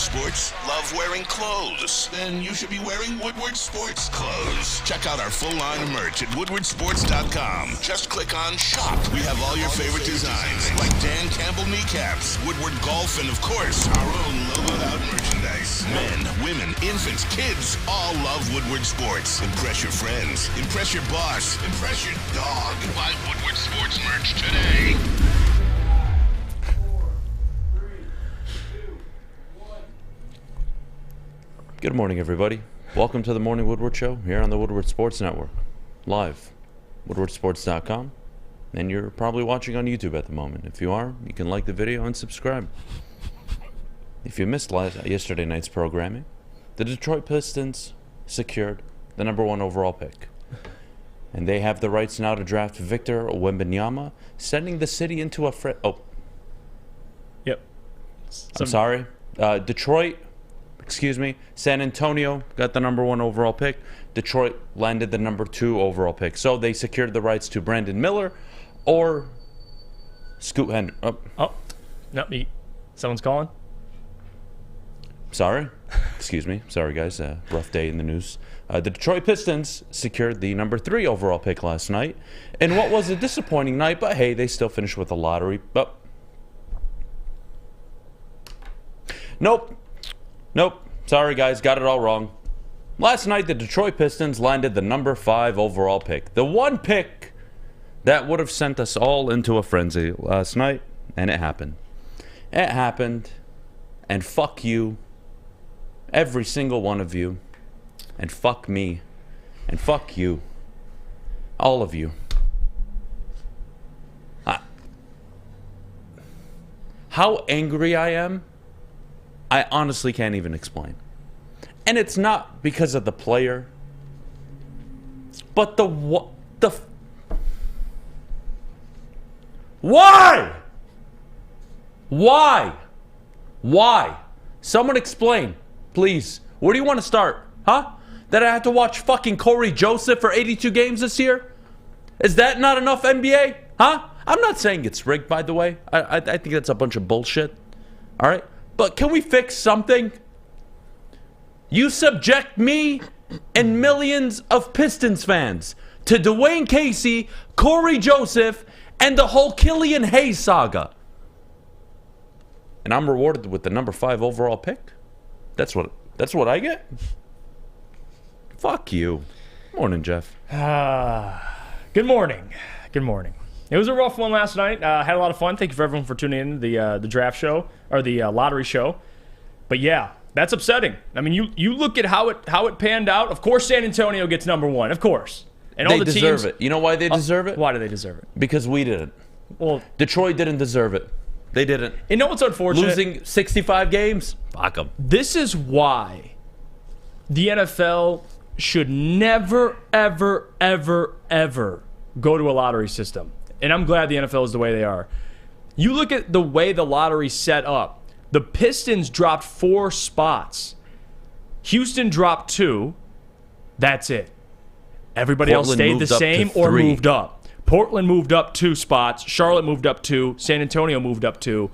sports? Love wearing clothes? Then you should be wearing Woodward sports clothes. Check out our full line of merch at woodwardsports.com. Just click on shop. We have all your favorite designs, like Dan Campbell kneecaps, Woodward golf, and of course, our own logoed out merchandise. Men, women, infants, kids all love Woodward sports. Impress your friends. Impress your boss. Impress your dog. Buy Woodward sports merch today. Good morning, everybody. Welcome to the Morning Woodward Show here on the Woodward Sports Network. Live, woodwardsports.com. And you're probably watching on YouTube at the moment. If you are, you can like the video and subscribe. If you missed yesterday night's programming, the Detroit Pistons secured the #1 overall pick. And they have the rights now to draft Victor Wembanyama, sending the city into a Yep. I'm sorry. Detroit... San Antonio got the #1 overall pick. Detroit landed the #2 overall pick. So they secured the rights to Brandon Miller or Scoot Henry. Oh, not me. Someone's calling? Sorry. Excuse me. Sorry, guys. Rough day in the news. The Detroit Pistons secured the #3 overall pick last night. And what was a disappointing night, but hey, they still finished with a lottery. Oh. Nope. Sorry, guys. Got it all wrong. Last night, the Detroit Pistons landed the #5 overall pick. The one pick that would have sent us all into a frenzy last night. And it happened. It happened. And fuck you. Every single one of you. And fuck me. And fuck you. All of you. How angry I am, I honestly can't even explain. And it's not because of the player, but why? Someone explain, please. Where do you want to start? Huh? That I have to watch fucking Corey Joseph for 82 games this year? Is that not enough NBA? Huh? I'm not saying it's rigged, by the way. I think that's a bunch of bullshit. All right? But can we fix something? You subject me and millions of Pistons fans to Dwayne Casey, Corey Joseph, and the whole Killian Hayes saga. And I'm rewarded with the #5 overall pick? That's what I get? Fuck you. Morning, Jeff. Good morning. It was a rough one last night. Had a lot of fun. Thank you for everyone for tuning in to the draft show or the lottery show. But yeah, that's upsetting. I mean, you look at how it panned out. Of course, San Antonio gets #1. Of course, and all they the deserve teams it. You know why they deserve it? Why do they deserve it? Because we didn't. Well, Detroit didn't deserve it. They didn't. You know what's unfortunate? Losing 65 games? Fuck them. This is why the NFL should never, ever, ever, ever go to a lottery system. And I'm glad the NFL is the way they are. You look at the way the lottery's set up. The Pistons dropped 4 spots. Houston dropped 2. That's it. Everybody else stayed the same or moved up. Portland moved up 2 spots. Charlotte moved up 2. San Antonio moved up 2.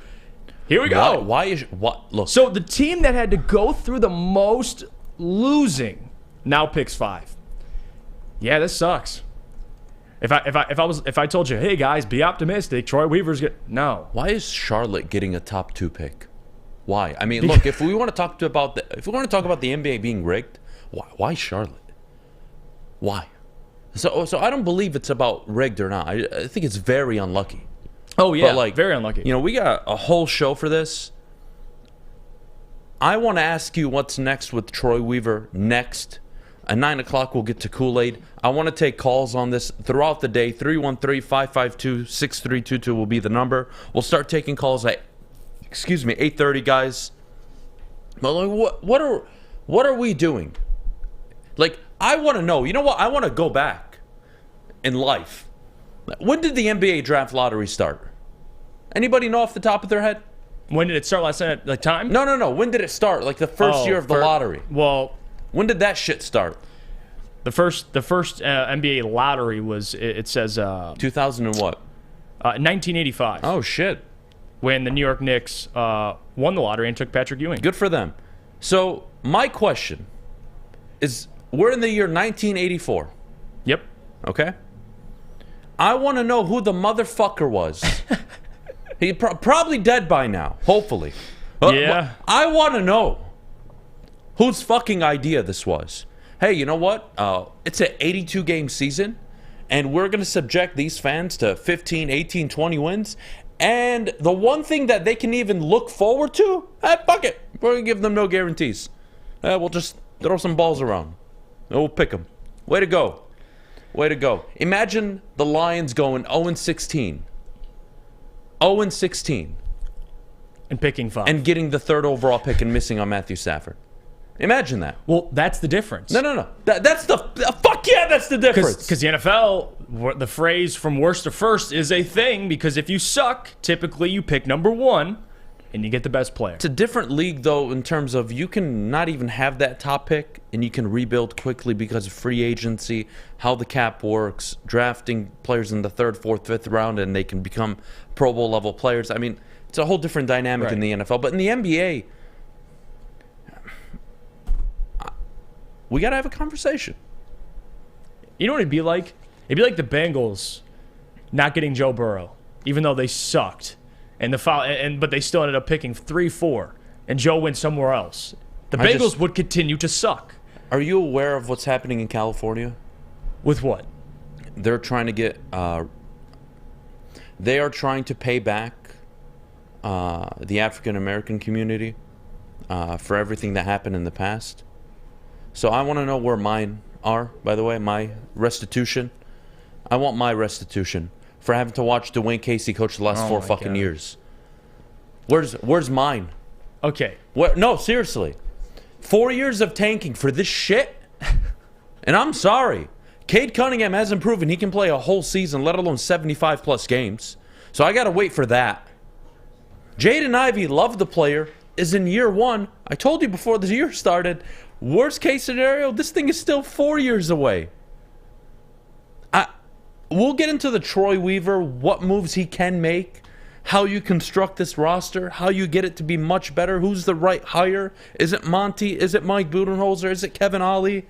Here we go. Look. So the team that had to go through the most losing now picks 5. Yeah, this sucks. If I told you, hey guys, be optimistic, Troy Weaver's no. Why is Charlotte getting a top 2 pick? Why? I mean, look, if we want to talk about the NBA being rigged, why Charlotte? Why? So I don't believe it's about rigged or not. I think it's very unlucky. Oh yeah, but very unlucky. You know, we got a whole show for this. I want to ask you what's next with Troy Weaver next. At 9 o'clock, we'll get to Kool-Aid. I want to take calls on this throughout the day. 313-552-6322 will be the number. We'll start taking calls at, 8:30, guys. But like, what are we doing? Like, I want to know. You know what? I want to go back in life. When did the NBA draft lottery start? Anybody know off the top of their head? When did it start last night? Like time? No. When did it start? Like the first year of the lottery. Well, when did that shit start? The first NBA lottery was, it says 2000 and what? 1985. Oh shit. when the New York Knicks won the lottery and took Patrick Ewing. Good for them. So my question is, we're in the year 1984. Yep. Okay? I want to know who the motherfucker was. He probably dead by now, hopefully. Yeah. I want to know whose fucking idea this was. Hey, you know what? It's an 82-game season, and we're going to subject these fans to 15, 18, 20 wins. And the one thing that they can even look forward to, fuck it. We're going to give them no guarantees. We'll just throw some balls around. And we'll pick them. Way to go. Way to go. Imagine the Lions going 0-16. 0-16. And picking 5. And getting the 3rd overall pick and missing on Matthew Stafford. Imagine that. Well, that's the difference. No. That's the... fuck yeah, that's the difference. Because the NFL, the phrase from worst to first is a thing, because if you suck, typically you pick number 1 and you get the best player. It's a different league, though, in terms of you can not even have that top pick and you can rebuild quickly because of free agency, how the cap works, drafting players in the 3rd, 4th, 5th round, and they can become Pro Bowl level players. I mean, it's a whole different dynamic in the NFL. But in the NBA, we got to have a conversation. You know what it'd be like? It'd be like the Bengals not getting Joe Burrow, even though they sucked, but they still ended up picking 3-4, and Joe went somewhere else. The Bengals would continue to suck. Are you aware of what's happening in California? With what? They're trying to get. They are trying to pay back the African American community for everything that happened in the past. So I want to know where mine are, by the way, my restitution. I want my restitution for having to watch Dwayne Casey coach the last 4 fucking years. Where's mine? Okay. No, seriously. 4 years of tanking for this shit? And I'm sorry. Cade Cunningham hasn't proven he can play a whole season, let alone 75-plus games. So I got to wait for that. Jaden Ivey, love the player, is in year 1. I told you before the year started, worst case scenario, this thing is still 4 years away. We'll get into the Troy Weaver, what moves he can make, how you construct this roster, how you get it to be much better, who's the right hire. Is it Monty? Is it Mike Budenholzer? Is it Kevin Ollie?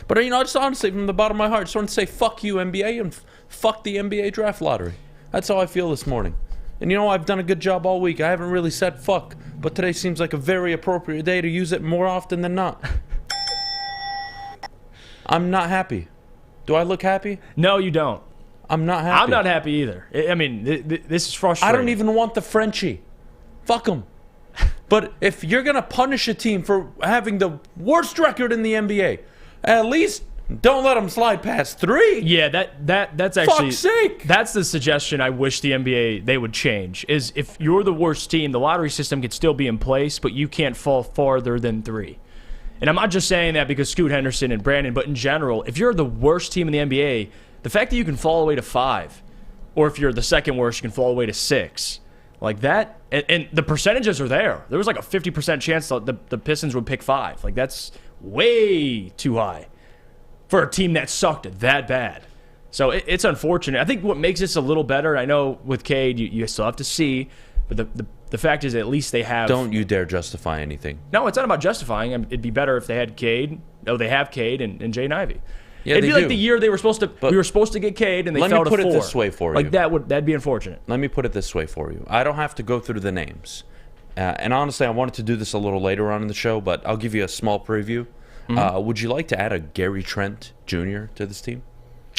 But, just honestly, from the bottom of my heart, I just want to say fuck you, NBA, and fuck the NBA draft lottery. That's how I feel this morning. And I've done a good job all week. I haven't really said fuck, but today seems like a very appropriate day to use it more often than not. I'm not happy. Do I look happy? No, you don't. I'm not happy. I'm not happy either. I mean, this is frustrating. I don't even want the Frenchie. Fuck them. But if you're going to punish a team for having the worst record in the NBA, at least don't let them slide past 3. Yeah, that's actually... Fuck's sake! That's the suggestion I wish the NBA, they would change, is if you're the worst team, the lottery system could still be in place, but you can't fall farther than 3. And I'm not just saying that because Scoot Henderson and Brandon, but in general, if you're the worst team in the NBA, the fact that you can fall away to 5, or if you're the second worst, you can fall away to 6, like that, and the percentages are there. There was like a 50% chance that the Pistons would pick 5. Like, that's way too high for a team that sucked that bad. So it's unfortunate. I think what makes this a little better, I know with Cade, you still have to see, but the fact is at least they have... Don't you dare justify anything. No, it's not about justifying. It'd be better if they had Cade. No, they have Cade and Jaden Ivey. Yeah, It'd be like the year we were supposed to get Cade and they fell to 4. Let me put it this way for you. Like that'd be unfortunate. Let me put it this way for you. I don't have to go through the names. And honestly, I wanted to do this a little later on in the show, but I'll give you a small preview. Mm-hmm. Would you like to add a Gary Trent Jr. to this team?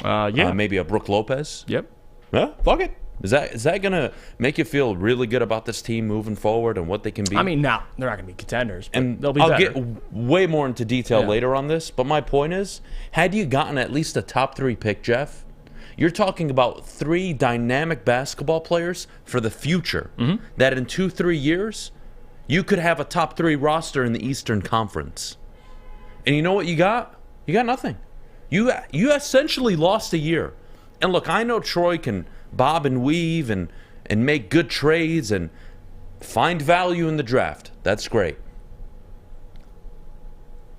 Yeah. Maybe a Brook Lopez? Yep. Yeah, fuck it. Is that going to make you feel really good about this team moving forward and what they can be? I mean, they're not going to be contenders, but and they'll be I'll better. get way more into detail later on this, but my point is, had you gotten at least a top 3 pick, Jeff, you're talking about 3 dynamic basketball players for the future, that in 2-3 years, you could have a top 3 roster in the Eastern Conference. And you know what you got? You got nothing. You essentially lost a year. And look, I know Troy can bob and weave and make good trades and find value in the draft. That's great.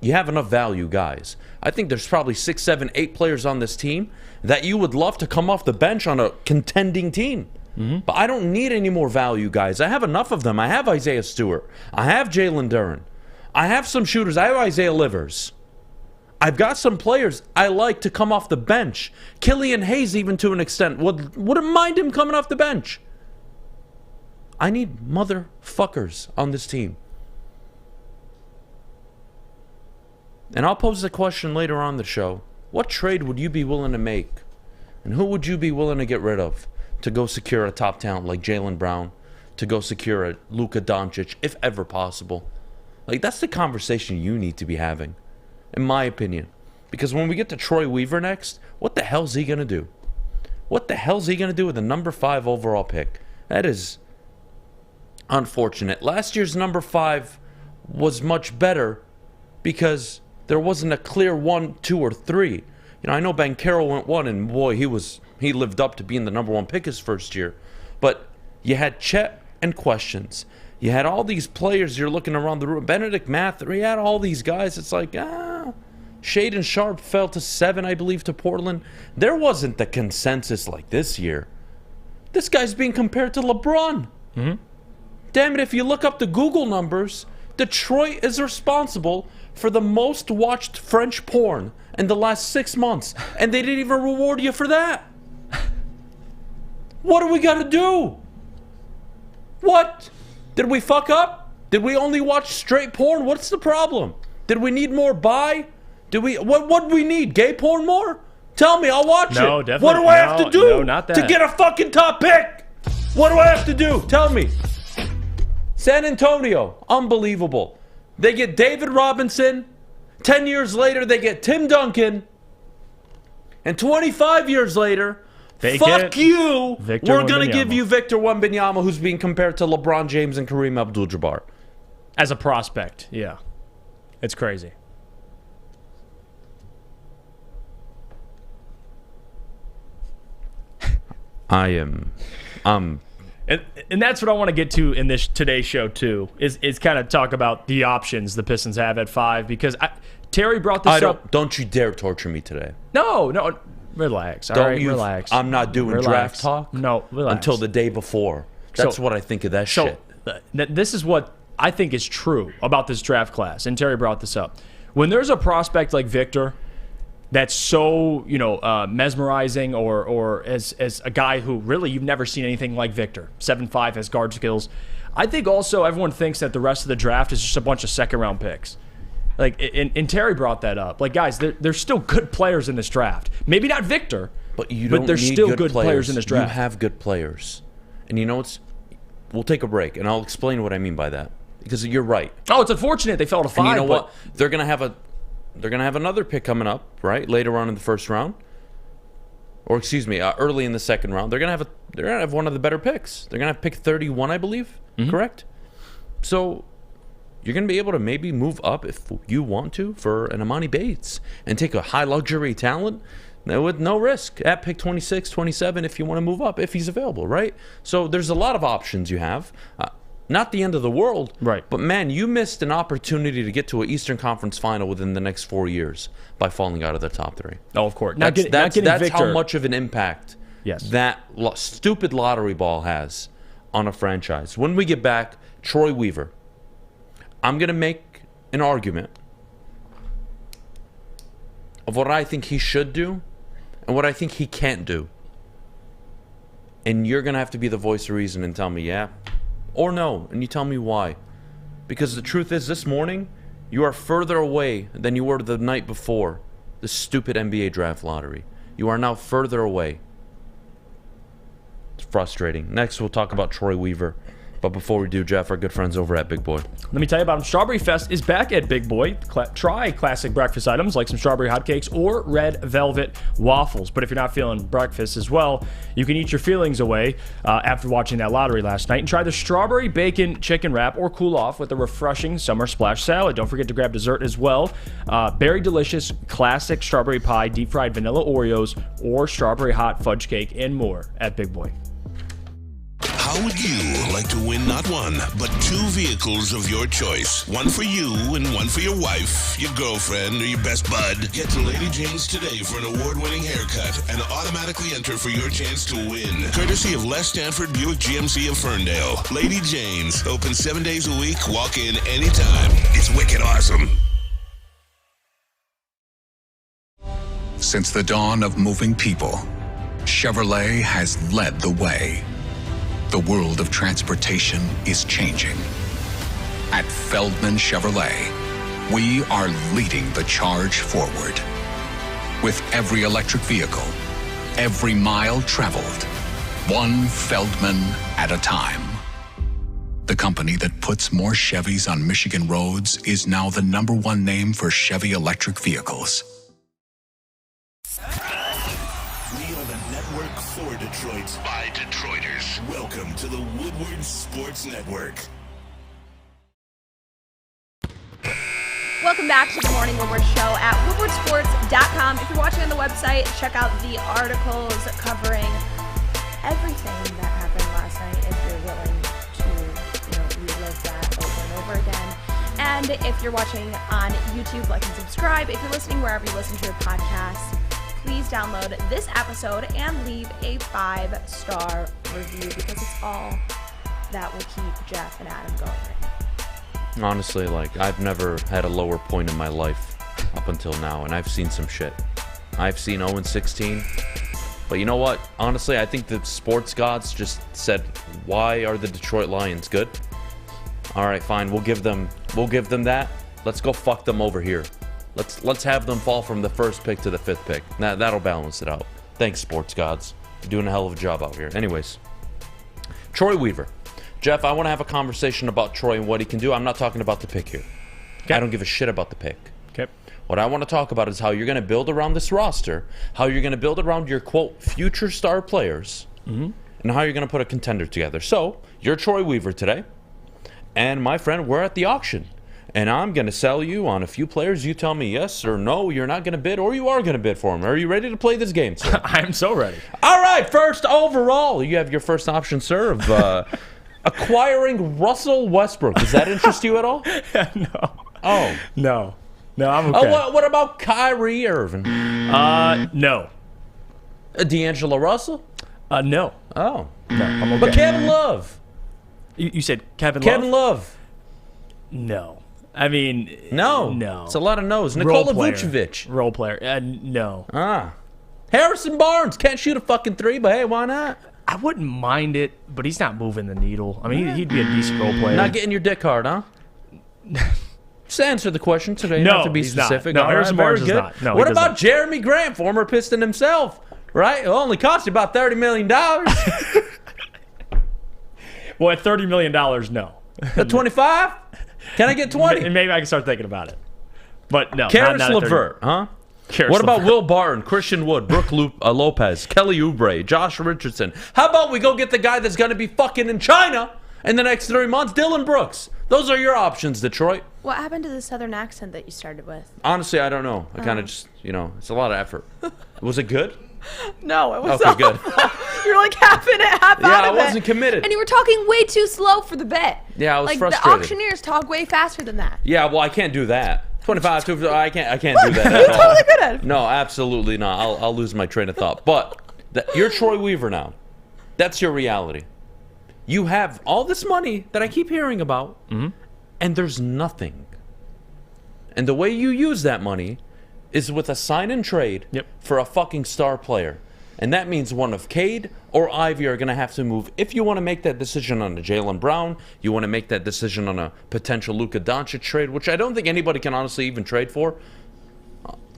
You have enough value, guys. I think there's probably 6, 7, 8 players on this team that you would love to come off the bench on a contending team. But I don't need any more value guys. I have enough of them. I have Isaiah Stewart. I have Jalen Duren. I have some shooters. I have Isaiah Livers. I've got some players I like to come off the bench. Killian Hayes, even to an extent. Wouldn't mind him coming off the bench. I need motherfuckers on this team. And I'll pose the question later on the show. What trade would you be willing to make? And who would you be willing to get rid of to go secure a top talent like Jaylen Brown? To go secure a Luka Doncic, if ever possible? Like, that's the conversation you need to be having, in my opinion. Because when we get to Troy Weaver next, what the hell's he going to do? What the hell's he going to do with the number 5 overall pick? That is unfortunate. Last year's number 5 was much better because there wasn't a clear 1, 2, or 3. You know, I know Banchero went 1, and boy, he lived up to being the number 1 pick his first year. But you had Chet and questions. You had all these players you're looking around the room. Benedict Mather, you had all these guys. It's like, Shaedon Sharpe fell to 7, I believe, to Portland. There wasn't the consensus like this year. This guy's being compared to LeBron. Damn it, if you look up the Google numbers, Detroit is responsible for the most watched French porn in the last 6 months. And they didn't even reward you for that. What do we got to do? What? Did we fuck up? Did we only watch straight porn? What's the problem? Did we need more bi? Did we? What do we need? Gay porn more? Tell me, I'll watch it. No, definitely. What do I have to do no, not that. to get a fucking top pick? What do I have to do? Tell me. San Antonio, unbelievable. They get David Robinson. 10 years later, they get Tim Duncan. And 25 years later, fuck you, we're going to give you Victor Wembanyama, who's being compared to LeBron James and Kareem Abdul-Jabbar. As a prospect, yeah. It's crazy. And that's what I want to get to in this today's show too. Is kind of talk about the options the Pistons have at 5 because Terry brought this up. Don't you dare torture me today. No, relax. All right, relax. I'm not doing draft talk. No, relax. Until the day before. That's what I think of that shit. This is what I think is true about this draft class, and Terry brought this up. When there's a prospect like Victor that's so, mesmerizing or as a guy who really you've never seen anything like Victor, 7'5", has guard skills. I think also everyone thinks that the rest of the draft is just a bunch of second-round picks. Like, and Terry brought that up. Like, guys, there's still good players in this draft. Maybe not Victor, but there's still good players in this draft. You have good players. And you know what's... We'll take a break, and I'll explain what I mean by that. Because you're right. Oh, it's unfortunate they fell to 5. And you know what? They're gonna have another pick coming up, right? Later on in the first round. Or excuse me, early in the second round. They're gonna have one of the better picks. They're gonna have pick 31, I believe. Correct? So you're going to be able to maybe move up if you want to for an Ermanni Bates and take a high luxury talent with no risk at pick 26, 27 if you want to move up, if he's available, right? So there's a lot of options you have. Not the end of the world, right? But man, you missed an opportunity to get to an Eastern Conference final within the next 4 years by falling out of the top 3. Oh, of course. That's how much of an impact yes. that stupid lottery ball has on a franchise. When we get back, Troy Weaver. I'm going to make an argument of what I think he should do and what I think he can't do. And you're going to have to be the voice of reason and tell me yeah or no, and you tell me why. Because the truth is, this morning, you are further away than you were the night before the stupid NBA draft lottery. You are now further away. It's frustrating. Next, we'll talk about Troy Weaver. But before we do, Jeff, our good friends over at Big Boy. Let me tell you about them. Strawberry Fest is back at Big Boy. Try classic breakfast items like some strawberry hotcakes or red velvet waffles. But if you're not feeling breakfast as well, you can eat your feelings away after watching that lottery last night and try the strawberry bacon chicken wrap or cool off with a refreshing summer splash salad. Don't forget to grab dessert as well. Berry delicious classic strawberry pie, deep fried vanilla Oreos, or strawberry hot fudge cake and more at Big Boy. How would you like to win not one, but 2 vehicles of your choice? One for you and one for your wife, your girlfriend, or your best bud. Get to Lady Jane's today for an award-winning haircut and automatically enter for your chance to win. Courtesy of Les Stanford Buick GMC of Ferndale. Lady Jane's, open 7 days a week, walk in anytime. It's wicked awesome. Since the dawn of moving people, Chevrolet has led the way. The world of transportation is changing. At Feldman Chevrolet, we are leading the charge forward. With every electric vehicle, every mile traveled, one Feldman at a time. The company that puts more Chevys on Michigan roads is now the #1 name for Chevy electric vehicles. We are the network for Detroit by Detroiters. Welcome to the Woodward Sports Network. Welcome back to the Morning Woodward Show at woodwardsports.com. If you're watching on the website, check out the articles covering everything that happened last night if you're willing to, relive that over and over again. And if you're watching on YouTube, like and subscribe. If you're listening wherever you listen to your podcast, please download this episode and leave a 5-star review because it's all that will keep Jeff and Adam going right now. Honestly, I've never had a lower point in my life up until now, and I've seen some shit. I've seen 0-16, but you know what? Honestly, I think the sports gods just said, why are the Detroit Lions good? All right, fine, we'll give them that. Let's go fuck them over here. Let's have them fall from the 1st pick to the 5th pick. That'll balance it out. Thanks, sports gods. You're doing a hell of a job out here. Anyways, Troy Weaver. Jeff, I want to have a conversation about Troy and what he can do. I'm not talking about the pick here. Okay. I don't give a shit about the pick. Okay. What I want to talk about is how you're going to build around this roster, how you're going to build around your, quote, future star players, and how you're going to put a contender together. So, you're Troy Weaver today, and my friend, we're at the auction. And I'm going to sell you on a few players. You tell me yes or no, you're not going to bid, or you are going to bid for them. Are you ready to play this game, sir? I'm so ready. All right, first overall, you have your first option, sir, of acquiring Russell Westbrook. Does that interest you at all? No. Oh. No, I'm okay. Oh, what about Kyrie Irving? No. D'Angelo Russell? No. Oh. No, I'm okay. But Kevin Love? You said Kevin Love? Kevin Love? No. I mean, No. No. It's a lot of no's. Nikola Vucevic? Role player. No. Harrison Barnes can't shoot a fucking 3, but hey, why not? I wouldn't mind it, but he's not moving the needle. I mean, he'd be a decent role player. Not getting your dick hard, huh? Just answer the question today. No, not to be he's specific. not. No, All Harrison right, Barnes very is good. not. No, what he about doesn't. Jeremy Grant, former Piston himself? Right? It only cost you about $30 million. Well, at $30 million, no. At 25? Can I get 20? Maybe I can start thinking about it. But no. Karis not at 30. LeVert, huh? Karis What about LeVert. Will Barton, Christian Wood, Brooke Lopez, Kelly Oubre, Josh Richardson? How about we go get the guy that's going to be fucking in China in the next 3 months, Dylan Brooks? Those are your options, Detroit. What happened to the southern accent that you started with? Honestly, I don't know. I kind of just, it's a lot of effort. Was it good? No, it was Okay, good. You're like half in it, half Yeah, out I of it. wasn't committed. And you were talking way too slow for the bit. Yeah, I was like frustrated. The auctioneers talk way faster than that. Yeah, well, I can't do that. 25, I can't do that. You're totally good at it. No, absolutely not. I'll lose my train of thought. But you're Troy Weaver now. That's your reality. You have all this money that I keep hearing about, and there's nothing. And the way you use that money is with a sign and trade for a fucking star player. And that means one of Cade or Ivy are going to have to move. If you want to make that decision on a Jaylen Brown, you want to make that decision on a potential Luka Doncic trade, which I don't think anybody can honestly even trade for.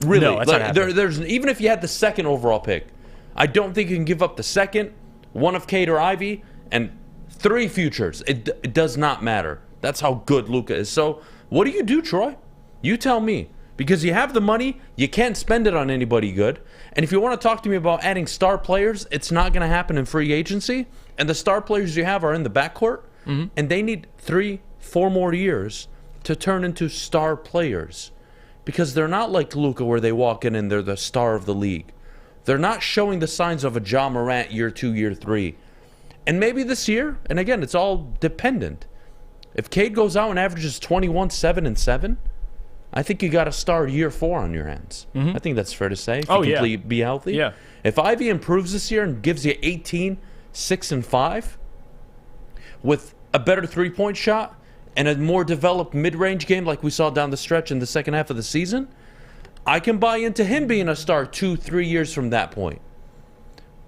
Really, No, that's not happening. there's even if you had the 2nd overall pick, I don't think you can give up the 2nd, one of Cade or Ivy, and 3 futures. It does not matter. That's how good Luka is. So what do you do, Troy? You tell me. Because you have the money, you can't spend it on anybody good. And if you want to talk to me about adding star players, it's not going to happen in free agency. And the star players you have are in the backcourt, and they need 3-4 more years to turn into star players. Because they're not like Luka where they walk in and they're the star of the league. They're not showing the signs of a Ja Morant year 2, year 3. And maybe this year, and again, it's all dependent. If Cade goes out and averages 21, 7, and 7, I think you got a star year 4 on your hands. I think that's fair to say. If you can be healthy. Yeah. If Ivy improves this year and gives you 18, 6, and 5, with a better three-point shot and a more developed mid-range game like we saw down the stretch in the second half of the season, I can buy into him being a star 2-3 years from that point.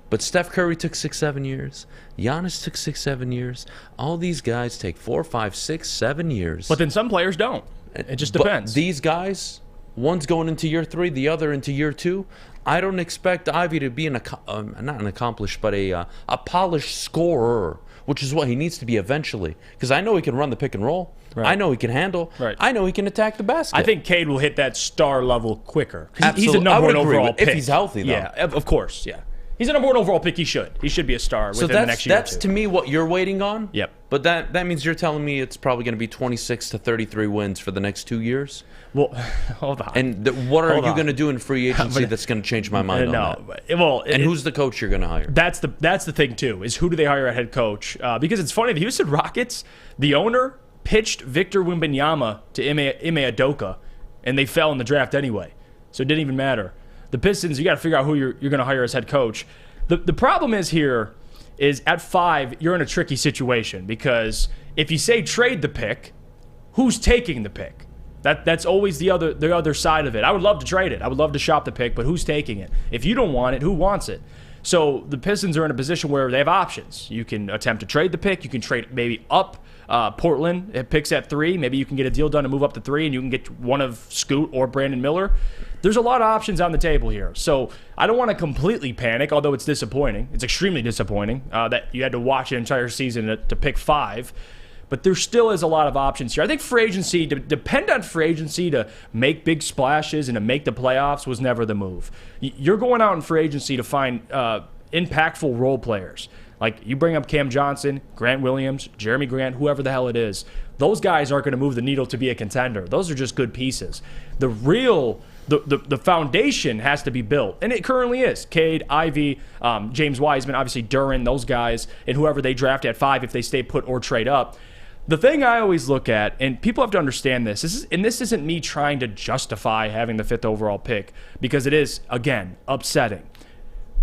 But Steph Curry took 6-7 years. Giannis took 6-7 years. All these guys take 4, 5, 6, 7 years. But then some players don't. It just depends. But these guys, one's going into year 3, the other into year 2. I don't expect Ivy to be not an accomplished, but a polished scorer, which is what he needs to be eventually. Because I know he can run the pick and roll. Right. I know he can handle. Right. I know he can attack the basket. I think Cade will hit that star level quicker. He's a Absolutely. number I would one agree overall with- pick. if he's healthy, though. Yeah, of course, yeah. He's a number 1 overall pick. He should be a star within the next year. That's to me what you're waiting on. Yep. But that means you're telling me it's probably going to be 26 to 33 wins for the next 2 years. Well, hold on. And what are Hold you on. going to do in free agency that's going to change my mind on that? And who's the coach you're going to hire? That's the thing too. Is who do they hire at head coach? Because it's funny, the Houston Rockets, the owner pitched Victor Wembanyama to Ime Udoka, and they fell in the draft anyway. So it didn't even matter. The Pistons, you got to figure out who you're going to hire as head coach. The problem is here is at 5, you're in a tricky situation because if you say trade the pick, who's taking the pick? That's always the other side of it. I would love to trade it. I would love to shop the pick, but who's taking it? If you don't want it, who wants it? So the Pistons are in a position where they have options. You can attempt to trade the pick. You can trade maybe up. Portland, it picks at 3. Maybe you can get a deal done to move up to 3, and you can get one of Scoot or Brandon Miller. There's a lot of options on the table here. So I don't want to completely panic, although it's disappointing. It's extremely disappointing that you had to watch an entire season to pick 5. But there still is a lot of options here. I think free agency, to depend on free agency to make big splashes and to make the playoffs was never the move. You're going out in free agency to find impactful role players. Like, you bring up Cam Johnson, Grant Williams, Jeremy Grant, whoever the hell it is. Those guys aren't going to move the needle to be a contender. Those are just good pieces. The foundation has to be built, and it currently is. Cade, Ivy, James Wiseman, obviously Duren, those guys, and whoever they draft at 5 if they stay put or trade up. The thing I always look at, and people have to understand this isn't me trying to justify having the 5th overall pick, because it is, again, upsetting.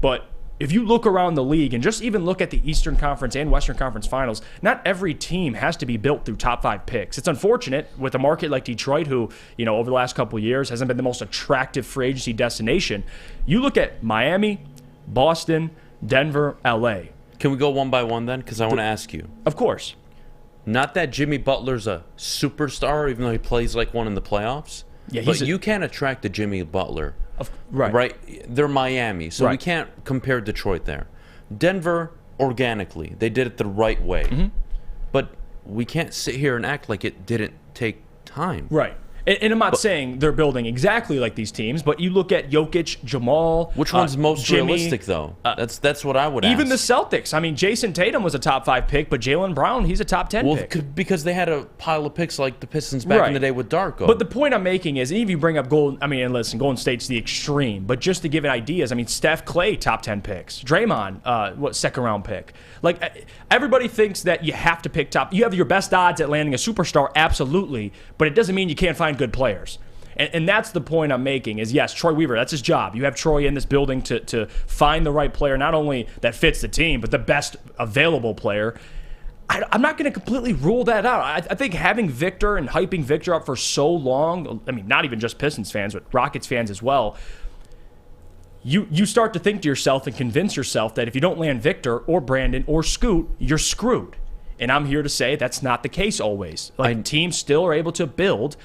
But if you look around the league and just even look at the Eastern Conference and Western Conference finals, not every team has to be built through top 5 picks. It's unfortunate with a market like Detroit, who, over the last couple of years hasn't been the most attractive free agency destination. You look at Miami, Boston, Denver, LA. Can we go one by one then? Because I want to ask you. Of course. Not that Jimmy Butler's a superstar, even though he plays like one in the playoffs. Yeah, but you can't attract a Jimmy Butler. Right. They're Miami, so we can't compare Detroit there. Denver, organically, they did it the right way. Mm-hmm. But we can't sit here and act like it didn't take time. Right. And I'm not saying they're building exactly like these teams, but you look at Jokic, Jamal. Which one's most Jimmy, realistic, though? That's what I would ask. Even the Celtics. I mean, Jason Tatum was a top 5 pick, but Jaylen Brown, he's a top 10 pick. Because they had a pile of picks like the Pistons back in the day with Darko. But the point I'm making is, even if you bring up Golden State's the extreme, but just to give it ideas, Steph, Clay, top 10 picks. Draymond, second round pick. Like, everybody thinks that you have to pick top. You have your best odds at landing a superstar, absolutely, but it doesn't mean you can't find good players. And that's the point I'm making is, yes, Troy Weaver, that's his job. You have Troy in this building to find the right player, not only that fits the team, but the best available player. I'm not going to completely rule that out. I think having Victor and hyping Victor up for so long, not even just Pistons fans, but Rockets fans as well, you start to think to yourself and convince yourself that if you don't land Victor or Brandon or Scoot, you're screwed. And I'm here to say that's not the case always. Teams still are able to build,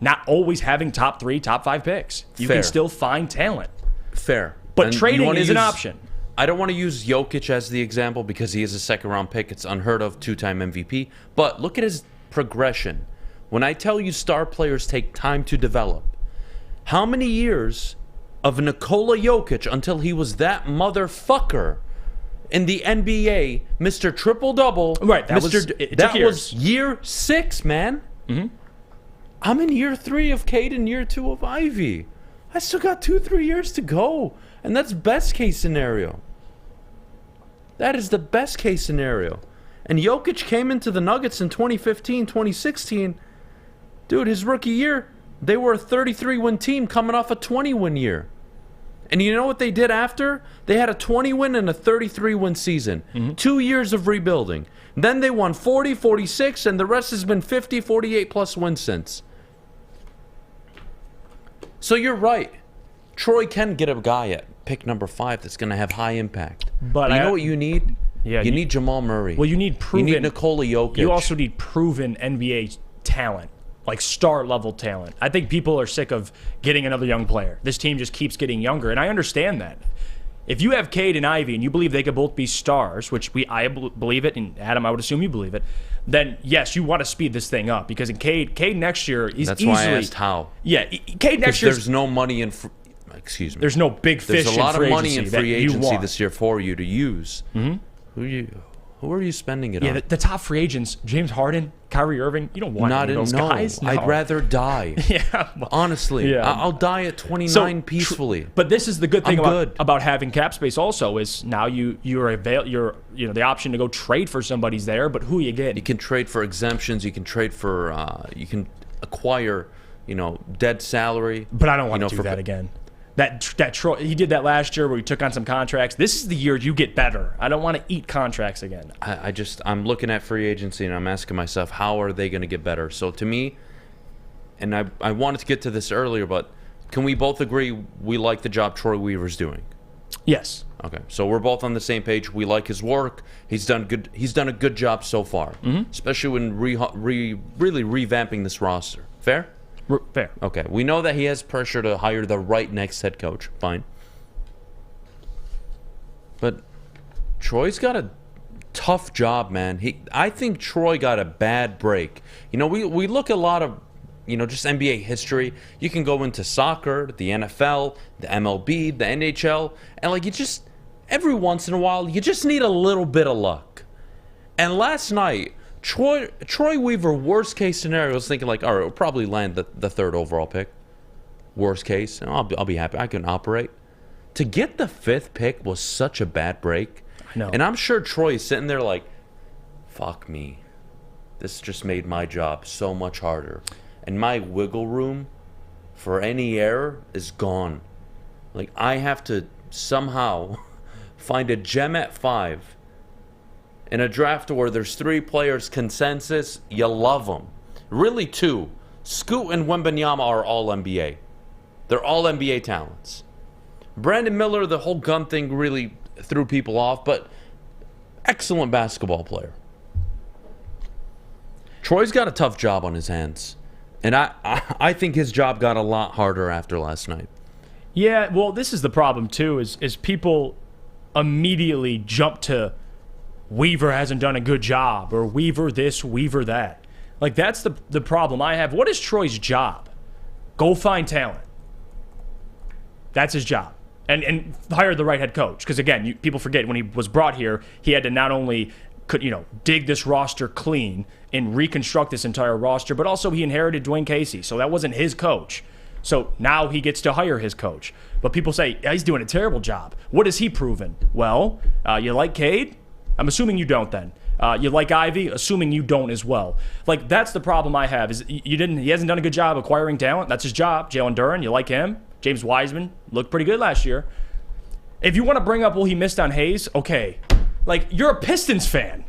not always having top 3, top 5 picks. You can still find talent. Fair. But trading is an option. I don't want to use Jokic as the example because he is a second-round pick. It's unheard of, 2-time MVP. But look at his progression. When I tell you star players take time to develop, how many years of Nikola Jokic until he was that motherfucker in the NBA, Mr. Triple-Double? Right, that was year 6, man. Mm-hmm. I'm in year 3 of Cade and year 2 of Ivy. I still got 2-3 years to go. And that's best case scenario. That is the best case scenario. And Jokic came into the Nuggets in 2015, 2016. Dude, his rookie year, they were a 33-win team coming off a 20-win year. And you know what they did after? They had a 20-win and a 33-win season. 2 years of rebuilding. Then they won 40, 46, and the rest has been 50, 48-plus wins since. So you're right. Troy can get a guy at pick number 5 that's going to have high impact. But you know what you need? Yeah, you need Jamal Murray. Well, you need proven. You need Nikola Jokic. You also need proven NBA talent, like star-level talent. I think people are sick of getting another young player. This team just keeps getting younger, and I understand that. If you have Cade and Ivy, and you believe they could both be stars, which I believe it, and Adam, I would assume you believe it, then yes, you want to speed this thing up because in Cade next year is That's easily. That's why I asked how. Yeah, Cade next year. There's no money in. Excuse me. There's no big fish. There's a lot in free of money in agency free that you agency want. this year for you to use. Who are you spending it on? Yeah, the top free agents: James Harden, Kyrie Irving. You don't want any of those guys. No. I'd rather die. Yeah, well, honestly, yeah. I'll die at 29 peacefully. But this is the good thing I'm about having cap space. Also, is now you're the option to go trade for somebody's there. But who you get? You can trade for exemptions. You can trade for. You can acquire. Dead salary. But I don't want to do that again. That Troy, he did that last year where he took on some contracts. This is the year you get better. I don't want to eat contracts again. I'm looking at free agency and I'm asking myself, how are they going to get better? So to me, and I wanted to get to this earlier, but can we both agree we like the job Troy Weaver's doing? Yes. Okay, so we're both on the same page. We like his work. He's done good. He's done a good job so far, especially when really revamping this roster. Fair? Fair. Okay, we know that he has pressure to hire the right next head coach. Fine. But Troy's got a tough job, man. I think Troy got a bad break. We look at a lot of, just NBA history. You can go into soccer, the NFL, the MLB, the NHL, and every once in a while, you just need a little bit of luck. And last night, Troy Weaver, worst case scenario, was thinking all right, we'll probably land the 3rd overall pick. Worst case, and I'll be happy. I can operate. To get the 5th pick was such a bad break. I know. And I'm sure Troy is sitting there like, fuck me. This just made my job so much harder. And my wiggle room for any error is gone. I have to somehow find a gem at 5. In a draft where there's 3 players consensus, you love them. Really 2. Scoot and Wembanyama are all NBA. They're all NBA talents. Brandon Miller, the whole gun thing really threw people off, but excellent basketball player. Troy's got a tough job on his hands. And I think his job got a lot harder after last night. Yeah, well, this is the problem, too, is people immediately jump to Weaver hasn't done a good job, or Weaver this, Weaver that. That's the problem I have. What is Troy's job? Go find talent. That's his job. And hire the right head coach. Because, again, people forget when he was brought here, he had to not only dig this roster clean and reconstruct this entire roster, but also he inherited Dwayne Casey. So that wasn't his coach. So now he gets to hire his coach. But people say, he's doing a terrible job. What has he proven? Well, you like Cade? I'm assuming you don't then. You like Ivy? Assuming you don't as well. That's the problem I have is he hasn't done a good job acquiring talent. That's his job. Jalen Duren, you like him? James Wiseman looked pretty good last year. If you want to bring up, he missed on Hayes, okay. You're a Pistons fan.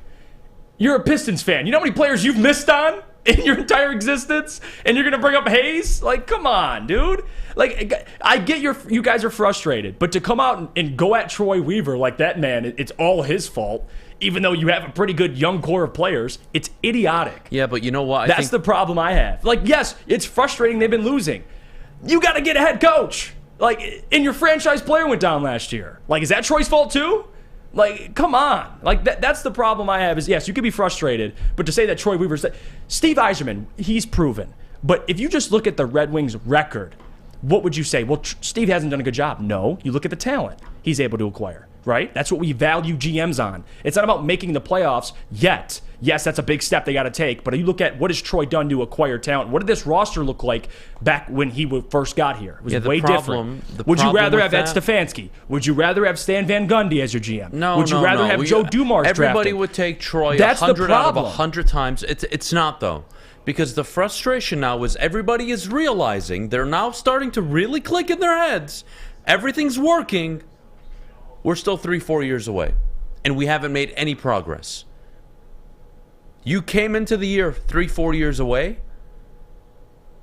You're a Pistons fan. You know how many players you've missed on in your entire existence? And you're going to bring up Hayes? Come on, dude. I get you guys are frustrated, but to come out and go at Troy Weaver like that, man, it's all his fault, even though you have a pretty good young core of players, it's idiotic. Yeah, but you know what? That's the problem I have. Yes, it's frustrating they've been losing. You got to get a head coach. And your franchise player went down last year. Is that Troy's fault too? Come on. That's the problem I have is, yes, you could be frustrated, but to say that Troy Weaver's... Steve Yzerman, he's proven. But if you just look at the Red Wings' record, what would you say? Well, Steve hasn't done a good job. No, you look at the talent he's able to acquire. right? That's what we value GMs on. It's not about making the playoffs yet. Yes, that's a big step they got to take. But you look at what has Troy done to acquire talent? What did this roster look like back when he first got here? It was way different. Would you rather have Ed Stefanski? Would you rather have Stan Van Gundy as your GM? No, Would you rather have Joe Dumars Everybody drafted? would take Troy That's 100 the out of problem. 100 times. It's not, though. Because the frustration now is everybody is realizing, they're now starting to really click in their heads. Everything's working. We're still 3-4 years away. And we haven't made any progress. You came into the year 3-4 years away,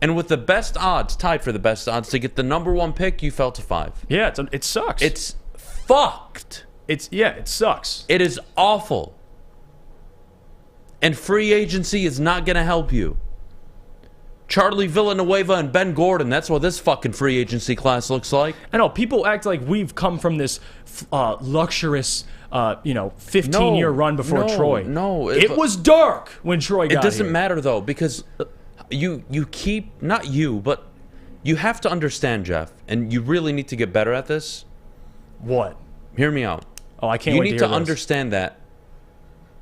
and with the best odds, tied for the best odds to get the number 1 pick, you fell to 5. Yeah, it sucks. It's fucked. It sucks. It is awful. And free agency is not going to help you. Charlie Villanueva and Ben Gordon, that's what this fucking free agency class looks like. I know, people act like we've come from this luxurious 15-year run before Troy. No. It was dark when Troy got here. It doesn't matter, though, because you keep, not you, but you have to understand, Jeff, and you really need to get better at this. What? Hear me out. Oh, I can't You wait to need hear to this. understand that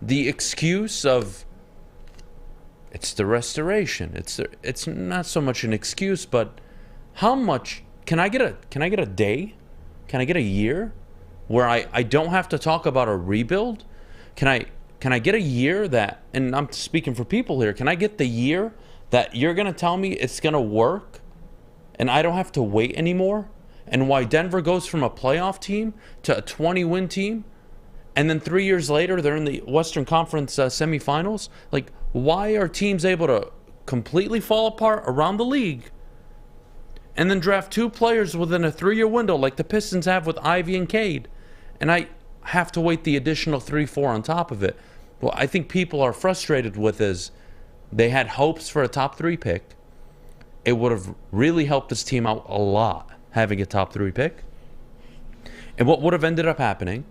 the excuse of it's the restoration. It's not so much an excuse, but how much can I get a day? Can I get a year where I don't have to talk about a rebuild? Can I get a year that, and I'm speaking for people here, can I get the year that you're going to tell me it's going to work and I don't have to wait anymore? And why Denver goes from a playoff team to a 20-win team, and then 3 years later they're in the Western Conference semifinals? Like, why are teams able to completely fall apart around the league and then draft 2 players within a 3-year window like the Pistons have with Ivy and Cade, and I have to wait the additional 3-4 on top of it? What I think people are frustrated with is they had hopes for a top 3 pick. It would have really helped this team out a lot having a top 3 pick. And what would have ended up happening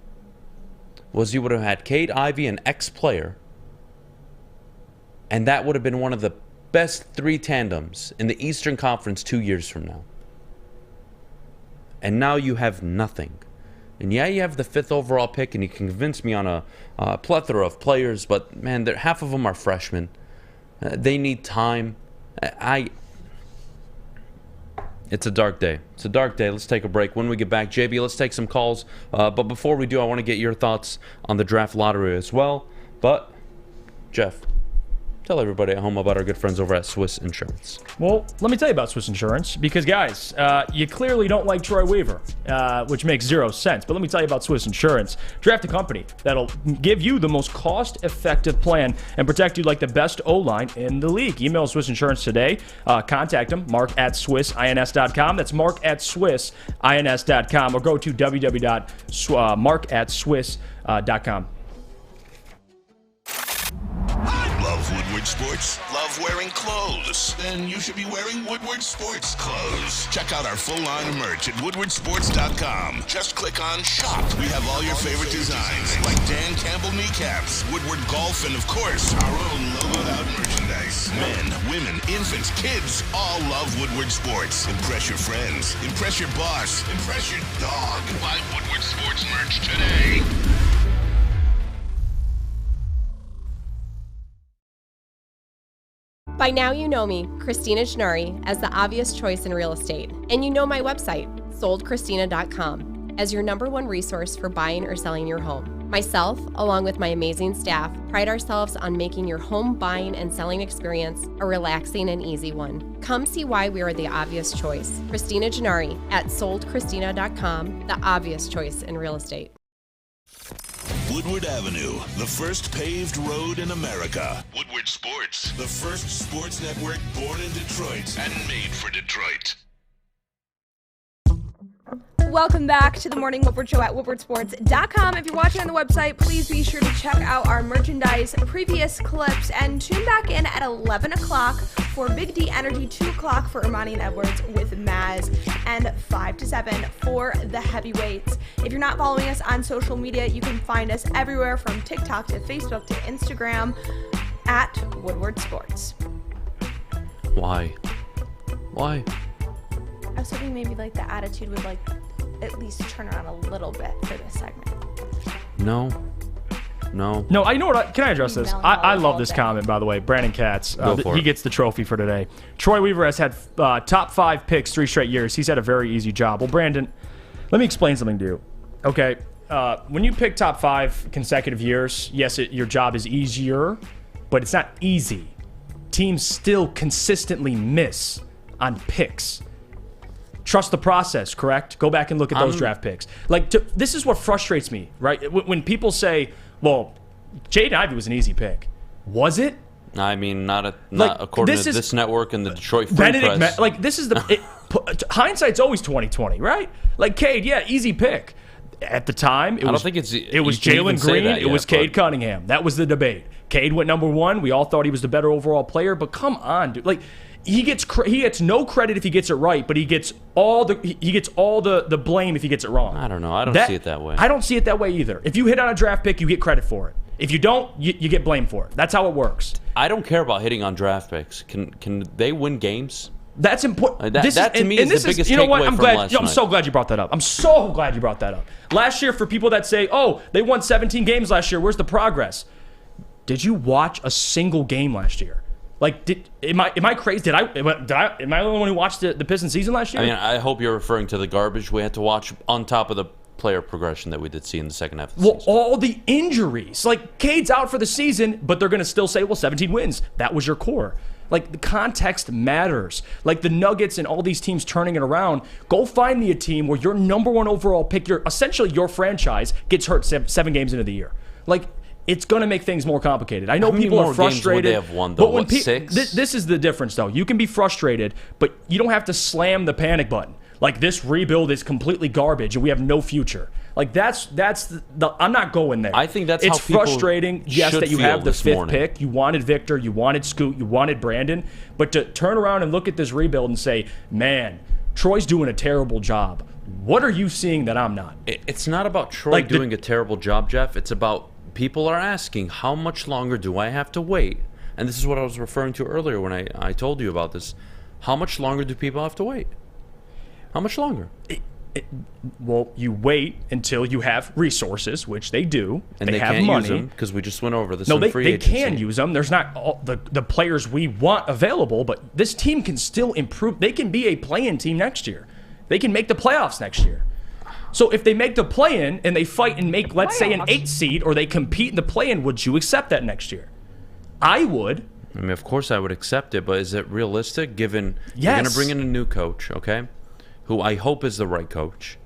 was you would have had Cade, Ivy, an ex-player, and that would have been one of the best 3 tandems in the Eastern Conference 2 years from now. And now you have nothing. And yeah, you have the 5th overall pick, and you can convince me on a plethora of players, but man, half of them are freshmen. They need time. It's a dark day. It's a dark day. Let's take a break. When we get back, JB, let's take some calls. But before we do, I want to get your thoughts on the draft lottery as well. But, Jeff, tell everybody at home about our good friends over at Swiss Insurance. Well, let me tell you about Swiss Insurance, because, guys, you clearly don't like Troy Weaver, which makes 0 sense. But let me tell you about Swiss Insurance. Draft a company that'll give you the most cost-effective plan and protect you like the best O-line in the league. Email Swiss Insurance today. Contact them, mark@swissins.com. That's mark@swissins.com. Or go to www.markatswiss.com. Love Woodward Sports? Love wearing clothes? Then you should be wearing Woodward Sports clothes. Check out our full line of merch at woodwardsports.com. Just click on shop. We have all your favorite designs, like Dan Campbell kneecaps, Woodward golf, and of course, our own logoed out merchandise. Men, women, infants, kids all love Woodward Sports. Impress your friends. Impress your boss. Impress your dog. Buy Woodward Sports merch today. By now you know me, Christina Gennari, as the obvious choice in real estate. And you know my website, soldchristina.com, as your #1 resource for buying or selling your home. Myself, along with my amazing staff, pride ourselves on making your home buying and selling experience a relaxing and easy one. Come see why we are the obvious choice. Christina Gennari at soldchristina.com, the obvious choice in real estate. Woodward Avenue, the first paved road in America. Woodward Sports, the first sports network born in Detroit and made for Detroit. Welcome back to the Morning Woodward Show at woodwardsports.com. If you're watching on the website, please be sure to check out our merchandise, previous clips, and tune back in at 11 o'clock for Big D Energy, 2 o'clock for Ermanni and Edwards with Maz, and 5 to 7 for the heavyweights. If you're not following us on social media, you can find us everywhere from TikTok to Facebook to Instagram at Woodward Sports. Why? Why? I was hoping maybe like the attitude would like at least turn around a little bit for this segment. No. No, you know what? Can I address this? I love this comment, by the way. Brandon Katz. He gets the trophy for today. Troy Weaver has had top 5 picks 3 straight years. He's had a very easy job. Well, Brandon, let me explain something to you. Okay, when you pick top 5 consecutive years, yes, your job is easier, but it's not easy. Teams still consistently miss on picks. Trust the process, correct? Go back and look at those draft picks. This is what frustrates me, right? When people say, well, Jaden Ivey was an easy pick. Was it? I mean, not according to this network and the Detroit Free Press. This is hindsight's always 20/20, right? Like Cade, yeah, easy pick. At the time, it was Jalen Green, it was Cade Cunningham. That was the debate. Cade went number 1. We all thought he was the better overall player, but come on, dude. He gets no credit if he gets it right, but he gets all the blame if he gets it wrong. I don't know. I don't see it that way. I don't see it that way either. If you hit on a draft pick, you get credit for it. If you don't, you get blamed for it. That's how it works. I don't care about hitting on draft picks. Can they win games? That's important. That to me is the biggest takeaway from last night. I'm so glad you brought that up. Last year, for people that say, "Oh, they won 17 games last year. Where's the progress?" Did you watch a single game last year? Am I crazy? Am I the only one who watched the Pistons season last year? I mean, I hope you're referring to the garbage we had to watch on top of the player progression that we did see in the second half of the season. All the injuries. Cade's out for the season, but they're going to still say, well, 17 wins. That was your core. The context matters. The Nuggets and all these teams turning it around, go find me a team where your number 1 overall pick, essentially your franchise, gets hurt 7 games into the year. It's going to make things more complicated. I know people are frustrated. They have won, though? But 6? This is the difference, though. You can be frustrated, but you don't have to slam the panic button. This rebuild is completely garbage and we have no future. That's the I'm not going there. I think that's it's how people frustrating. Yes, that you have the 5th pick. You wanted Victor. You wanted Scoot. You wanted Brandon. But to turn around and look at this rebuild and say, man, Troy's doing a terrible job. What are you seeing that I'm not? It's not about Troy doing a terrible job, Jeff. It's about people are asking, how much longer do I have to wait? And this is what I was referring to earlier when I told you about this. How much longer do people have to wait? How much longer? Well, you wait until you have resources, which they do. And they have can't money. Use them because we just went over this. No, they can use them. There's not all the players we want available, but this team can still improve. They can be a play-in team next year. They can make the playoffs next year. So if they make the play-in and they fight and make, let's say, an 8 seed, or they compete in the play-in, would you accept that next year? I would. I mean, of course I would accept it, but is it realistic given you're going to bring in a new coach, okay, who I hope is the right coach,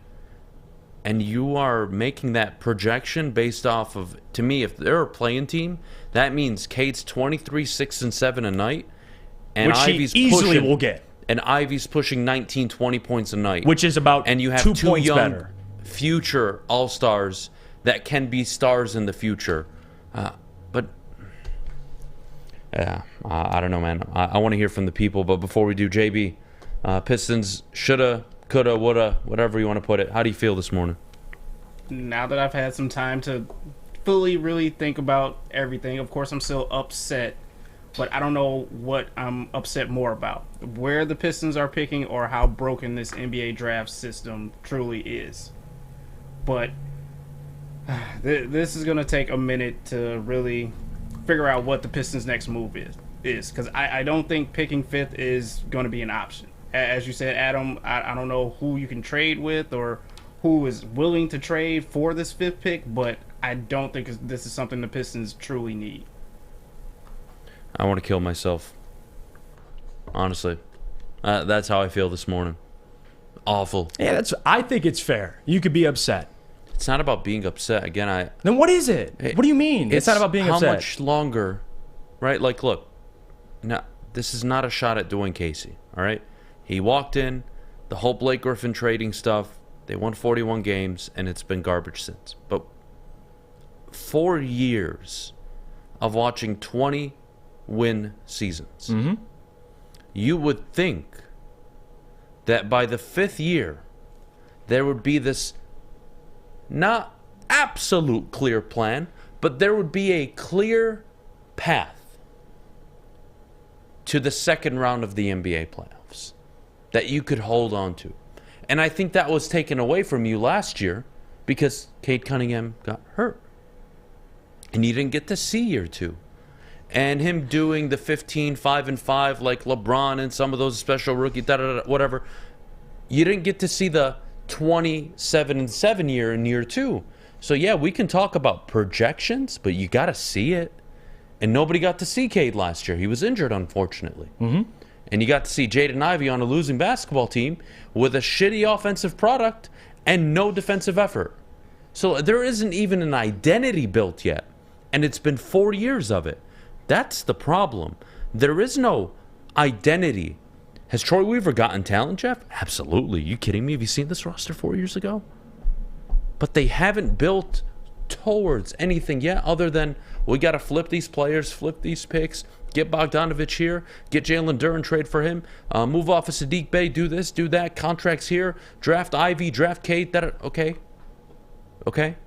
and you are making that projection based off of, to me, if they're a play-in team, that means Cade's 23, 6, and 7 a night, and which Ivy's he easily will get. And Ivy's pushing 19, 20 points a night. Which is about and you have 2 two points young better. Future all-stars that can be stars in the future. But, yeah, I don't know, man. I want to hear from the people. But before we do, JB, Pistons shoulda, coulda, woulda, whatever you want to put it. How do you feel this morning? Now that I've had some time to fully really think about everything, of course I'm still upset. But I don't know what I'm upset more about. Where the Pistons are picking or how broken this NBA draft system truly is. But this is going to take a minute to really figure out what the Pistons' next move is. Because I don't think picking 5th is going to be an option. As you said, Adam, I don't know who you can trade with or who is willing to trade for this 5th pick. But I don't think this is something the Pistons truly need. I want to kill myself. Honestly. That's how I feel this morning. Awful. Yeah, I think it's fair. You could be upset. It's not about being upset. Again, Then what is it? What do you mean? It's not about being upset. How much longer, right? Look, now, this is not a shot at Dwayne Casey, all right? He walked in, the whole Blake Griffin trading stuff, they won 41 games, and it's been garbage since. But 4 years of watching 20-win seasons. Mm-hmm. You would think that by the 5th year, there would be this not absolute clear plan, but there would be a clear path to the second round of the NBA playoffs that you could hold on to. And I think that was taken away from you last year because Cade Cunningham got hurt. And you didn't get to see year 2. And him doing the 15, 5-5 like LeBron and some of those special rookie, whatever. You didn't get to see the 27-7 year in year 2. So yeah, we can talk about projections, but you got to see it. And nobody got to see Cade last year. He was injured, unfortunately. And you got to see Jaden Ivey on a losing basketball team with a shitty offensive product and no defensive effort. So there isn't even an identity built yet. And it's been 4 years of it. That's the problem. There is no identity. Has Troy Weaver gotten talent, Jeff? Absolutely. You kidding me? Have you seen this roster 4 years ago? But they haven't built towards anything yet other than we got to flip these players, flip these picks, get Bogdanovich here, get Jalen Duren, trade for him, move off of Sadiq Bey, do this, do that, contracts here, draft Ivy, draft Cade. Okay.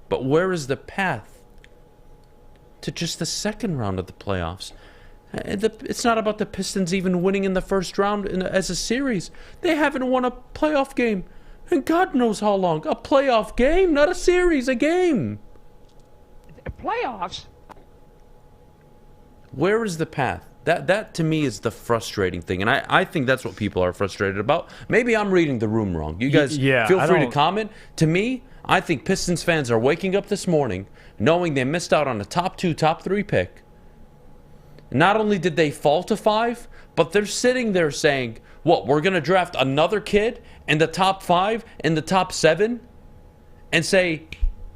But where is the path to just the second round of the playoffs? It's not about the Pistons even winning in the first round as a series. They haven't won a playoff game in God knows how long. A playoff game, not a series, a game. Playoffs? Where is the path? That to me is the frustrating thing. And I think that's what people are frustrated about. Maybe I'm reading the room wrong. You guys feel free to comment. To me, I think Pistons fans are waking up this morning knowing they missed out on a top 2, top 3 pick. Not only did they fall to 5, but they're sitting there saying, what, we're going to draft another kid in the top 5, in the top 7, and say,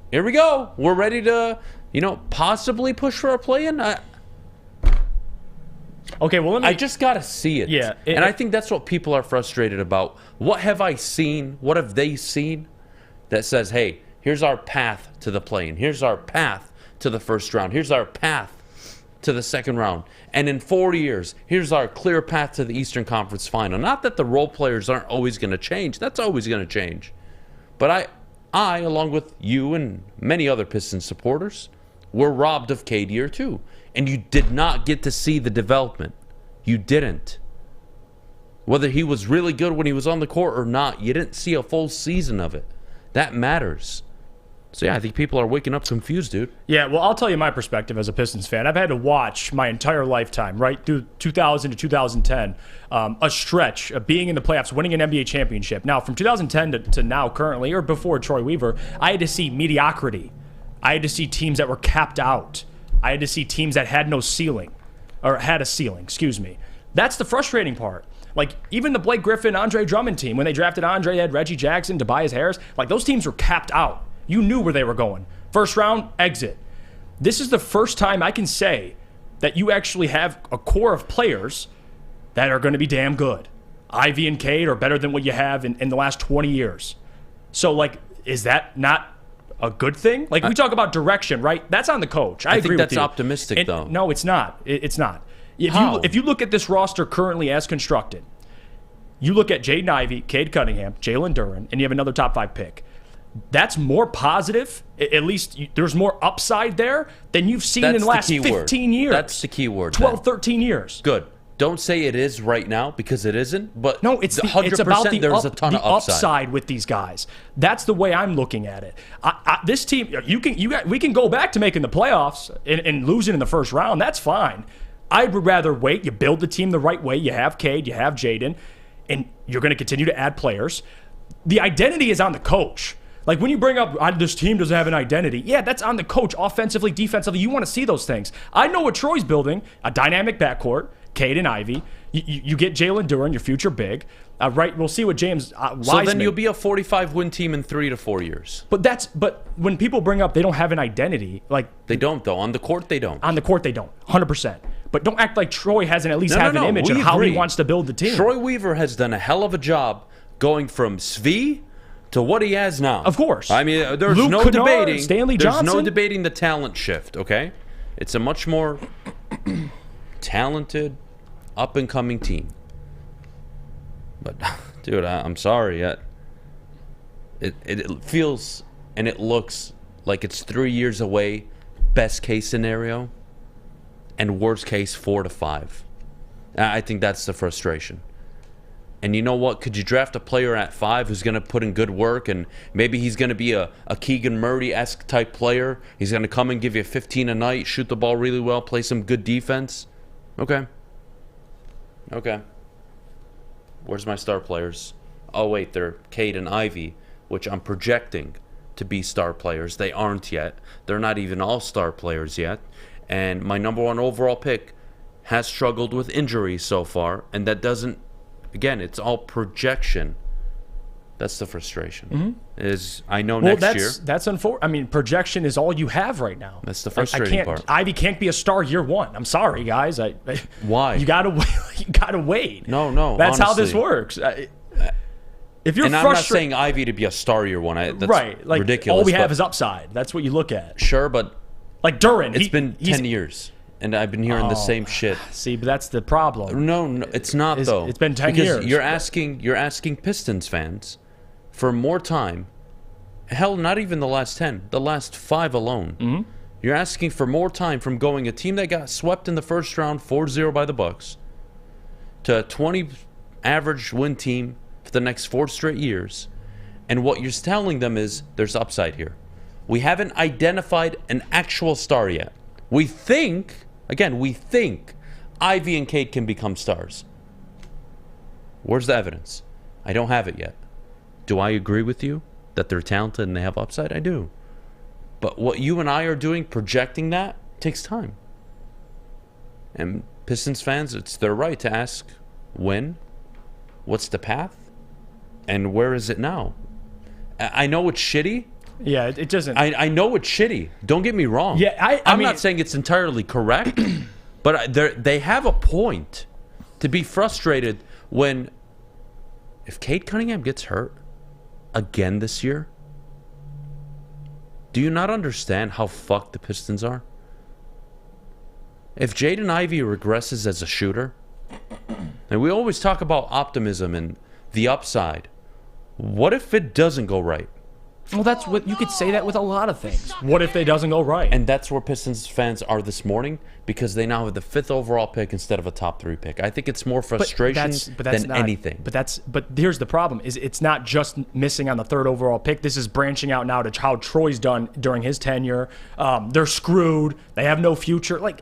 here we go. We're ready to, possibly push for a play-in? Okay, well, I just got to see it. Yeah. And I think that's what people are frustrated about. What have I seen? What have they seen that says, hey, here's our path to the play-in. Here's our path to the first round. Here's our path to the second round. And in 4 years, here's our clear path to the Eastern Conference Final. Not that the role players aren't always going to change. That's always going to change. But I, along with you and many other Pistons supporters, were robbed of Cade year 2. And you did not get to see the development. You didn't. Whether he was really good when he was on the court or not, you didn't see a full season of it. That matters. So, yeah, I think people are waking up confused, dude. Yeah, well, I'll tell you my perspective as a Pistons fan. I've had to watch my entire lifetime, right through 2000 to 2010, a stretch of being in the playoffs, winning an NBA championship. Now, from 2010 to now currently, or before Troy Weaver, I had to see mediocrity. I had to see teams that were capped out. I had to see teams that had no ceiling, or had a ceiling, excuse me. That's the frustrating part. Like, even the Blake Griffin, Andre Drummond team, when they drafted Andre, they had Reggie Jackson, Tobias Harris. Like, those teams were capped out. You knew where they were going. First round, exit. This is the first time I can say that you actually have a core of players that are going to be damn good. Ivy and Cade are better than what you have in the last 20 years. So, like, is that not a good thing? Like, we talk about direction, right? That's on the coach. I agree think that's with you. optimistic, though. No, it's not. It's not. If you look at this roster currently as constructed, you look at Jaden Ivey, Cade Cunningham, Jalen Duren, and you have another top 5 pick. That's more positive. At least there's more upside there than you've seen in the last 15 years. That's the key word. 12, 13 years. Good. Don't say it is right now because it isn't. But no, it's 100%. It's about there's a ton of upside with these guys. That's the way I'm looking at it. This team, we can go back to making the playoffs and losing in the first round. That's fine. I would rather wait. You build the team the right way. You have Cade, you have Jaden, and you're going to continue to add players. The identity is on the coach. Like, when you bring up, this team doesn't have an identity. Yeah, that's on the coach, offensively, defensively. You want to see those things. I know what Troy's building, a dynamic backcourt, Cade and Ivy. You get Jalen Duren, your future big. Right, we'll see what James Wiseman. So then you'll be a 45-win team in 3 to 4 years. But when people bring up they don't have an identity, like, they don't, though. On the court, they don't. On the court, they don't. 100%. But don't act like Troy hasn't at least have an image of how he wants to build the team. Troy Weaver has done a hell of a job going from Svi to what he has now. Of course. I mean, there's Luke no Kennard, debating. Stanley Johnson. There's no debating the talent shift, okay? It's a much more talented, up-and-coming team. But, dude, I'm sorry. It feels and it looks like it's 3 years away, best case scenario, and worst case 4 to 5. I think that's the frustration. And you know what? Could you draft a player at 5 who's going to put in good work, and maybe he's going to be a Keegan Murray-esque type player? He's going to come and give you 15 a night, shoot the ball really well, play some good defense? Okay. Where's my star players? Oh, wait, they're Cade and Ivy, which I'm projecting to be star players. They aren't yet. They're not even all-star players yet. And my number 1 overall pick has struggled with injuries so far, and that doesn't... Again, it's all projection. That's the frustration. Is I know next year. That's unfortunate. I mean, projection is all you have right now. That's the frustrating part. Ivy can't be a star year 1. I'm sorry, guys. Why? You gotta wait. No. That's honestly. how this works. If you're and I'm not saying Ivy to be a star year 1. That's right. Like, ridiculous. all we have is upside. That's what you look at. Sure, but like Duran. It's been 10 years. And I've been hearing the same shit. See, but that's the problem. No, it's not though. It's been 10 because years. You're asking Pistons fans for more time. Hell, not even the last 10, the last 5 alone. You're asking for more time from going a team that got swept in the first round 4-0 by the Bucks to a 20 average win team for the next 4 straight years. And what you're telling them is there's upside here. We haven't identified an actual star yet. We think Ivy and Cade can become stars. Where's the evidence? I don't have it yet. Do I agree with you that they're talented and they have upside? I do. But what you and I are doing, projecting that, takes time. And Pistons fans, it's their right to ask when, what's the path, and where is it now? I know it's shitty. Yeah, it doesn't. I know it's shitty. Don't get me wrong. Yeah, I'm not saying it's entirely correct, but they have a point to be frustrated when if Cade Cunningham gets hurt again this year. Do you not understand how fucked the Pistons are? If Jaden Ivey regresses as a shooter, and we always talk about optimism and the upside, what if it doesn't go right? Well, that's what you could say that with a lot of things. What if it doesn't go right? And that's where Pistons fans are this morning because they now have the 5th overall pick instead of a top 3 pick. I think it's more frustration than anything. But here's the problem: is it's not just missing on the 3rd overall pick. This is branching out now to how Troy's done during his tenure. They're screwed. They have no future. Like,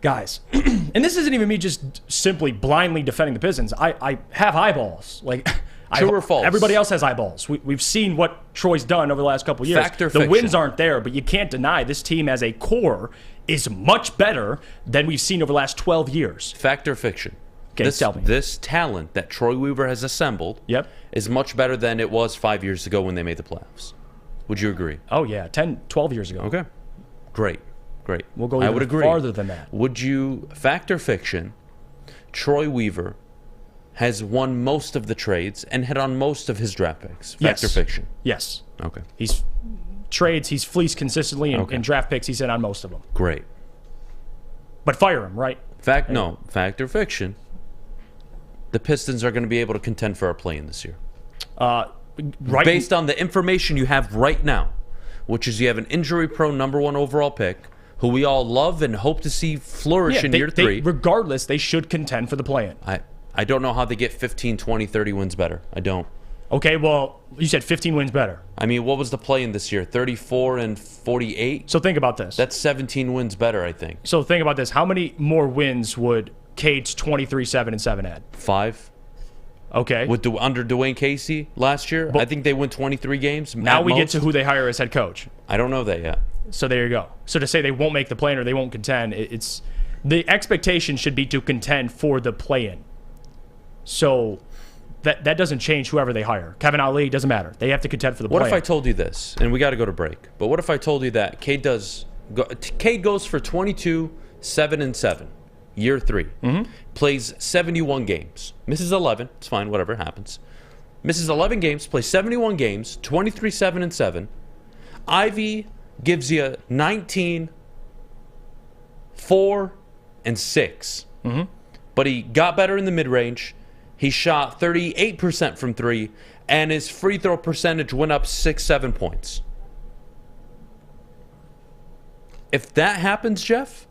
guys, and this isn't even me just simply blindly defending the Pistons. I have eyeballs. Like. True or false? Everybody else has eyeballs. We've seen what Troy's done over the last couple of years. Fact or the fiction? wins aren't there, but you can't deny this team as a core is much better than we've seen over the last 12 years. Fact or fiction? Okay, tell me. This talent that Troy Weaver has assembled is much better than it was 5 years ago when they made the playoffs. Would you agree? Oh, yeah. 10, 12 years ago. Okay. Great. We'll go I would agree. farther than that. Would you, fact or fiction, Troy Weaver has won most of the trades and hit on most of his draft picks? Fact or fiction? Yes. Okay. He's fleeced consistently, and in draft picks, he's hit on most of them. Great. But fire him, right? Fact or fiction, the Pistons are going to be able to contend for a play-in this year. Right. Based on the information you have right now, which is you have an injury-prone number 1 overall pick who we all love and hope to see flourish in year 3. Regardless, they should contend for the play-in. I don't know how they get 15, 20, 30 wins better. I don't. Okay, well, you said 15 wins better. I mean, what was the play-in this year? 34 and 48? So think about this. That's 17 wins better, I think. So think about this. How many more wins would Cade's 23-7-7 add? 5. Okay. Under Dwayne Casey last year, I think they win 23 games. Now we get to who they hire as head coach. I don't know that yet. So there you go. So to say they won't make the play-in or they won't contend, it's the expectation should be to contend for the play-in. So that doesn't change whoever they hire. Kevin Ali, doesn't matter. They have to contend for the play-in. What if I told you this, and we got to go to break, but what if I told you that Cade goes for 22-7-7, year 3, plays 71 games, misses 11, it's fine, whatever, happens. Misses 11 games, plays 71 games, 23-7-7. Ivy gives you 19, 4, and 6. But he got better in the mid-range. He shot 38% from 3, and his free throw percentage went up 6-7 points. If that happens, Jeff,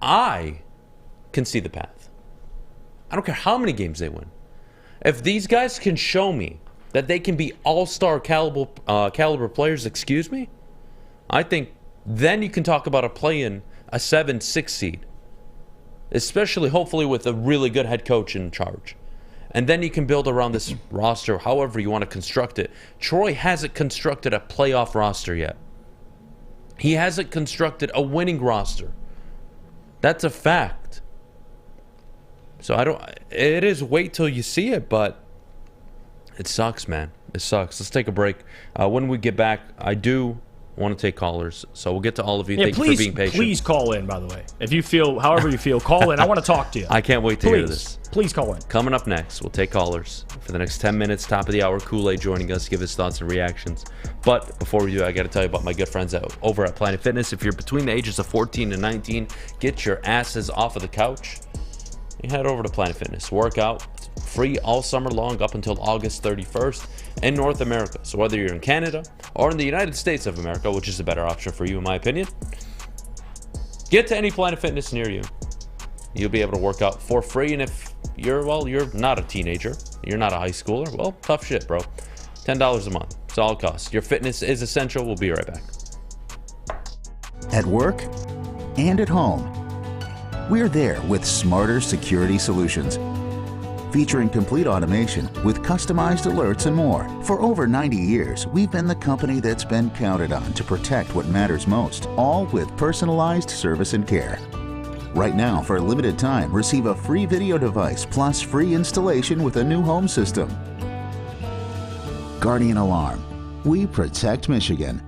I can see the path. I don't care how many games they win. If these guys can show me that they can be all-star caliber players, excuse me, I think then you can talk about a play-in, a 7-6 seed. Especially, hopefully, with a really good head coach in charge. And then you can build around this roster however you want to construct it. Troy hasn't constructed a playoff roster yet. He hasn't constructed a winning roster. That's a fact. So it is wait till you see it, but it sucks, man. It sucks. Let's take a break. When we get back, I do want to take callers, so we'll get to all of you. Thank you for being patient. Please call in, by the way. If you feel, however you feel, call in. I want to talk to you. I can't wait to hear this. Please call in. Coming up next, we'll take callers for the next 10 minutes. Top of the hour, Kool-Aid joining us, give his thoughts and reactions. But before we do, I got to tell you about my good friends over at Planet Fitness. If you're between the ages of 14 and 19, get your asses off of the couch. You head over to Planet Fitness. Workout free all summer long up until August 31st in North America. So whether you're in Canada or in the United States of America, which is a better option for you in my opinion, get to any Planet Fitness near you. You'll be able to work out for free. And if you're not a teenager, you're not a high schooler, well, tough shit, bro. $10 a month. It's all it costs. Your fitness is essential. We'll be right back. At work and at home, we're there with smarter security solutions. Featuring complete automation with customized alerts and more. For over 90 years, we've been the company that's been counted on to protect what matters most, all with personalized service and care. Right now, for a limited time, receive a free video device plus free installation with a new home system. Guardian Alarm. We protect Michigan.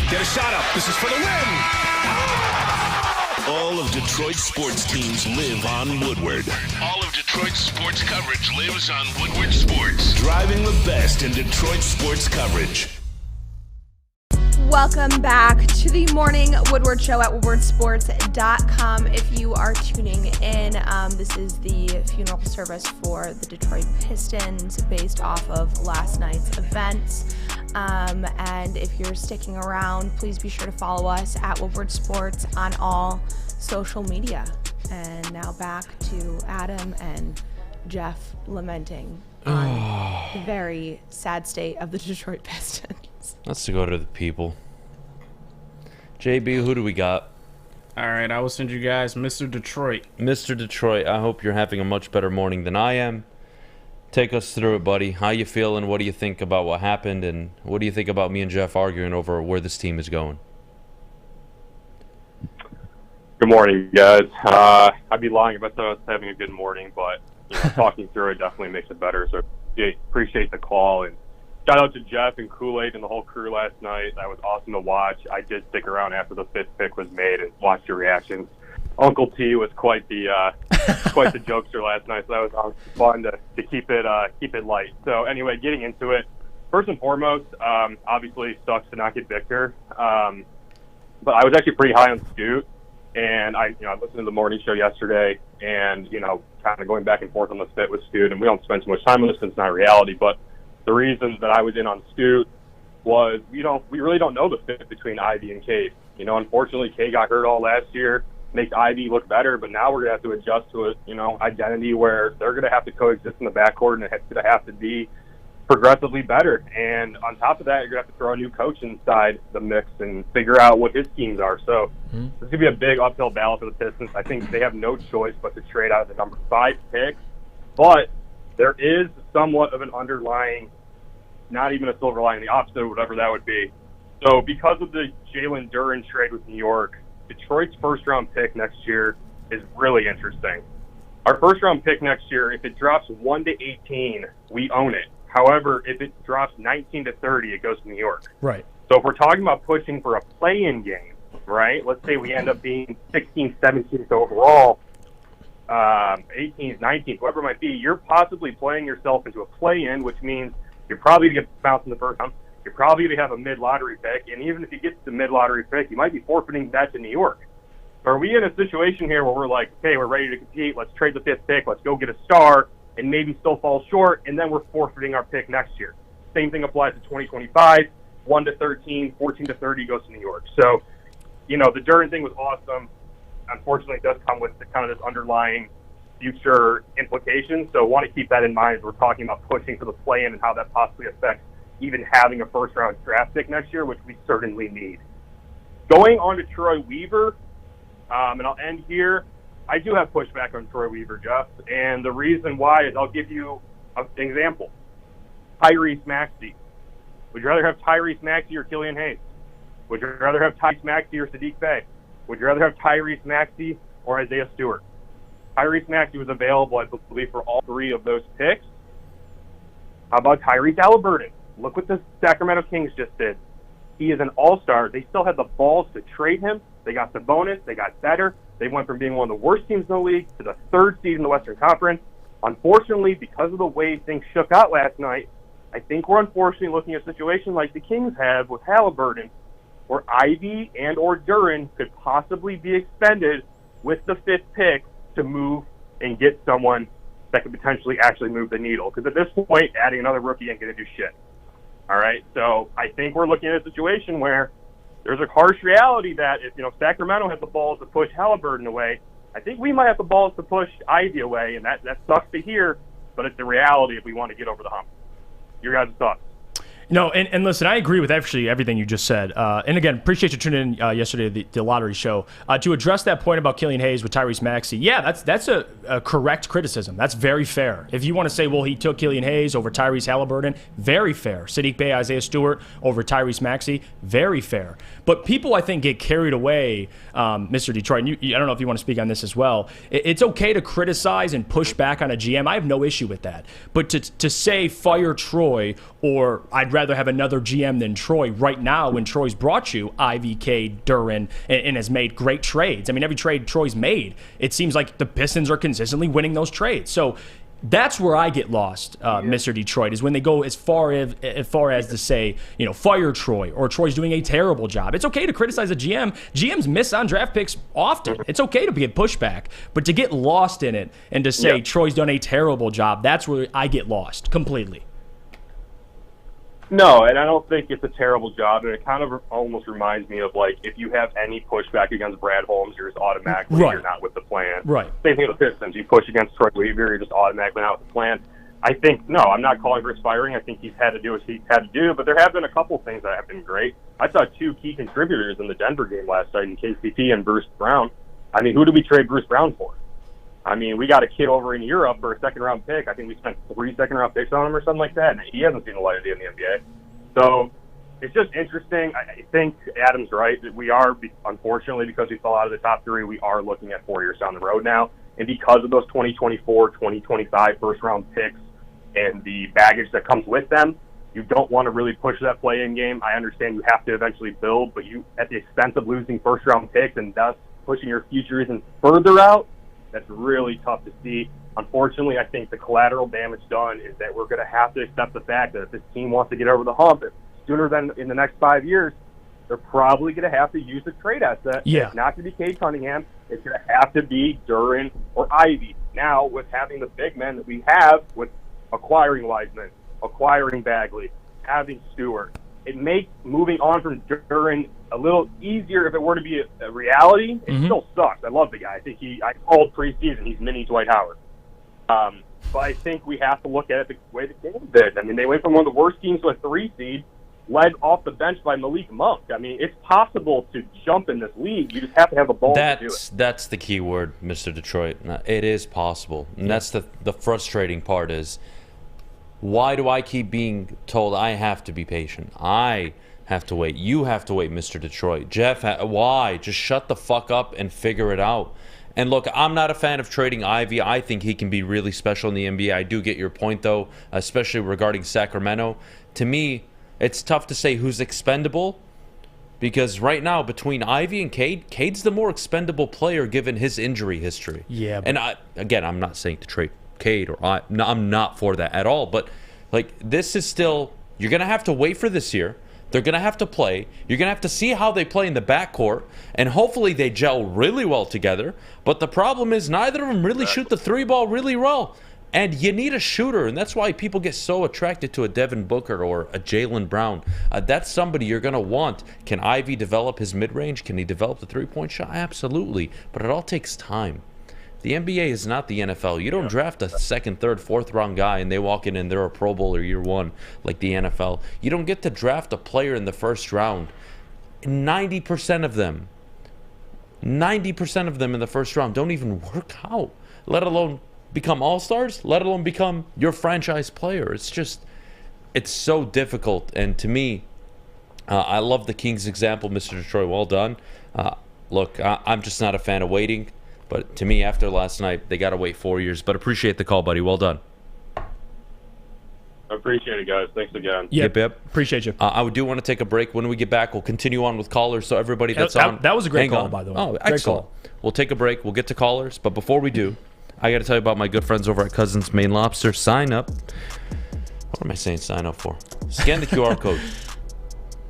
Get a shot up. This is for the win. All of Detroit's sports teams live on Woodward. All of Detroit's sports coverage lives on Woodward Sports. Driving the best in Detroit sports coverage. Welcome back to the morning Woodward show at woodwardsports.com. If you are tuning in, this is the funeral service for the Detroit Pistons based off of last night's events. And if you're sticking around, please be sure to follow us at Woodward Sports on all social media. And now back to Adam and Jeff lamenting on the very sad state of the Detroit Pistons. Let's go to the people. JB, who do we got? All right, I will send you guys Mr. Detroit. Mr. Detroit, I hope you're having a much better morning than I am. Take us through it, buddy. How you feeling? What do you think about what happened? And what do you think about me and Jeff arguing over where this team is going? Good morning, guys. I'd be lying if I said I was having a good morning, but talking through it definitely makes it better. So appreciate the call. And shout out to Jeff and Kool-Aid and the whole crew last night. That was awesome to watch. I did stick around after the fifth pick was made and watched your reactions. Uncle T was quite the jokester last night, so that was fun to keep it light. So anyway, getting into it, first and foremost, obviously sucks to not get Victor, but I was actually pretty high on Scoot, and I listened to the morning show yesterday, and kind of going back and forth on the fit with Scoot, and we don't spend too much time on this because it's not reality, but the reason that I was in on Scoot was we really don't know the fit between Ivy and Cade. Unfortunately, Cade got hurt all last year. Makes Ivy look better, but now we're going to have to adjust to it, identity where they're going to have to coexist in the backcourt, and it's going to have to be progressively better. And on top of that, you're going to have to throw a new coach inside the mix and figure out what his schemes are. So This is going to be a big uphill battle for the Pistons. I think they have no choice but to trade out of the number 5 pick. But there is somewhat of an underlying, not even a silver lining, the opposite of whatever that would be. So because of the Jalen Duren trade with New York, Detroit's first-round pick next year is really interesting. Our first-round pick next year, if it drops 1 to 18, we own it. However, if it drops 19 to 30, it goes to New York. Right. So if we're talking about pushing for a play-in game, right, let's say we end up being 16th, 17th overall, 18th, 19th, whoever it might be, you're possibly playing yourself into a play-in, which means you're probably going to get bounced in the first round. You're probably going to have a mid-lottery pick, and even if you get the mid-lottery pick, you might be forfeiting that to New York. So are we in a situation here where we're like, okay, we're ready to compete, let's trade the 5th pick, let's go get a star, and maybe still fall short, and then we're forfeiting our pick next year? Same thing applies to 2025, 1 to 13, 14 to 30 goes to New York. So, the Duren thing was awesome. unfortunately it does come with kind of this underlying future implications. So I want to keep that in mind as we're talking about pushing for the play-in and how that possibly affects even having a first-round draft pick next year, which we certainly need. Going on to Troy Weaver, and I'll end here. I do have pushback on Troy Weaver, Jeff, and the reason why is I'll give you an example. Tyrese Maxey. Would you rather have Tyrese Maxey or Killian Hayes? Would you rather have Tyrese Maxey or Sadiq Bey? Would you rather have Tyrese Maxey or Isaiah Stewart? Tyrese Maxey was available, I believe, for all three of those picks. How about Tyrese Halliburton? Look what the Sacramento Kings just did. He is an all-star. They still had the balls to trade him. They got the bonus. They got better. They went from being one of the worst teams in the league to the third seed in the Western Conference. Unfortunately, because of the way things shook out last night, I think we're unfortunately looking at a situation like the Kings have with Halliburton, where Ivy and or Duren could possibly be expended with the fifth pick to move and get someone that could potentially actually move the needle. Because at this point, adding another rookie ain't going to do shit. All right? So I think we're looking at a situation where there's a harsh reality that if, Sacramento has the balls to push Halliburton away, I think we might have the balls to push Ivy away, and that sucks to hear, but it's the reality if we want to get over the hump. Your guys' thoughts? No, and listen, I agree with actually everything you just said. And again, appreciate you tuning in yesterday to the lottery show. To address that point about Killian Hayes with Tyrese Maxey, yeah, that's a correct criticism. That's very fair. If you want to say, well, he took Killian Hayes over Tyrese Halliburton, very fair. Sadiq Bey, Isaiah Stewart over Tyrese Maxey, very fair. But people, I think, get carried away, Mr. Detroit, and I don't know if you want to speak on this as well. It's okay to criticize and push back on a GM. I have no issue with that. But to say fire Troy or I'd rather have another GM than Troy right now when Troy's brought you IVK, Duren, and has made great trades. I mean, every trade Troy's made, it seems like the Pistons are consistently winning those trades. So that's where I get lost, Mr. Detroit, is when they go as far as to say, fire Troy or Troy's doing a terrible job. It's okay to criticize a GM. GMs miss on draft picks often. It's okay to get pushback, but to get lost in it and to say Troy's done a terrible job, that's where I get lost completely. No, and I don't think it's a terrible job, and it kind of almost reminds me of, like, if you have any pushback against Brad Holmes, you're just automatically you're not with the plan. Right. Same thing with the Pistons. You push against Troy Weaver, you're just automatically not with the plan. I think, no, I'm not calling for expiring. I think he's had to do what he's had to do, but there have been a couple things that have been great. I saw two key contributors in the Denver game last night in KCP and Bruce Brown. I mean, who did we trade Bruce Brown for? I mean, we got a kid over in Europe for a second-round pick. I think we spent 3 second-round picks on him or something like that, and he hasn't seen the light of day in the NBA. So it's just interesting. I think Adam's right that we are, unfortunately, because we fell out of the top 3, we are looking at 4 years down the road now. And because of those 2024, 2025 first-round picks and the baggage that comes with them, you don't want to really push that play-in game. I understand you have to eventually build, but you, at the expense of losing first-round picks and thus pushing your future even further out, that's really tough to see. Unfortunately, I think the collateral damage done is that we're going to have to accept the fact that if this team wants to get over the hump sooner than in the next 5 years, they're probably going to have to use a trade asset. Yeah. It's not going to be Cade Cunningham. It's going to have to be Duren or Ivy. Now, with having the big men that we have, with acquiring Wiseman, acquiring Bagley, having Stewart, it makes moving on from Duren a little easier if it were to be a reality. It still sucks. I love the guy. I called preseason. He's mini Dwight Howard. But I think we have to look at it the way the Kings did. I mean, they went from one of the worst teams to a 3 seed, led off the bench by Malik Monk. I mean, it's possible to jump in this league. You just have to have the ball to do it. That's the key word, Mr. Detroit. It is possible. And that's the frustrating part is, why do I keep being told I have to be patient? I have to wait. You have to wait, Mr. Detroit. Jeff, why? Just shut the fuck up and figure it out. And look, I'm not a fan of trading Ivy. I think he can be really special in the NBA. I do get your point, though, especially regarding Sacramento. To me, it's tough to say who's expendable because right now, between Ivy and Cade, Cade's the more expendable player given his injury history. Yeah. And I'm not saying to trade Cade, I'm not for that at all. But like, this is still, you're going to have to wait for this year. They're going to have to play. You're going to have to see how they play in the backcourt, and hopefully they gel really well together. But the problem is neither of them really shoot the 3 ball really well. And you need a shooter, and that's why people get so attracted to a Devin Booker or a Jaylen Brown. That's somebody you're going to want. Can Ivy develop his mid-range? Can he develop the three-point shot? Absolutely. But it all takes time. The NBA is not the NFL. You don't draft a second, third, fourth-round guy, and they walk in and they're a Pro Bowler year one like the NFL. You don't get to draft a player in the first round. 90% of them in the first round don't even work out, let alone become all-stars, let alone become your franchise player. It's so difficult. And to me, I love the Kings example, Mr. Detroit. Well done. Look, I'm just not a fan of waiting. But to me, after last night, they got to wait 4 years. But appreciate the call, buddy. Well done. I appreciate it, guys. Thanks again. Yep. Appreciate you. I do want to take a break. When we get back, we'll continue on with callers. So everybody that's on. That was a great hang call, on. by the way. Oh, Great excellent. call. We'll take a break. We'll get to callers. But before we do, I got to tell you about my good friends over at Cousins Maine Lobster. Sign up. What am I saying sign up for? Scan the QR code.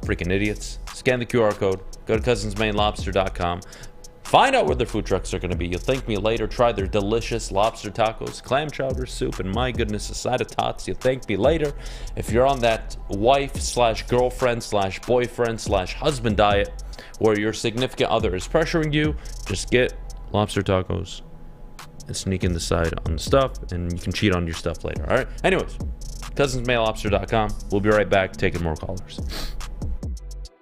Freaking idiots. Scan the QR code. Go to cousinsmainelobster.com. Find out where their food trucks are going to be. You'll thank me later. Try their delicious lobster tacos, clam chowder soup, and my goodness, a side of tots. You'll thank me later. If you're on that wife/girlfriend/boyfriend/husband diet where your significant other is pressuring you, just get lobster tacos and sneak in the side on the stuff, and you can cheat on your stuff later. All right? Anyways, cousinsmainlobster.com. We'll be right back taking more callers.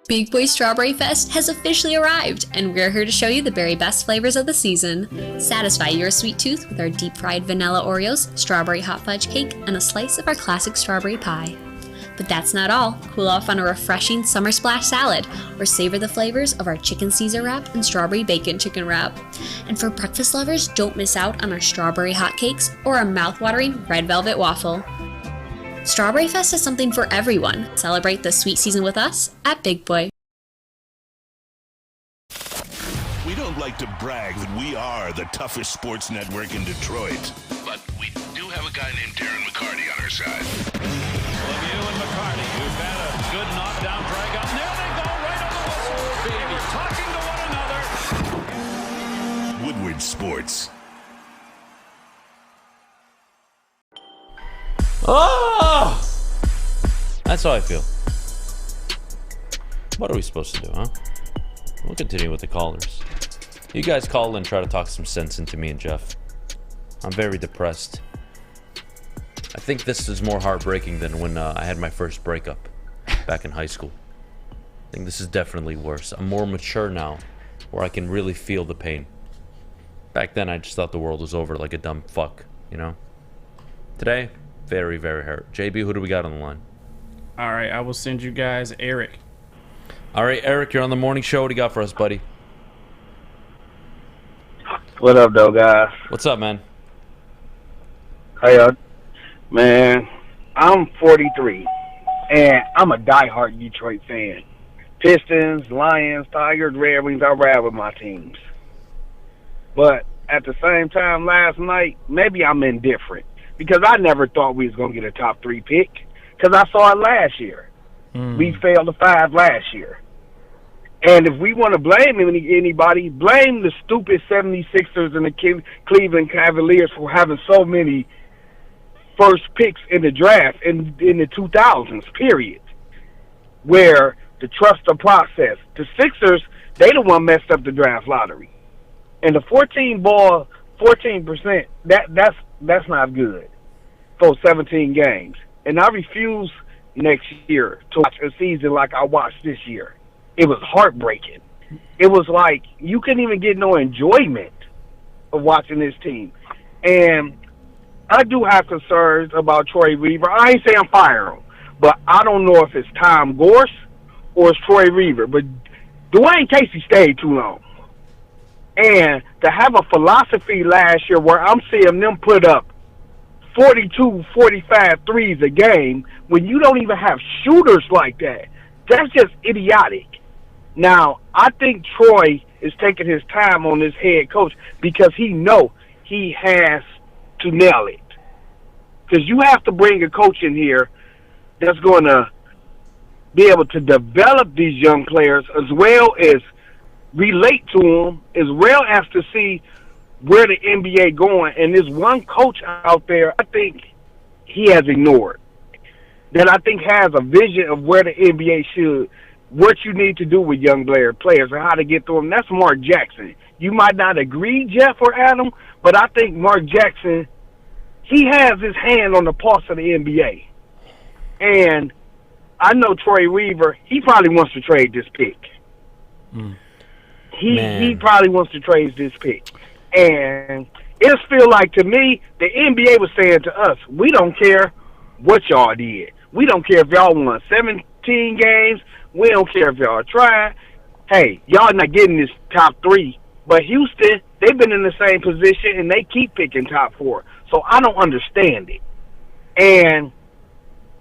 Big Boy Strawberry Fest has officially arrived, and we're here to show you the very best flavors of the season. Satisfy your sweet tooth with our deep-fried vanilla Oreos, strawberry hot fudge cake, and a slice of our classic strawberry pie. But that's not all. Cool off on a refreshing summer splash salad, or savor the flavors of our chicken Caesar wrap and strawberry bacon chicken wrap. And for breakfast lovers, don't miss out on our strawberry hotcakes or our mouth-watering red velvet waffle. Strawberry Fest is something for everyone. Celebrate the sweet season with us at Big Boy. We don't like to brag that we are the toughest sports network in Detroit, but we do have a guy named Darren McCarty on our side. Lemieux and McCarty, who've had a good knockdown drag up. There they go, right on the whistle. They were talking to one another. Woodward Sports. Oh! That's how I feel. What are we supposed to do, huh? We'll continue with the callers. You guys call and try to talk some sense into me and Jeff. I'm very depressed. I think this is more heartbreaking than when I had my first breakup back in high school. I think this is definitely worse. I'm more mature now, where I can really feel the pain. Back then, I just thought the world was over like a dumb fuck, you know? Today, very, very hurt. JB, who do we got on the line? All right, I will send you guys Eric. All right, Eric, you're on the morning show. What do you got for us, buddy? What up, though, guys? What's up, man? Hey, man, I'm 43, and I'm a diehard Detroit fan. Pistons, Lions, Tigers, Red Wings, I ride with my teams. But at the same time, last night, maybe I'm indifferent. Because I never thought we was going to get a top 3 pick. Because I saw it last year. We failed to 5 last year. And if we want to blame anybody, blame the stupid 76ers and the Cleveland Cavaliers for having so many first picks in the draft in the 2000s, period. Where to trust the process. The Sixers, they the one messed up the draft lottery. And the 14%, that's not good for 17 games. And I refuse next year to watch a season like I watched this year. It was heartbreaking. It was like you couldn't even get no enjoyment of watching this team. And I do have concerns about Troy Weaver. I ain't saying fire him, but I don't know if it's Tom Gorse or it's Troy Weaver. But Dwayne Casey stayed too long. And to have a philosophy last year where I'm seeing them put up 42, 45 threes a game when you don't even have shooters like that, that's just idiotic. Now, I think Troy is taking his time on this head coach because he know he has to nail it. Because you have to bring a coach in here that's going to be able to develop these young players as well as relate to them, as well as to see where the NBA going, and there's one coach out there I think he has ignored, that I think has a vision of where the NBA should, what you need to do with young players and how to get through them. That's Mark Jackson. You might not agree, Jeff or Adam, but I think Mark Jackson, he has his hand on the pulse of the NBA. And I know Troy Weaver, he probably wants to trade this pick. He probably wants to trade this pick. And it just feel like, to me, the NBA was saying to us, we don't care what y'all did. We don't care if y'all won 17 games. We don't care if y'all tried. Hey, y'all not getting this top 3. But Houston, they've been in the same position, and they keep picking top 4. So I don't understand it. And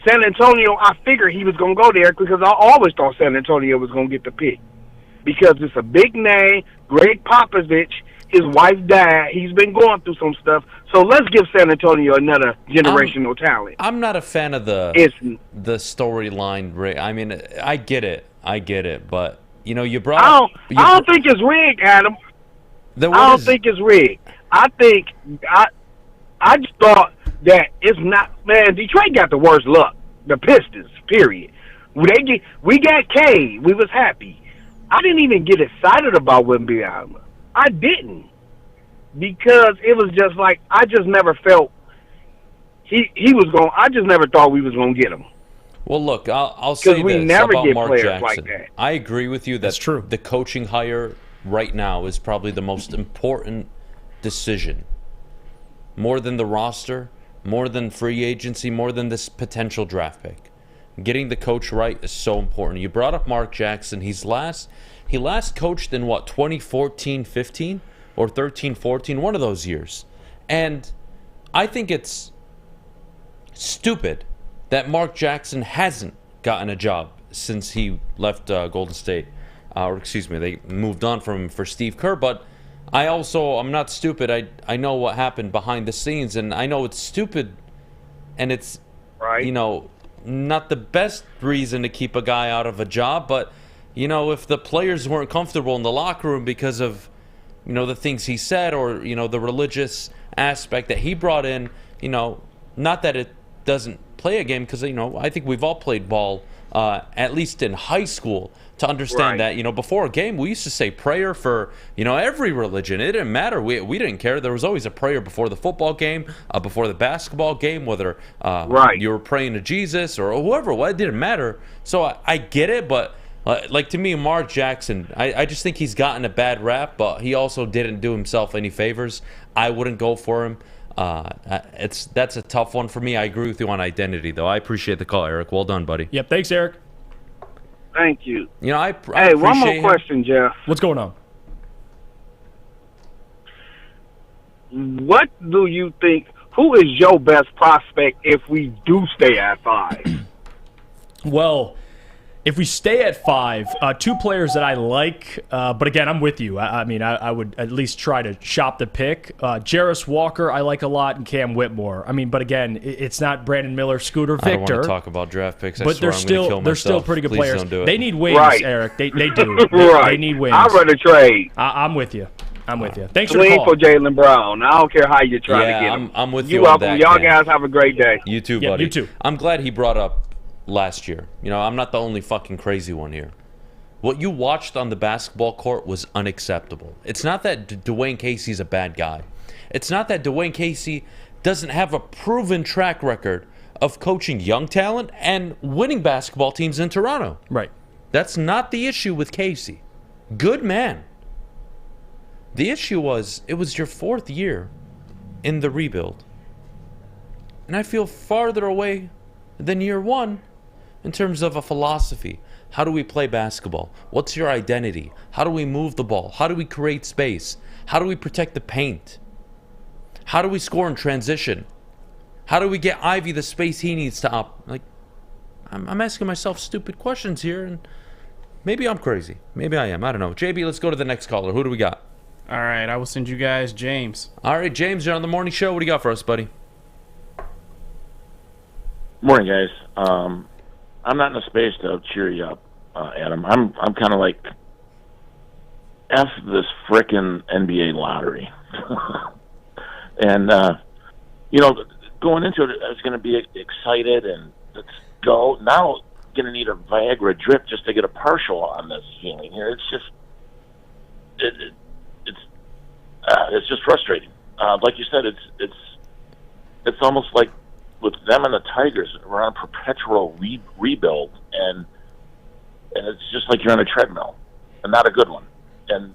San Antonio, I figured he was going to go there because I always thought San Antonio was going to get the pick. Because it's a big name, Greg Popovich. His wife died. He's been going through some stuff. So let's give San Antonio another generational talent. I'm not a fan of the storyline. I mean, I get it. But, you know, you brought I don't think it's rigged, Adam. I don't think it's rigged. I just thought that it's not. Man, Detroit got the worst luck. The Pistons, period. We got K. We was happy. I didn't even get excited about Beydoun. I didn't, because it was just like I just never felt he was going. I just never thought we was going to get him. Well, look, I'll say we this never about get Mark players Jackson. like that. I agree with you. That's true. The coaching hire right now is probably the most important decision, more than the roster, more than free agency, more than this potential draft pick. Getting the coach right is so important. You brought up Mark Jackson. He last coached in, what, 2014-15 or 13-14, one of those years. And I think it's stupid that Mark Jackson hasn't gotten a job since he left Golden State. They moved on from him for Steve Kerr. But I'm not stupid. I know what happened behind the scenes, and I know it's stupid, and it's, you know, not the best reason to keep a guy out of a job, but you know, if the players weren't comfortable in the locker room because of, you know, the things he said, or, you know, the religious aspect that he brought in, you know, not that it doesn't play a game, because, you know, I think we've all played ball, at least in high school, to understand that, you know, before a game, we used to say prayer for, you know, every religion. It didn't matter. We didn't care. There was always a prayer before the football game, before the basketball game, whether you were praying to Jesus or whoever. Well, it didn't matter. So I get it, but like, to me, Mark Jackson, I just think he's gotten a bad rap, but he also didn't do himself any favors. I wouldn't go for him. That's a tough one for me. I agree with you on identity, though. I appreciate the call, Eric. Well done, buddy. Yep, thanks, Eric. Thank you. You know, I hey, one more him. question, Jeff. What's going on? What do you think? Who is your best prospect if we do stay at 5? Well, if we stay at 5, 2 players that I like, but again, I'm with you. I mean, I would at least try to shop the pick. Jarris Walker, I like a lot, and Cam Whitmore. I mean, but again, it's not Brandon Miller, Scooter Victor. I don't want to talk about draft picks. But they're still pretty good players. Don't do it. They need wins, Eric. They do. They need wins. I'd rather trade. I'm with you. Thanks Swing for the call. for Jaylen Brown. I don't care how you try to get him. I'm with you. You're welcome. Y'all guys have a great day. You too, buddy. You too. I'm glad he brought up last year. You know, I'm not the only fucking crazy one here. What you watched on the basketball court was unacceptable. It's not that Dwayne Casey's a bad guy. It's not that Dwayne Casey doesn't have a proven track record of coaching young talent and winning basketball teams in Toronto. Right. That's not the issue with Casey. Good man. The issue was, it was your 4th year in the rebuild. And I feel farther away than year 1 in terms of a philosophy. How do we play basketball? What's your identity? How do we move the ball? How do we create space? How do we protect the paint? How do we score in transition? How do we get Ivy the space he needs to up? Like, I'm asking myself stupid questions here, and maybe I'm crazy. Maybe I am. I don't know. JB, let's go to the next caller. Who do we got? All right, I will send you guys James. All right, James, you're on the morning show. What do you got for us, buddy? Morning, guys. I'm not in a space to cheer you up, Adam. I'm kind of like F this frickin' NBA lottery. And, going into it, I was going to be excited and let's go. Now, going to need a Viagra drip just to get a partial on this feeling here. It's just, it's just frustrating. Like you said, it's almost like with them and the Tigers, we're on a perpetual rebuild, and it's just like you're on a treadmill, and not a good one, and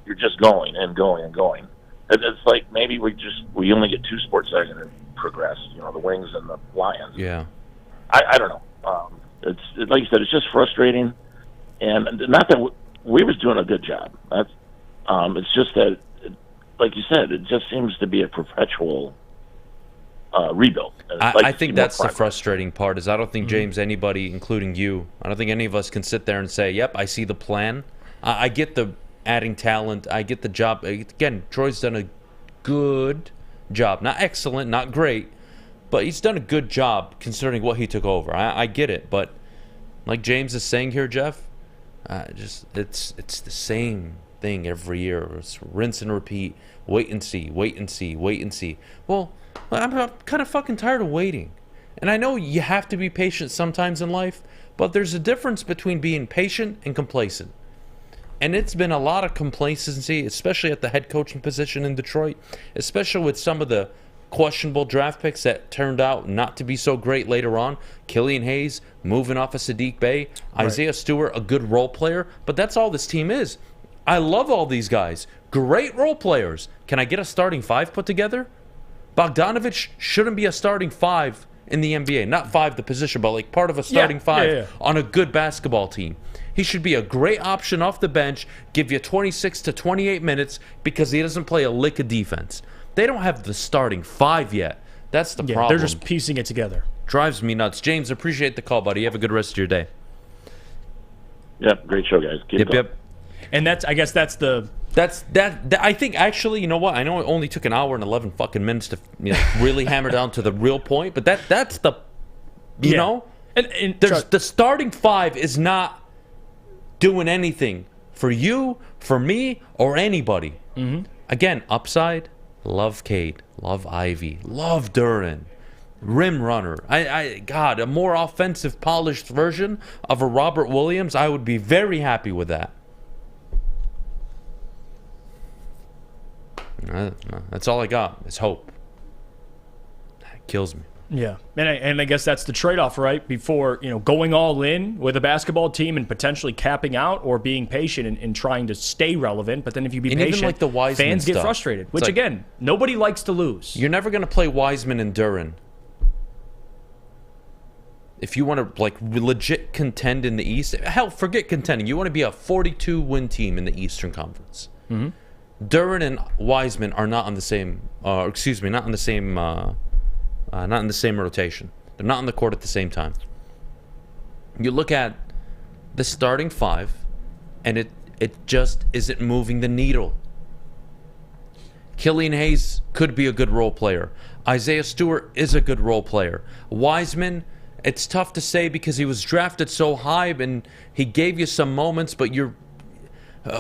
you're just going and going and going. It's like maybe we only get two sports that are going to progress, the Wings and the Lions. Yeah, I don't know. It's like you said, it's just frustrating, and not that we was doing a good job. It's just that, like you said, it just seems to be a perpetual rebuild. I think that's the frustrating part. Is I don't think James, anybody, including you, I don't think any of us can sit there and say, "Yep, I see the plan." I get the adding talent. I get the job. Again, Troy's done a good job, not excellent, not great, but he's done a good job considering what he took over. I get it, but like James is saying here, Jeff, it's the same thing every year. It's rinse and repeat. Wait and see. Wait and see. Wait and see. Well, I'm kind of fucking tired of waiting. And I know you have to be patient sometimes in life, but there's a difference between being patient and complacent. And it's been a lot of complacency, especially at the head coaching position in Detroit, especially with some of the questionable draft picks that turned out not to be so great later on. Killian Hayes moving off of Sadiq Bey, Isaiah Stewart, a good role player, but that's all this team is. I love all these guys. Great role players. Can I get a starting five put together? Bogdanovich shouldn't be a starting five in the NBA. Not five, the position, but like part of a starting five on a good basketball team. He should be a great option off the bench, give you 26 to 28 minutes because he doesn't play a lick of defense. They don't have the starting five yet. That's the problem. They're just piecing it together. Drives me nuts. James, appreciate the call, buddy. Have a good rest of your day. Yep, great show, guys. Keep going. And I guess that's the... I think, actually, you know what? I know it only took an hour and 11 fucking minutes to really hammer down to the real point, but that's the... You know? And the starting five is not doing anything for you, for me, or anybody. Again, upside, love Cade, love Ivy, love Duren, rim runner. God, a more offensive, polished version of a Robert Williams, I would be very happy with that. That's all I got is hope. That kills me. Yeah, and I guess that's the trade-off, right? Before, going all in with a basketball team and potentially capping out, or being patient and trying to stay relevant. But then if you be patient, even like the Wiseman fans get stuff. frustrated. Which, It's again, nobody likes to lose. You're never going to play Wiseman and Duren. If you want to legit contend in the East, hell, forget contending. You want to be a 42-win team in the Eastern Conference. Duren and Wiseman are not on the same. Not in the same. Not in the same rotation. They're not on the court at the same time. You look at the starting five, and it just isn't moving the needle. Killian Hayes could be a good role player. Isaiah Stewart is a good role player. Wiseman, it's tough to say because he was drafted so high and he gave you some moments, but you're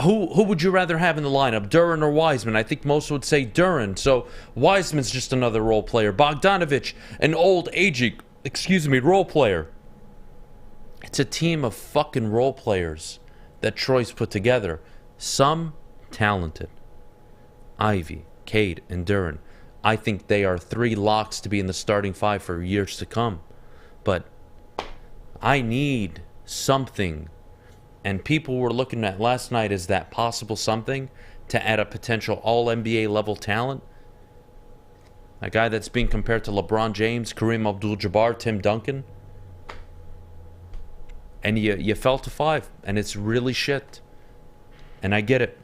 who would you rather have in the lineup, Duren or Wiseman? I think most would say Duren. So Wiseman's just another role player. Bogdanovich, an old, aging, role player. It's a team of fucking role players that Troy's put together. Some talented. Ivy, Cade, and Duren. I think they are three locks to be in the starting five for years to come. But I need something. And people were looking at last night as that possible something to add a potential all-NBA level talent. A guy that's being compared to LeBron James, Kareem Abdul-Jabbar, Tim Duncan. And you fell to five, and it's really shit. And I get it.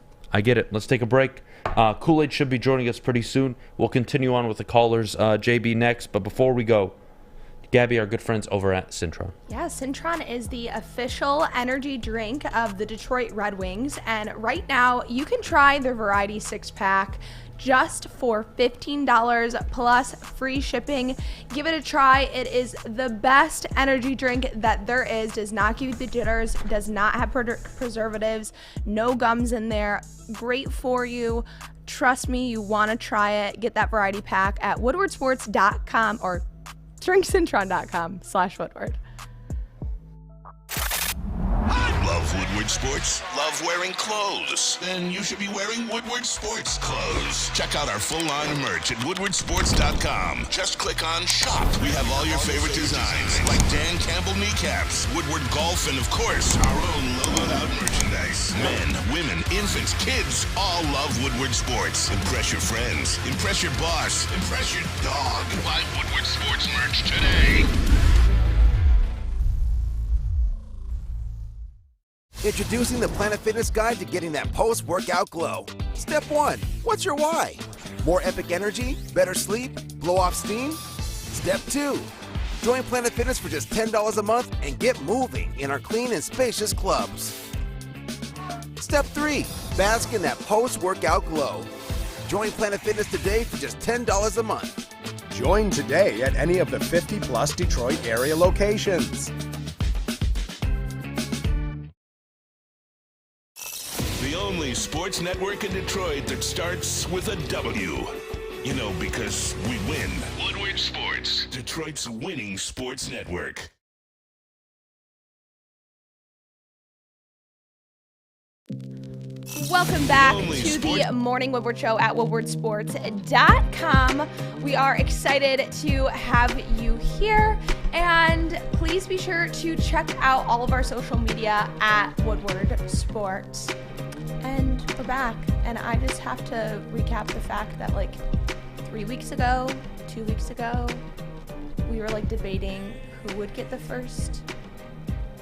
Let's take a break. Kool-Aid should be joining us pretty soon. We'll continue on with the callers. JB next. But before we go, Gabby, our good friends over at Cintron. Yeah, Cintron is the official energy drink of the Detroit Red Wings. And right now, you can try their Variety 6-pack just for $15 plus free shipping. Give it a try. It is the best energy drink that there is. Does not give you the jitters. Does not have preservatives. No gums in there. Great for you. Trust me, you want to try it. Get that variety pack at woodwardsports.com or drinkcintron.com/Woodward. Love Woodward Sports? Love wearing clothes? Then you should be wearing Woodward Sports clothes. Check out our full line of merch at woodwardsports.com. Just click on shop. We have all your favorite designs, like Dan Campbell kneecaps, Woodward golf, and of course, our own logoed out merchandise. Men, women, infants, kids, all love Woodward Sports. Impress your friends. Impress your boss. Impress your dog. Buy Woodward Sports merch today. Introducing the Planet Fitness Guide to getting that post-workout glow. Step 1. What's your why? More epic energy? Better sleep? Blow off steam? Step 2. Join Planet Fitness for just $10 a month and get moving in our clean and spacious clubs. Step 3. Bask in that post-workout glow. Join Planet Fitness today for just $10 a month. Join today at any of the 50-plus Detroit area locations. The only sports network in Detroit that starts with a W. You know, because we win. Woodward Sports, Detroit's winning sports network. Welcome back to the Morning Woodward Show at woodwardsports.com. We are excited to have you here, and please be sure to check out all of our social media at Woodward Sports. And we're back, and I just have to recap the fact that 2 weeks ago, we were debating who would get the first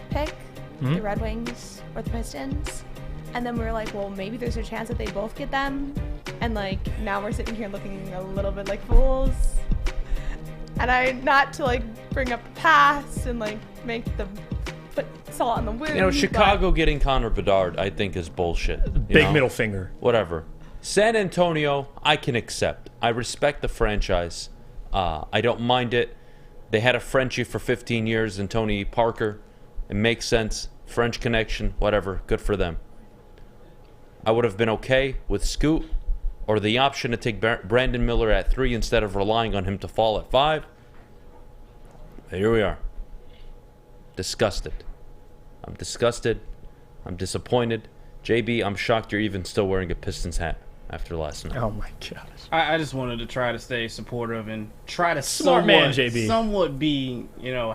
pick, the Red Wings or the Pistons. And then we were like, well, maybe there's a chance that they both get them. And now we're sitting here looking a little bit like fools. And not to bring up the past and make them put salt on the wound. Chicago getting Connor Bedard, I think, is bullshit. Big middle finger. Whatever. San Antonio, I can accept. I respect the franchise. I don't mind it. They had a Frenchie for 15 years in Tony Parker. It makes sense. French connection, whatever. Good for them. I would have been okay with Scoot or the option to take Brandon Miller at 3 instead of relying on him to fall at 5. Here we are. Disgusted. I'm disgusted. I'm disappointed. JB, I'm shocked you're even still wearing a Pistons hat after last night. Oh my gosh. I just wanted to try to stay supportive and try to somewhat be,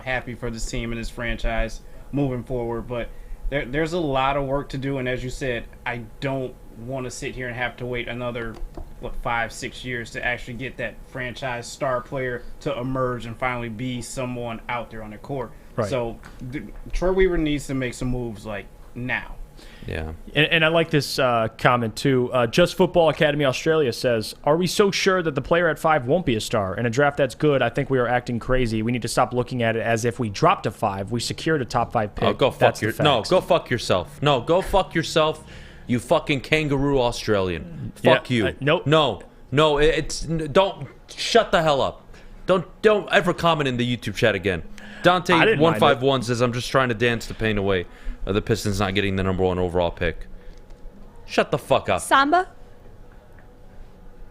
happy for this team and this franchise moving forward. But there's a lot of work to do, and as you said, I don't want to sit here and have to wait another 5-6 years to actually get that franchise star player to emerge and finally be someone out there on the court. Right. So Troy Weaver needs to make some moves now. Yeah. And I like this comment too. Just Football Academy Australia says, are we so sure that the player at 5 won't be a star? In a draft that's good, I think we are acting crazy. We need to stop looking at it as if we dropped to 5. We secured a top 5 pick. Oh, go fuck go fuck yourself. No, go fuck yourself, you fucking kangaroo Australian. Fuck you. Nope. No, don't shut the hell up. Don't ever comment in the YouTube chat again. Dante151 says, I'm just trying to dance the pain away of the Pistons not getting the number 1 overall pick. Shut the fuck up. Samba?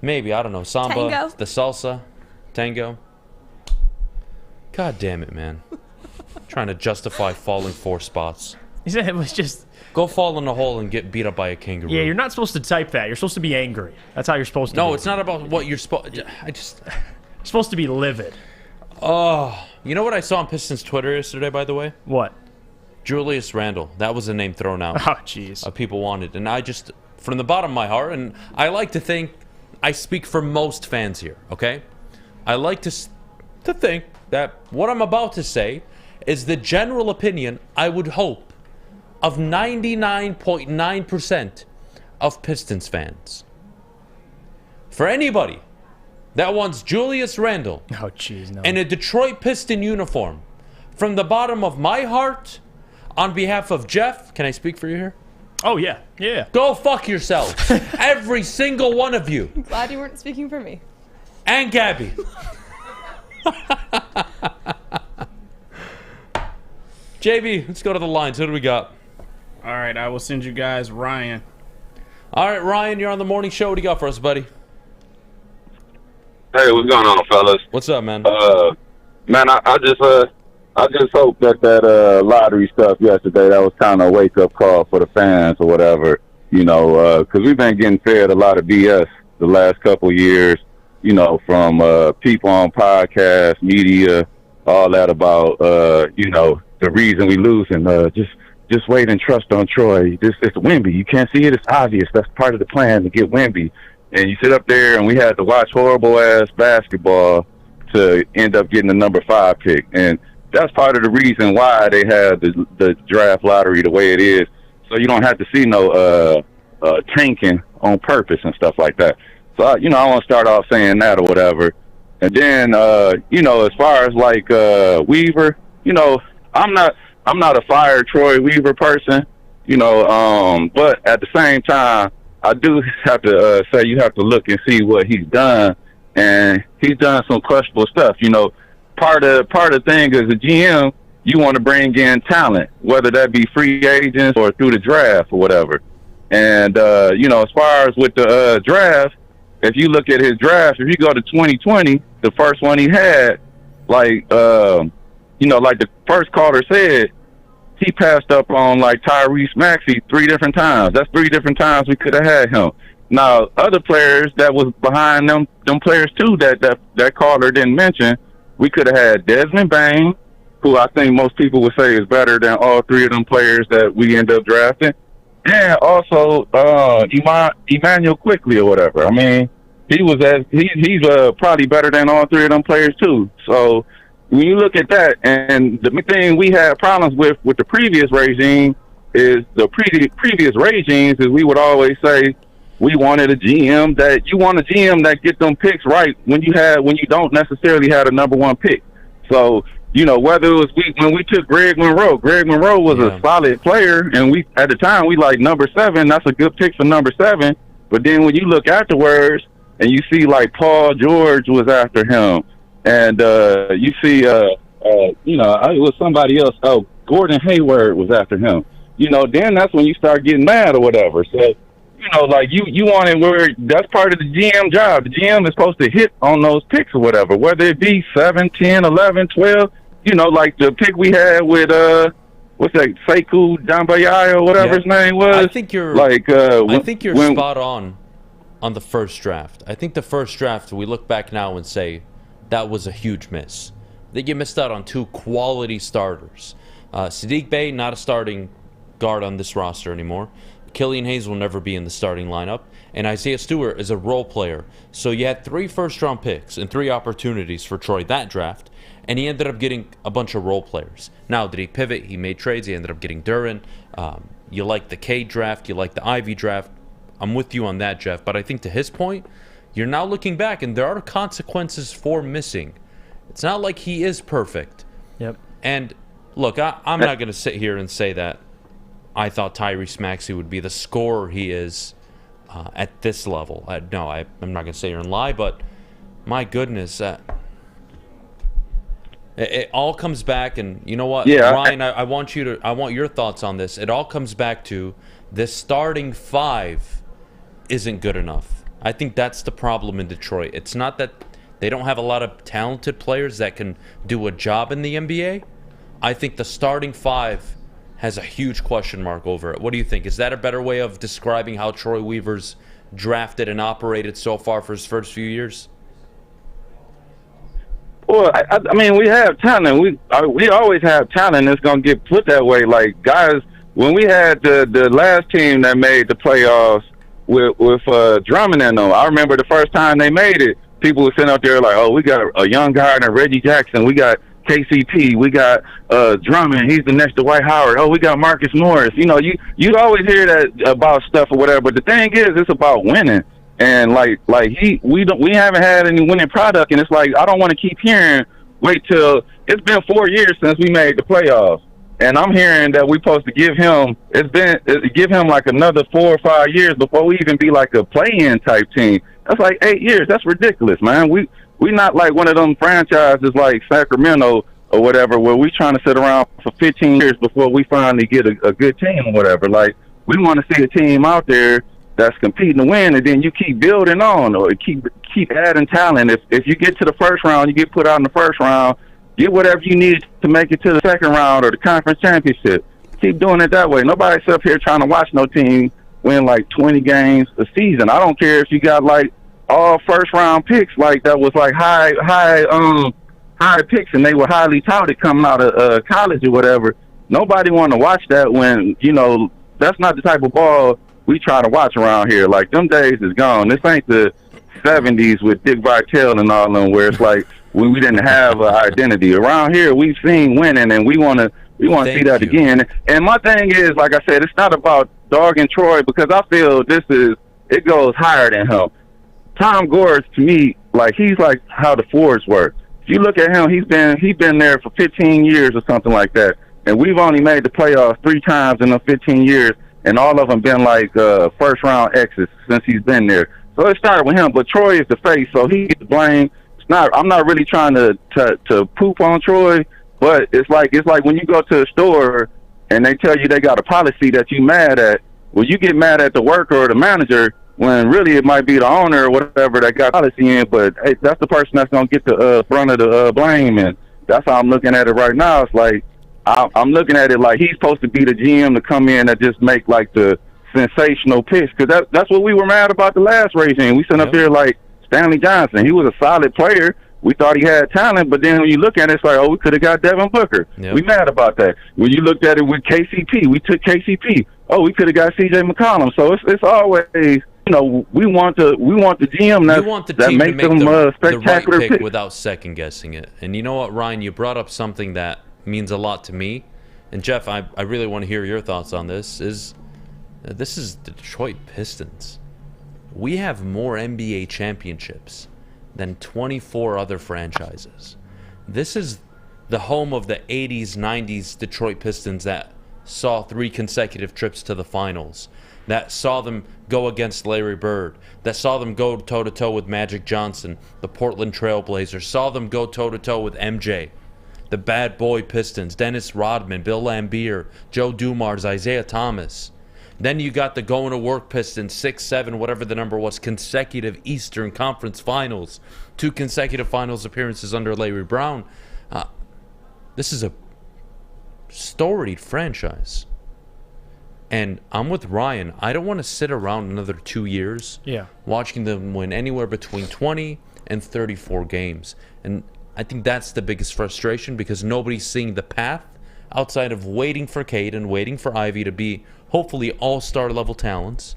Maybe, I don't know. Samba, Tango? the salsa, tango. God damn it, man. Trying to justify falling 4 spots. He said it was just... Go fall in a hole and get beat up by a kangaroo. Yeah, you're not supposed to type that. You're supposed to be angry. That's how you're supposed to No, be. it's not about what you're supposed... You're supposed to be livid. Oh, you know what I saw on Pistons Twitter yesterday, by the way? What? Julius Randle. That was a name thrown out. Oh, jeez. People wanted. And I just, from the bottom of my heart, and I like to think I speak for most fans here, okay? I like to think that what I'm about to say is the general opinion, I would hope, of 99.9% of Pistons fans. For anybody That one's Julius Randle. Oh, jeez, no. In a Detroit Piston uniform. From the bottom of my heart, on behalf of Jeff, can I speak for you here? Oh, yeah. Yeah. Go fuck yourselves. Every single one of you. I'm glad you weren't speaking for me. And Gabby. JB, let's go to the lines. Who do we got? All right, I will send you guys Ryan. All right, Ryan, you're on the morning show. What do you got for us, buddy? Hey, what's going on, fellas? What's up, man? Man, I just hope that lottery stuff yesterday, that was kind of a wake-up call for the fans or whatever, you know, because we've been getting fed a lot of BS the last couple of years, you know, from people on podcasts, media, all that about, you know, the reason we losing. Just wait and trust on Troy. It's Wemby. You can't see it. It's obvious. That's part of the plan to get Wemby. And you sit up there, and we had to watch horrible-ass basketball to end up getting the number 5 pick. And that's part of the reason why they had the draft lottery the way it is. So you don't have to see no tanking on purpose and stuff like that. So, you know, I want to start off saying that or whatever. And then, you know, as far as, like, Weaver, you know, I'm not a fire Troy Weaver person, you know, but at the same time, I do have to say you have to look and see what he's done, and he's done some questionable stuff. You know, part of the thing as a GM, you want to bring in talent, whether that be free agents or through the draft or whatever. And you know, as far as with the draft, if you look at his draft, if you go to 2020, the first one he had, like you know, like the first caller said, he passed up on like Tyrese Maxey 3 different times. That's 3 different times we could have had him. Now, other players that was behind them players too that caller didn't mention, we could have had Desmond Bain, who I think most people would say is better than all 3 of them players that we end up drafting, and also Emmanuel Quickly or whatever. I mean, he's probably better than all 3 of them players too. So when you look at that, and the thing we had problems with the previous regime is the previous regimes is we would always say we wanted a GM that get them picks right when you don't necessarily have a number 1 pick. So, you know, whether it was when we took Greg Monroe was a solid player, and we at the time we like number 7. That's a good pick for number 7. But then when you look afterwards and you see like Paul George was after him. And you see, you know, it was somebody else. Oh, Gordon Hayward was after him. You know, then that's when you start getting mad or whatever. So, you know, like you want it where that's part of the GM job. The GM is supposed to hit on those picks or whatever, whether it be 7, 10, 11, 12. You know, like the pick we had with what's that, Sekou Doumbouya or whatever his name was. I think you're like. I think you're spot on the first draft. I think the first draft, we look back now and say, that was a huge miss. That you missed out on 2 quality starters. Sadiq Bey, not a starting guard on this roster anymore. Killian Hayes will never be in the starting lineup. And Isaiah Stewart is a role player. So you had 3 first-round picks and 3 opportunities for Troy that draft. And he ended up getting a bunch of role players. Now, did he pivot? He made trades. He ended up getting Duran. You like the K draft. You like the Ivy draft. I'm with you on that, Jeff. But I think to his point, you're now looking back, and there are consequences for missing. It's not like he is perfect. Yep. And look, I'm not going to sit here and say that I thought Tyrese Maxey would be the scorer he is at this level. No, I'm not going to sit here and lie, but my goodness, it all comes back. And you know what, Ryan, I want your thoughts on this. It all comes back to this starting 5 isn't good enough. I think that's the problem in Detroit. It's not that they don't have a lot of talented players that can do a job in the NBA. I think the starting 5 has a huge question mark over it. What do you think? Is that a better way of describing how Troy Weaver's drafted and operated so far for his first few years? Well, I mean, we have talent. We always have talent. It's going to get put that way. Like, guys, when we had the last team that made the playoffs, with Drummond in them. I remember the first time they made it, people were sitting out there like, oh, we got a young guy named Reggie Jackson. We got KCP. We got Drummond. He's the next to Dwight Howard. Oh, we got Marcus Morris. You know, you always hear that about stuff or whatever. But the thing is, it's about winning. And we haven't had any winning product, and it's like I don't want to keep hearing. Wait till it's been 4 years since we made the playoffs, and I'm hearing that we're supposed to give him like another 4 or 5 years before we even be like a play-in type team. That's like 8 years. That's ridiculous, man. We not like one of them franchises like Sacramento or whatever, where we trying to sit around for 15 years before we finally get a good team or whatever. Like, we want to see a team out there that's competing to win, and then you keep building on or keep adding talent. If you get to the first round, you get put out in the first round, get whatever you need to make it to the second round or the conference championship. Keep doing it that way. Nobody's up here trying to watch no team win like 20 games a season. I don't care if you got like all first round picks like that was like high picks and they were highly touted coming out of college or whatever. Nobody want to watch that when, that's not the type of ball we try to watch around here. Like, them days is gone. This ain't the 70s with Dick Vitale and all them where it's like when we didn't have an identity. Around here, we've seen winning, and we want to see that again. And my thing is, like I said, it's not about dogging Troy, because I feel it goes higher than him. Tom Gores, to me, like, he's like how the Fords work. If you look at him, he's been there for 15 years or something like that, and we've only made the playoffs 3 times in the 15 years, and all of them been like first round exits since he's been there. So it started with him, but Troy is the face, so he gets the blame. I'm not really trying to poop on Troy, but it's like when you go to a store and they tell you they got a policy that you mad at. Well, you get mad at the worker or the manager when really it might be the owner or whatever that got policy in, but hey, that's the person that's gonna get the front of the blame, and that's how I'm looking at it right now. It's like I'm looking at it like he's supposed to be the GM to come in and just make like the sensational picks, because that's what we were mad about the last regime. We sent up there like Stanley Johnson. He was a solid player. We thought he had talent, but then when you look at it, it's like, oh, we could have got Devin Booker. Yep. We mad about that. When you looked at it with KCP, we took KCP. Oh, we could have got CJ McCollum. So it's always, we want the GM that makes them spectacular right pick picks without second guessing it. And you know what, Ryan, you brought up something that means a lot to me. And Jeff, I really want to hear your thoughts on this. This is the Detroit Pistons. We have more NBA championships than 24 other franchises. This is the home of the 80s, 90s Detroit Pistons that saw 3 consecutive trips to the finals, that saw them go against Larry Bird, that saw them go toe-to-toe with Magic Johnson, the Portland Trailblazers, saw them go toe-to-toe with MJ, the bad boy Pistons, Dennis Rodman, Bill Laimbeer, Joe Dumars, Isaiah Thomas. Then you got the going to work Pistons, 6, 7, whatever the number was, consecutive Eastern Conference Finals, 2 consecutive finals appearances under Larry Brown. This is a storied franchise. And I'm with Ryan. I don't want to sit around another 2 years watching them win anywhere between 20 and 34 games. And I think that's the biggest frustration, because nobody's seeing the path outside of waiting for Cade and waiting for Ivy to be hopefully all-star level talents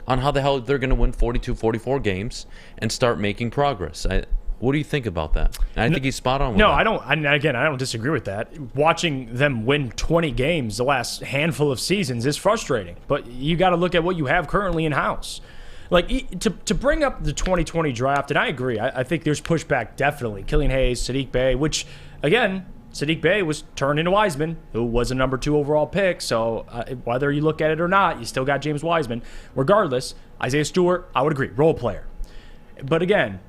on how the hell they're going to win 42, 44 games and start making progress. What do you think about that? I think he's spot on with that. I don't disagree with that. Watching them win 20 games the last handful of seasons is frustrating, but you got to look at what you have currently in-house. Like, to bring up the 2020 draft, and I agree, I think there's pushback definitely. Killian Hayes, Sadiq Bey, which, again, Sadiq Bey was turned into Wiseman, who was a number 2 overall pick. So whether you look at it or not, you still got James Wiseman. Regardless, Isaiah Stewart, I would agree, role player. But again,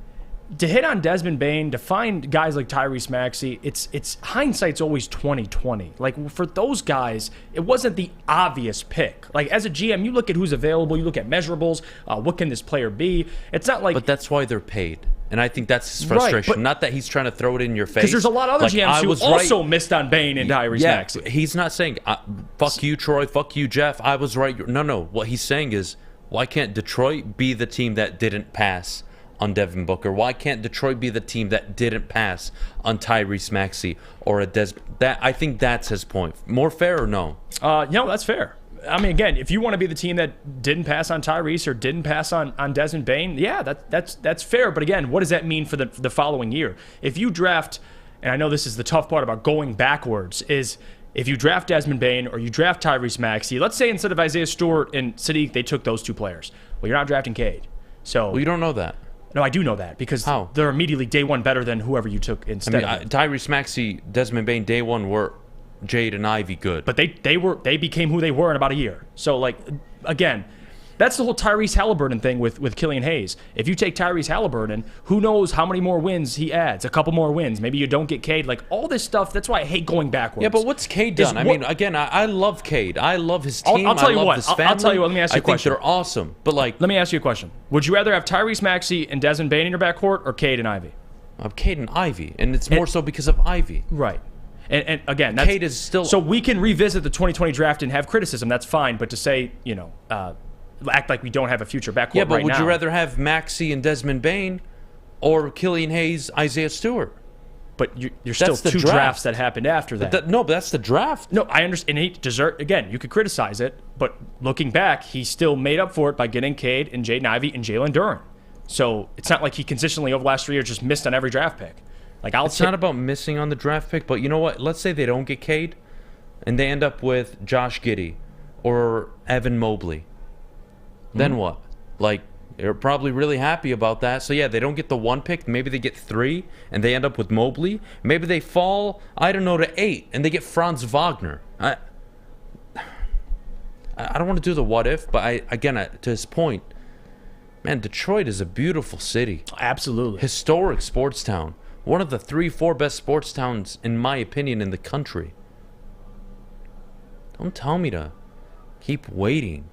to hit on Desmond Bane, to find guys like Tyrese Maxey, it's hindsight's always 20/20. Like, for those guys, it wasn't the obvious pick. Like, as a GM, you look at who's available, you look at measurables, what can this player be? It's not like... But that's why they're paid. And I think that's his frustration. Right, not that he's trying to throw it in your face. Because there's a lot of other GMs who also missed on Bane and Tyrese Maxey. He's not saying, fuck you, Troy, fuck you, Jeff, I was right. No. What he's saying is, why can't Detroit be the team that didn't pass on Devin Booker? Why can't Detroit be the team that didn't pass on Tyrese Maxey or a I think that's his point. More fair or no? No, that's fair. I mean, again, if you want to be the team that didn't pass on Tyrese or didn't pass on Desmond Bane, yeah, that's fair. But again, what does that mean for the following year? If you draft, and I know this is the tough part about going backwards, is if you draft Desmond Bane or you draft Tyrese Maxey, let's say instead of Isaiah Stewart and Sadiq, they took those 2 players. Well, you're not drafting Cade. So Well, you don't know that. No, I do know that because How? they're immediately day one better than whoever you took instead. I mean, Tyrese Maxey, Desmond Bane, day one were Jade and Ivy good. But they became who they were in about a year. So like again, that's the whole Tyrese Halliburton thing with Killian Hayes. If you take Tyrese Halliburton, who knows how many more wins he adds? A couple more wins. Maybe you don't get Cade. Like all this stuff. That's why I hate going backwards. Yeah, but what's Cade done? I mean, again, I love Cade. I love his team. I'll tell you I love what. his family. I'll tell you what. Let me ask you a question. I think they're awesome. But like, let me ask you a question. Would you rather have Tyrese Maxey and Desmond Bane in your backcourt or Cade and Ivy? Cade and Ivy, and it's more so because of Ivy. Right. And again, that's, Cade is still. So we can revisit the 2020 draft and have criticism. That's fine. But to say, act like we don't have a future backcourt right now. Yeah, but would you rather have Maxey and Desmond Bane or Killian Hayes, Isaiah Stewart? But you're still two drafts that happened after that. No, but that's the draft. No, I understand. And again, you could criticize it, but looking back, he still made up for it by getting Cade and Jaden Ivey and Jalen Duren. So it's not like he consistently over the last 3 years just missed on every draft pick. Like it's not about missing on the draft pick, but you know what? Let's say they don't get Cade, and they end up with Josh Giddey or Evan Mobley. Then what? Like, they're probably really happy about that. So, yeah, they don't get the 1 pick. Maybe they get 3, and they end up with Mobley. Maybe they fall, I don't know, to 8, and they get Franz Wagner. I don't want to do the what if, but again, to his point, man, Detroit is a beautiful city. Absolutely. Historic sports town. One of the 3-4 best sports towns, in my opinion, in the country. Don't tell me to keep waiting.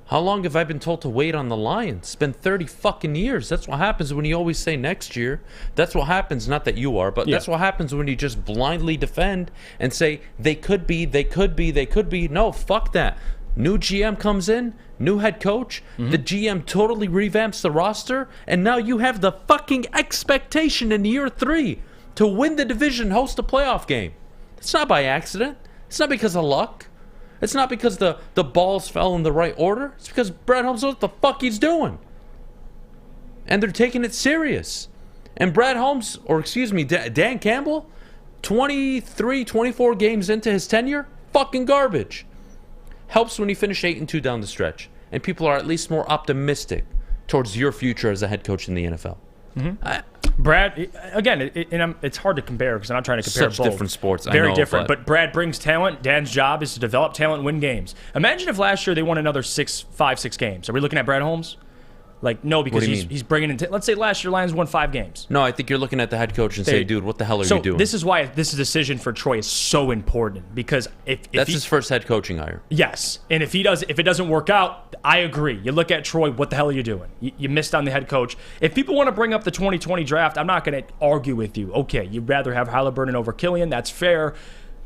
How long have I been told to wait on the Lions? It's been 30 fucking years. That's what happens when you always say next year. That's what happens, not that you are, but that's what happens when you just blindly defend and say, they could be, they could be, they could be. No, fuck that. New GM comes in, new head coach, the GM totally revamps the roster, and now you have the fucking expectation in year 3 to win the division, host a playoff game. It's not by accident. It's not because of luck. It's not because the balls fell in the right order. It's because Brad Holmes knows what the fuck he's doing. And they're taking it serious. And Brad Holmes, or excuse me, Dan Campbell, 23, 24 games into his tenure, fucking garbage. Helps when you finish 8-2 down the stretch. And people are at least more optimistic towards your future as a head coach in the NFL. Brad, again, it's hard to compare because I'm not trying to compare Such both. different sports. Very I know, different. But Brad brings talent. Dan's job is to develop talent and win games. Imagine if last year they won another 5-6 games. Are we looking at Brad Holmes? Like, no, because he's bringing in... let's say last year Lions won 5 games. No, I think you're looking at the head coach and say, dude, what the hell are you doing? This is why this decision for Troy is so important because if that's his first head coaching hire. Yes, and if it doesn't work out, I agree. You look at Troy, what the hell are you doing? You missed on the head coach. If people want to bring up the 2020 draft, I'm not going to argue with you. Okay, you'd rather have Halliburton over Killian, that's fair,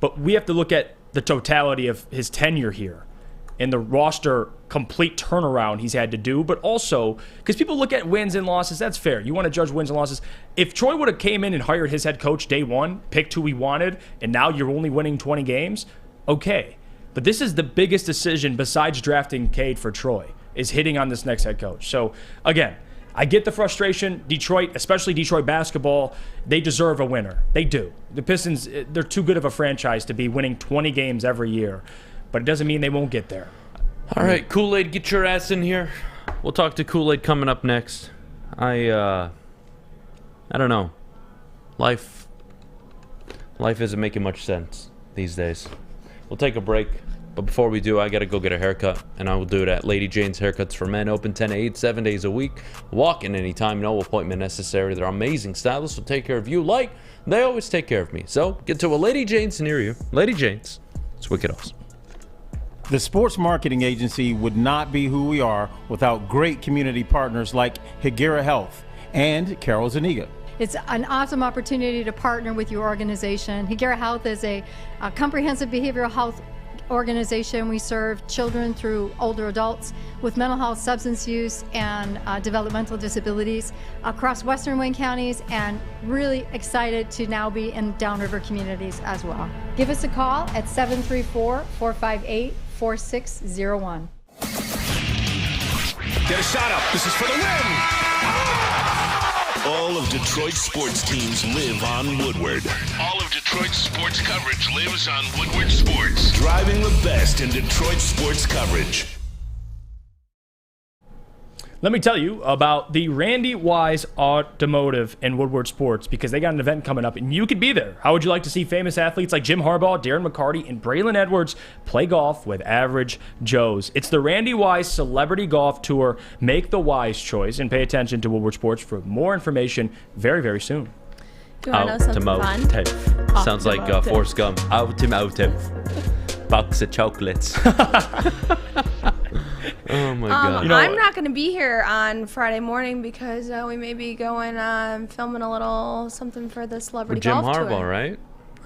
but we have to look at the totality of his tenure here and the roster complete turnaround he's had to do, but also because people look at wins and losses, that's fair. You want to judge wins and losses. If Troy would have came in and hired his head coach day one, picked who he wanted, and now you're only winning 20 games, okay. But this is the biggest decision besides drafting Cade for Troy, is hitting on this next head coach. So again, I get the frustration. Detroit, especially Detroit basketball, they deserve a winner. They do. The Pistons, they're too good of a franchise to be winning 20 games every year. But it doesn't mean they won't get there. All right, Kool-Aid, get your ass in here. We'll talk to Kool-Aid coming up next. I don't know. Life isn't making much sense these days. We'll take a break, but before we do, I gotta go get a haircut, and I will do it at Lady Jane's Haircuts for Men, open 10 to 8, 7 days a week. Walk in anytime, no appointment necessary. They're amazing stylists, will take care of you like they always take care of me. So get to a Lady Jane's near you. Lady Jane's. It's wicked awesome. The sports marketing agency would not be who we are without great community partners like Higuera Health and Carol Zuniga. It's an awesome opportunity to partner with your organization. Higuera Health is a comprehensive behavioral health organization. We serve children through older adults with mental health, substance use, and developmental disabilities across Western Wayne counties, and really excited to now be in downriver communities as well. Give us a call at 734-458-4601. Get a shot up. This is for the win. All of Detroit's sports teams live on Woodward. All of Detroit's sports coverage lives on Woodward Sports. Driving the best in Detroit sports coverage. Let me tell you about the Randy Wise Automotive and Woodward Sports, because they got an event coming up and you could be there. How would you like to see famous athletes like Jim Harbaugh, Darren McCarty, and Braylon Edwards play golf with average Joes? It's the Randy Wise Celebrity Golf Tour. Make the wise choice and pay attention to Woodward Sports for more information very, very soon. Do you want to know something fun? Sounds like Forrest Gump. Automotive. Box of chocolates. Oh my God! I'm not going to be here on Friday morning because we may be going filming a little something for the celebrity Jim golf Harbaugh, tour. right?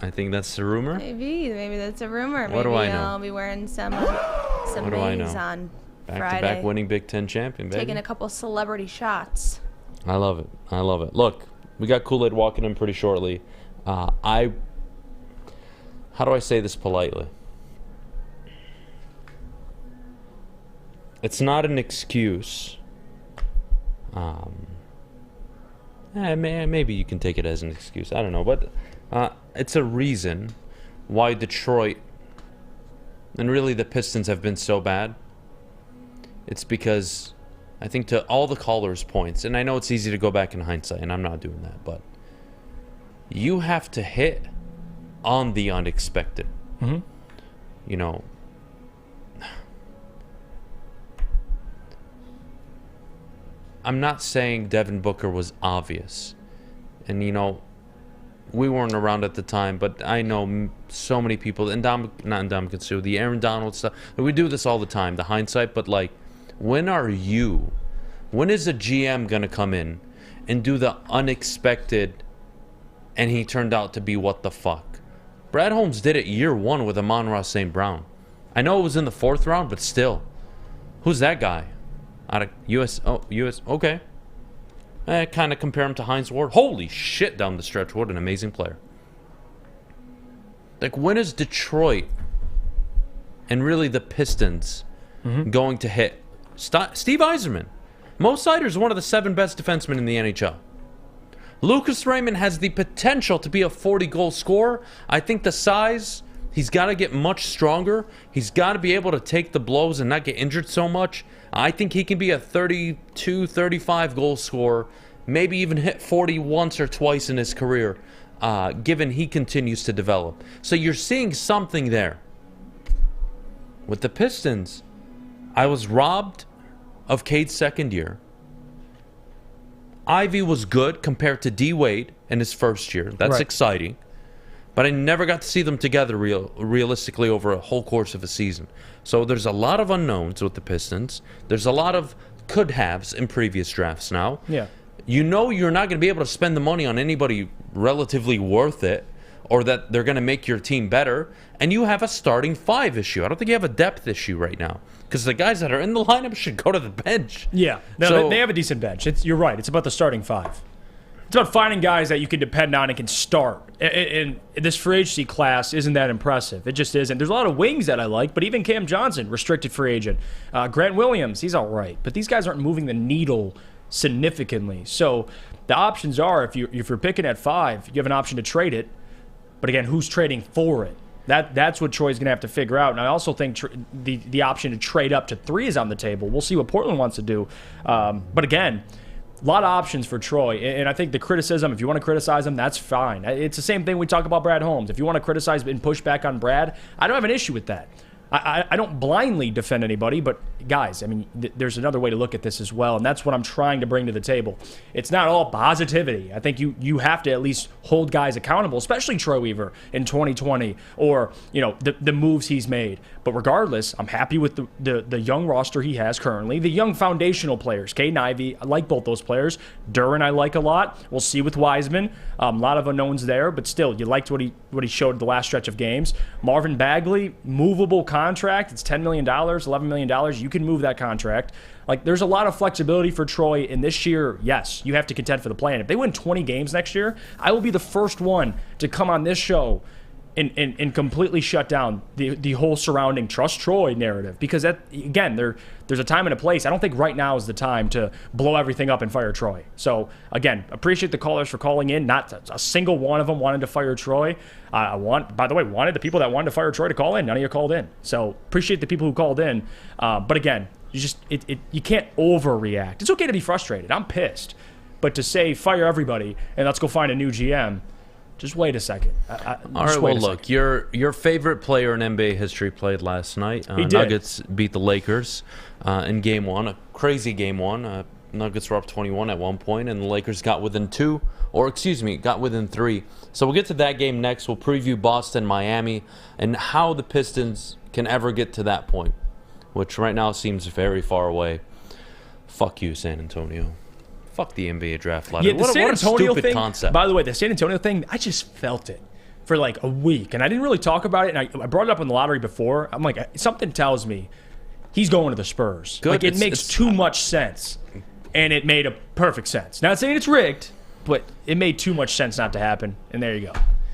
I think that's the rumor. Maybe that's a rumor. What do I know? I'll be wearing some What do I know? on Friday. Back-to-back winning Big Ten champion, baby. Taking a couple celebrity shots. I love it. I love it. Look, we got Kool-Aid walking in pretty shortly. How do I say this politely? It's not an excuse. Maybe you can take it as an excuse. I don't know. But it's a reason why Detroit and really the Pistons have been so bad. It's because I think to all the callers' points, and I know it's easy to go back in hindsight, and I'm not doing that, but you have to hit on the unexpected. Mm-hmm. You know, I'm not saying Devin Booker was obvious. And, you know, we weren't around at the time, but I know so many people, and not Ndamukong Suh, the Aaron Donald stuff. We do this all the time, the hindsight, but, like, when is a GM going to come in and do the unexpected and he turned out to be what the fuck? Brad Holmes did it year one with Amon-Ra St. Brown. I know it was in the 4th round, but still. Who's that guy? Out of US, okay. Kind of compare him to Hines Ward. Holy shit, down the stretch. What an amazing player. Like, when is Detroit and really the Pistons going to hit? Steve Yzerman. Mo Sider is one of the 7 best defensemen in the NHL. Lucas Raymond has the potential to be a 40-goal scorer. I think the size, he's got to get much stronger. He's got to be able to take the blows and not get injured so much. I think he can be a 32, 35-goal scorer, maybe even hit 40 once or twice in his career, given he continues to develop. So you're seeing something there. With the Pistons, I was robbed of Cade's second year. Ivy was good compared to D. Wade in his first year. That's exciting. But I never got to see them together realistically over a whole course of a season. So there's a lot of unknowns with the Pistons. There's a lot of could-haves in previous drafts now. Yeah. You know you're not going to be able to spend the money on anybody relatively worth it or that they're going to make your team better. And you have a starting 5 issue. I don't think you have a depth issue right now because the guys that are in the lineup should go to the bench. Yeah. No, they have a decent bench. You're right. It's about the starting 5. It's about finding guys that you can depend on and can start. And this free agency class isn't that impressive. It just isn't. There's a lot of wings that I like, but even Cam Johnson, restricted free agent. Grant Williams, he's all right. But these guys aren't moving the needle significantly. So the options are, if you're picking at 5, you have an option to trade it. But again, who's trading for it? That's what Troy's going to have to figure out. And I also think the option to trade up to 3 is on the table. We'll see what Portland wants to do. But again, a lot of options for Troy. And I think the criticism, if you want to criticize him, that's fine. It's the same thing we talk about Brad Holmes. If you want to criticize and push back on Brad, I don't have an issue with that. I don't blindly defend anybody, but guys, I mean, there's another way to look at this as well, and that's what I'm trying to bring to the table. It's not all positivity. I think you have to at least hold guys accountable, especially Troy Weaver in 2020, or the moves he's made. But regardless, I'm happy with the young roster he has currently, the young foundational players. Caden Ivey, I like both those players. Duren, I like a lot. We'll see with Wiseman. A lot of unknowns there, but still, you liked what he showed the last stretch of games. Marvin Bagley, movable contract. It's $10 million, $11 million. You can move that contract. Like, there's a lot of flexibility for Troy. In this year, yes, you have to contend for the play-in. If they win 20 games next year, I will be the first one to come on this show and completely shut down the whole surrounding Trust Troy narrative. Because, that, again, there's a time and a place. I don't think right now is the time to blow everything up and fire Troy. So, again, appreciate the callers for calling in. Not a single one of them wanted to fire Troy. By the way, wanted the people that wanted to fire Troy to call in. None of you called in. So, appreciate the people who called in. But, again, You can't overreact. It's okay to be frustrated. I'm pissed. But to say fire everybody and let's go find a new GM, just wait a second. All right, well, look, your favorite player in NBA history played last night. He did. Nuggets beat the Lakers in Game 1, a crazy Game 1. Nuggets were up 21 at one point, and the Lakers got within 3. So we'll get to that game next. We'll preview Boston, Miami, and how the Pistons can ever get to that point, which right now seems very far away. Fuck you, San Antonio. Fuck the NBA draft lottery. Yeah, the San Antonio stupid thing, concept. by the way, the San Antonio thing, I just felt it for like a week, and I didn't really talk about it, and I brought it up in the lottery before. I'm like, something tells me he's going to the Spurs. Good. Like, it makes too much sense, and it made a perfect sense. Not saying it's rigged, but it made too much sense not to happen, and there you go.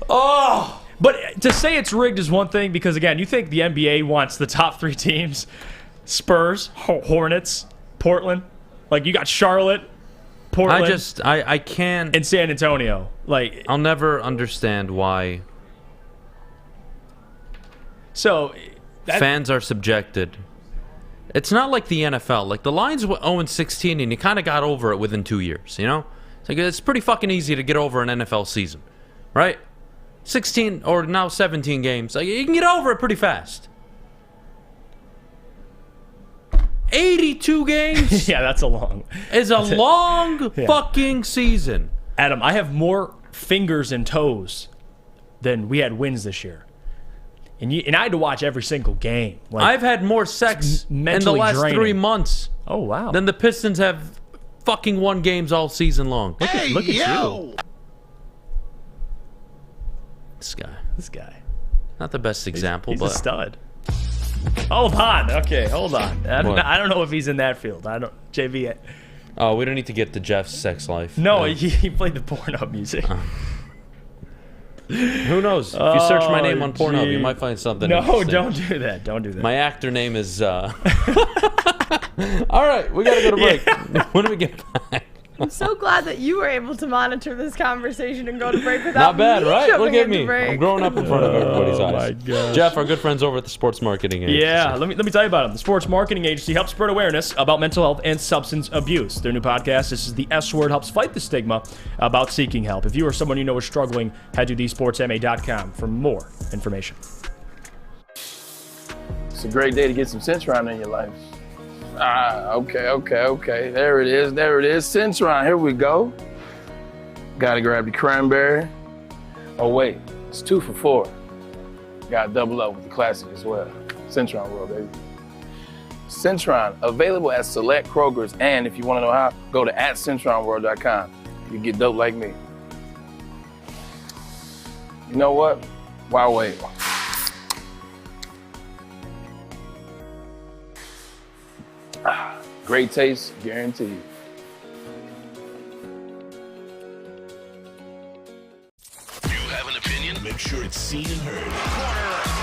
Oh! But to say it's rigged is one thing, because, again, you think the NBA wants the top 3 teams, Spurs, Hornets, Portland. Like, you got Charlotte, Portland, I can't. and San Antonio. Like, I'll never understand why fans are subjected. It's not like the NFL. Like, the Lions were 0-16, and you kind of got over it within 2 years, you know? It's pretty fucking easy to get over an NFL season, right? 16 or now 17 games. Like, you can get over it pretty fast. 82 games? Yeah, that's a long. Is a long fucking season. Adam, I have more fingers and toes than we had wins this year. And I had to watch every single game. Like, I've had more sex in the last draining. 3 months. Oh, wow. Than the Pistons have fucking won games all season long. Look at you. This guy. Not the best example, He's but a stud. Hold on. Okay, hold on. I don't know if he's in that field. JV. Oh, we don't need to get to Jeff's sex life. No, he played the Pornhub music. Who knows? If you search my name on Pornhub, you might find something interesting. Don't do that. Don't do that. My actor name is... All right, we got to go to break. When do we get back? I'm so glad that you were able to monitor this conversation and go to break without Not bad, me right? jumping Look at into me. break. I'm growing up in front of everybody's eyes. my gosh. Jeff, our good friends over at the Sports Marketing Agency. Yeah, let me tell you about them. The Sports Marketing Agency helps spread awareness about mental health and substance abuse. Their new podcast, This is the S Word, helps fight the stigma about seeking help. If you or someone you know is struggling, head to thesportsma.com for more information. It's a great day to get some Centron in your life. Okay. There it is. Centron, here we go. Gotta grab the cranberry. Oh wait, it's 2 for $4. Gotta double up with the classic as well. Centron World, baby. Centron, available at select Krogers, and if you wanna know how, go to @CentronWorld.com. You get dope like me. You know what? Why wait? Great taste, guaranteed. You have an opinion? Make sure it's seen and heard.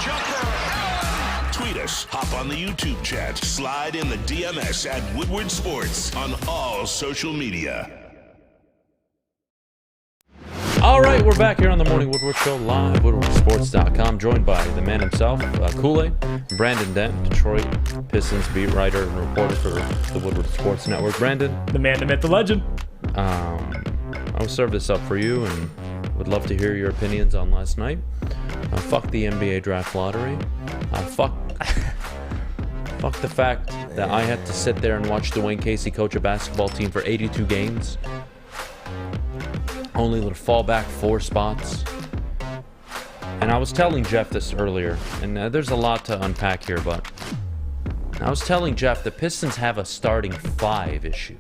Jumper, tweet us, hop on the YouTube chat, slide in the DMS at Woodward Sports on all social media. All right, we're back here on the Morning Woodward Show, live, WoodwardSports.com, joined by the man himself, Kool-Aid, Brandon Dent, Detroit Pistons beat writer and reporter for the Woodward Sports Network. Brandon. The man, the myth, the legend. I will serve this up for you and would love to hear your opinions on last night. Fuck the NBA draft lottery. Fuck the fact that I had to sit there and watch Dwayne Casey coach a basketball team for 82 games. Only to fall back 4 spots. And I was telling Jeff this earlier, and there's a lot to unpack here, but I was telling Jeff the Pistons have a starting 5 issue.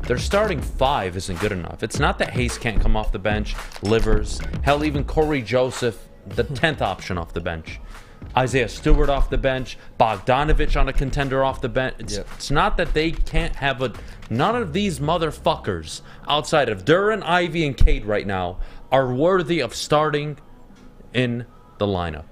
Their starting 5 isn't good enough. It's not that Hayes can't come off the bench, Livers, hell, even Corey Joseph, the 10th option off the bench. Isaiah Stewart off the bench, Bogdanovich on a contender off the bench. It's not that they can't have none of these motherfuckers outside of Duran, Ivy, and Cade right now are worthy of starting in the lineup.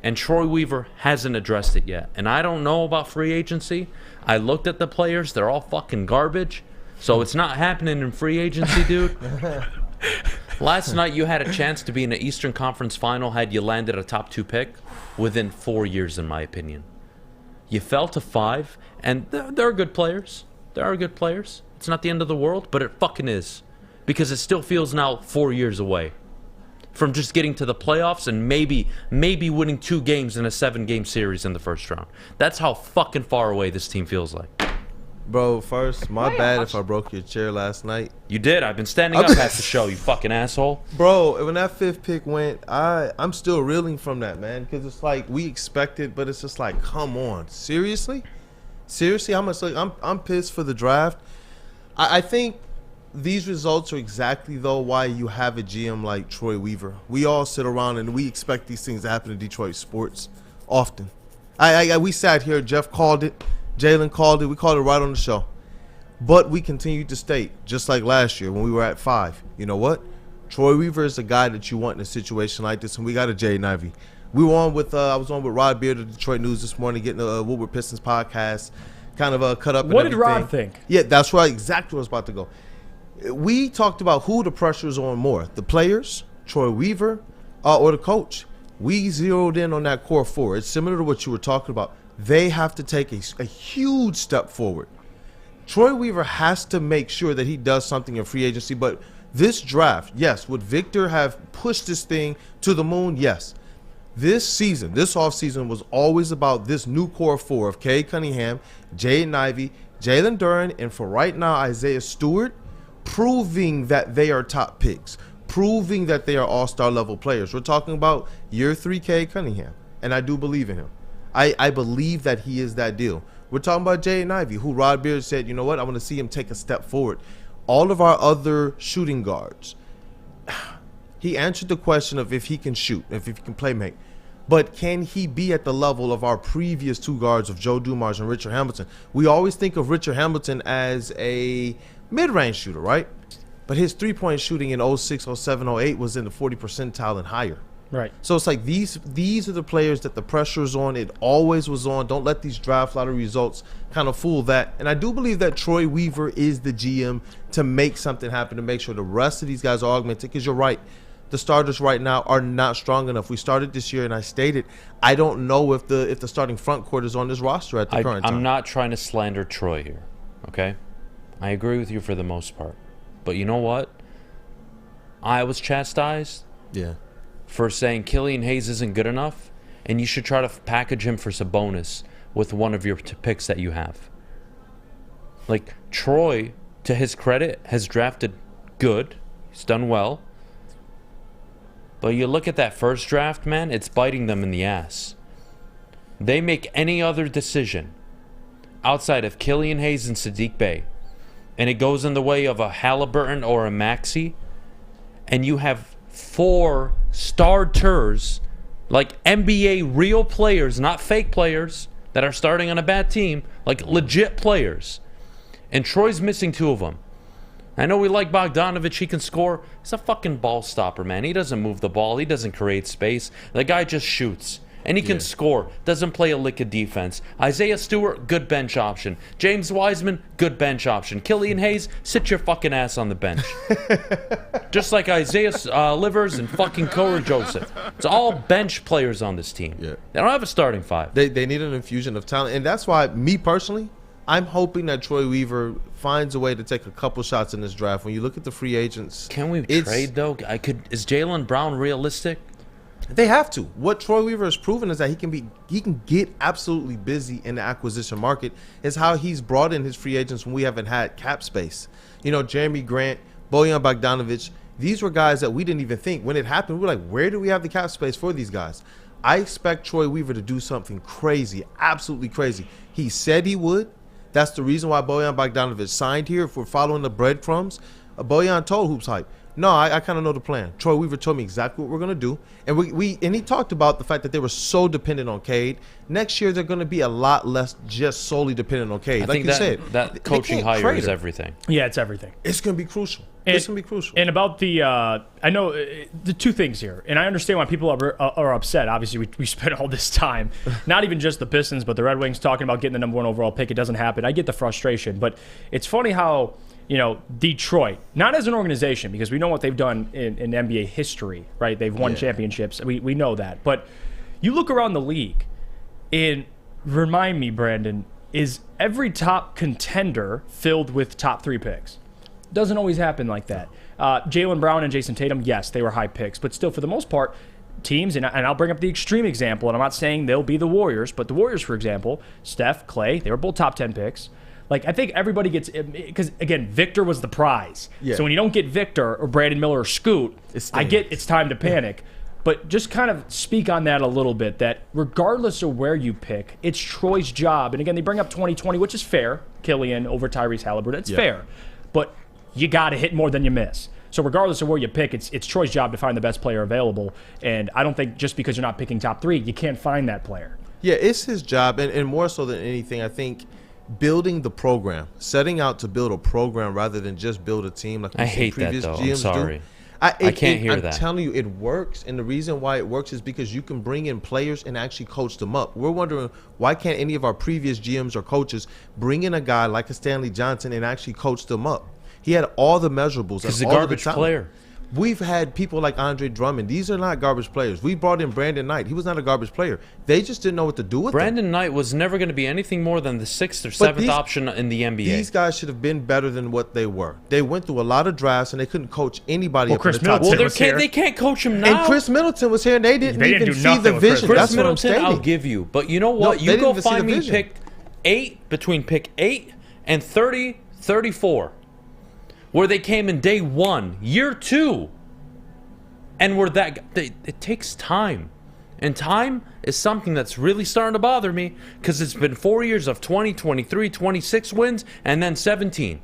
And Troy Weaver hasn't addressed it yet. And I don't know about free agency. I looked at the players. They're all fucking garbage. So it's not happening in free agency, dude. Last night you had a chance to be in an Eastern Conference final had you landed a top 2 pick within 4 years, in my opinion. You fell to 5, and there are good players. There are good players. It's not the end of the world, but it fucking is. Because it still feels now 4 years away from just getting to the playoffs and maybe winning 2 games in a 7-game series in the first round. That's how fucking far away this team feels like. Bro, first, my bad if I broke your chair last night. You did. I've been standing up half the show, you fucking asshole. Bro, when that 5th pick went, I'm still reeling from that, man. Because it's like we expected, but it's just like, come on, seriously? How much? Like, I'm pissed for the draft. I think these results are exactly though why you have a GM like Troy Weaver. We all sit around and we expect these things to happen in Detroit sports often. We sat here. Jeff called it. Jalen called it. We called it right on the show. But we continued to state, just like last year when we were at 5, you know what? Troy Weaver is a guy that you want in a situation like this, and we got a Jaden Ivey. We were on with I was on with Rod Beard of Detroit News this morning, getting the Woodward Pistons podcast, kind of cut up. What did Rod think? Yeah, that's right. Exactly where I was about to go. We talked about who the pressure is on more, the players, Troy Weaver, or the coach. We zeroed in on that core 4. It's similar to what you were talking about. They have to take a huge step forward. Troy Weaver has to make sure that he does something in free agency. But this draft, yes, would Victor have pushed this thing to the moon? Yes. This season, this offseason was always about this new core 4 of Cade Cunningham, Jaden Ivey, Jalen Duren, and for right now, Isaiah Stewart, proving that they are top picks, proving that they are all-star level players. We're talking about year 3 Cade Cunningham, and I do believe in him. I believe that he is that deal. We're talking about Jaden Ivey, who Rod Beard said, you know what, I want to see him take a step forward. All of our other shooting guards, he answered the question of if he can shoot, if he can play make. But can he be at the level of our previous 2 guards of Joe Dumars and Richard Hamilton? We always think of Richard Hamilton as a mid-range shooter, right? But his three-point shooting in 06, 07, 08 was in the 40 percentile and higher. Right. So it's like these are the players that the pressure is on. It always was on. Don't let these draft lottery results kind of fool that. And I do believe that Troy Weaver is the GM to make something happen, to make sure the rest of these guys are augmented. Because you're right, the starters right now are not strong enough. We started this year, and I stated I don't know if the starting front court is on this roster at the current time. I'm not trying to slander Troy here, okay? I agree with you for the most part. But you know what? I was chastised. Yeah. For saying Killian Hayes isn't good enough, and you should try to package him for Sabonis with one of your picks that you have. Like, Troy, to his credit, has drafted good. He's done well. But you look at that first draft, man, it's biting them in the ass. They make any other decision outside of Killian Hayes and Sadiq Bey, and it goes in the way of a Halliburton or a Maxey, and you have 4 starters, like NBA real players, not fake players that are starting on a bad team, like legit players. And Troy's missing 2 of them. I know we like Bogdanovich. He can score. He's a fucking ball stopper, man. He doesn't move the ball. He doesn't create space. The guy just shoots. And he can score. Doesn't play a lick of defense. Isaiah Stewart, good bench option. James Wiseman, good bench option. Killian Hayes, sit your fucking ass on the bench. Just like Isaiah Livers and fucking Corey Joseph. It's all bench players on this team. Yeah. They don't have a starting 5. They need an infusion of talent. And that's why, me personally, I'm hoping that Troy Weaver finds a way to take a couple shots in this draft. When you look at the free agents. Can we trade, though? Is Jaylen Brown realistic? They have to. What Troy Weaver has proven is that he can get absolutely busy in the acquisition market. Is how he's brought in his free agents when we haven't had cap space. You know, Jeremy Grant, Bojan Bogdanovic, these were guys that we didn't even think. When it happened, we were like, where do we have the cap space for these guys? I expect Troy Weaver to do something crazy, absolutely crazy. He said he would. That's the reason why Bojan Bogdanovic signed here. If we're following the breadcrumbs, Bojan told Hoops Hype, no, I kind of know the plan. Troy Weaver told me exactly what we're going to do. And and he talked about the fact that they were so dependent on Cade. Next year, they're going to be a lot less just solely dependent on Cade. I like think you said, that coaching hire is everything. Yeah, it's everything. It's going to be crucial. It's going to be crucial. And about the, I know the 2 things here, and I understand why people are upset. Obviously, we spent all this time, not even just the Pistons, but the Red Wings talking about getting the #1 overall pick. It doesn't happen. I get the frustration, but it's funny how, you know, Detroit, not as an organization, because we know what they've done in NBA history, right? They've won championships. We know that. But you look around the league, and remind me, Brandon, is every top contender filled with top 3 picks? Doesn't always happen like that. Jaylen Brown and Jason Tatum, yes, they were high picks, but still, for the most part, teams, and I'll bring up the extreme example, and I'm not saying they'll be the Warriors, but the Warriors, for example, Steph, Clay, they were both top 10 picks. Like, I think everybody gets, because again, Victor was the prize. Yeah. So when you don't get Victor or Brandon Miller or Scoot, I get it's time to panic. But just kind of speak on that a little bit, that regardless of where you pick, it's Troy's job. And again, they bring up 2020, which is fair. Killian over Tyrese Halliburton, it's fair. But you got to hit more than you miss. So regardless of where you pick, it's Troy's job to find the best player available. And I don't think just because you're not picking top 3, you can't find that player. Yeah, it's his job. And more so than anything, I think building the program, setting out to build a program rather than just build a team like I hate that, though. I'm sorry. do. I can't hear that. I'm telling you, it works, and the reason why it works is because you can bring in players and actually coach them up. We're wondering, why can't any of our previous GMs or coaches bring in a guy like a Stanley Johnson and actually coach them up? He had all the measurables. He's a all of the garbage talent. player. We've had people like Andre Drummond. These are not garbage players. We brought in Brandon Knight. He was not a garbage player. They just didn't know what to do with him. Brandon Knight was never going to be anything more than the 6th or 7th option in the NBA. These guys should have been better than what they were. They went through a lot of drafts, and they couldn't coach anybody up in the top 10. They can't coach him now. And Chris Middleton was here, and they didn't even see the vision. Chris That's what I'm Middleton, stating. I'll give you. But you know what? No, You they go didn't even see find the me vision. pick 8, between pick 8 and 30, 34, where they came in day 1, year 2. And we're it takes time. And time is something that's really starting to bother me, because it's been 4 years of 20, 23, 26 wins, and then 17.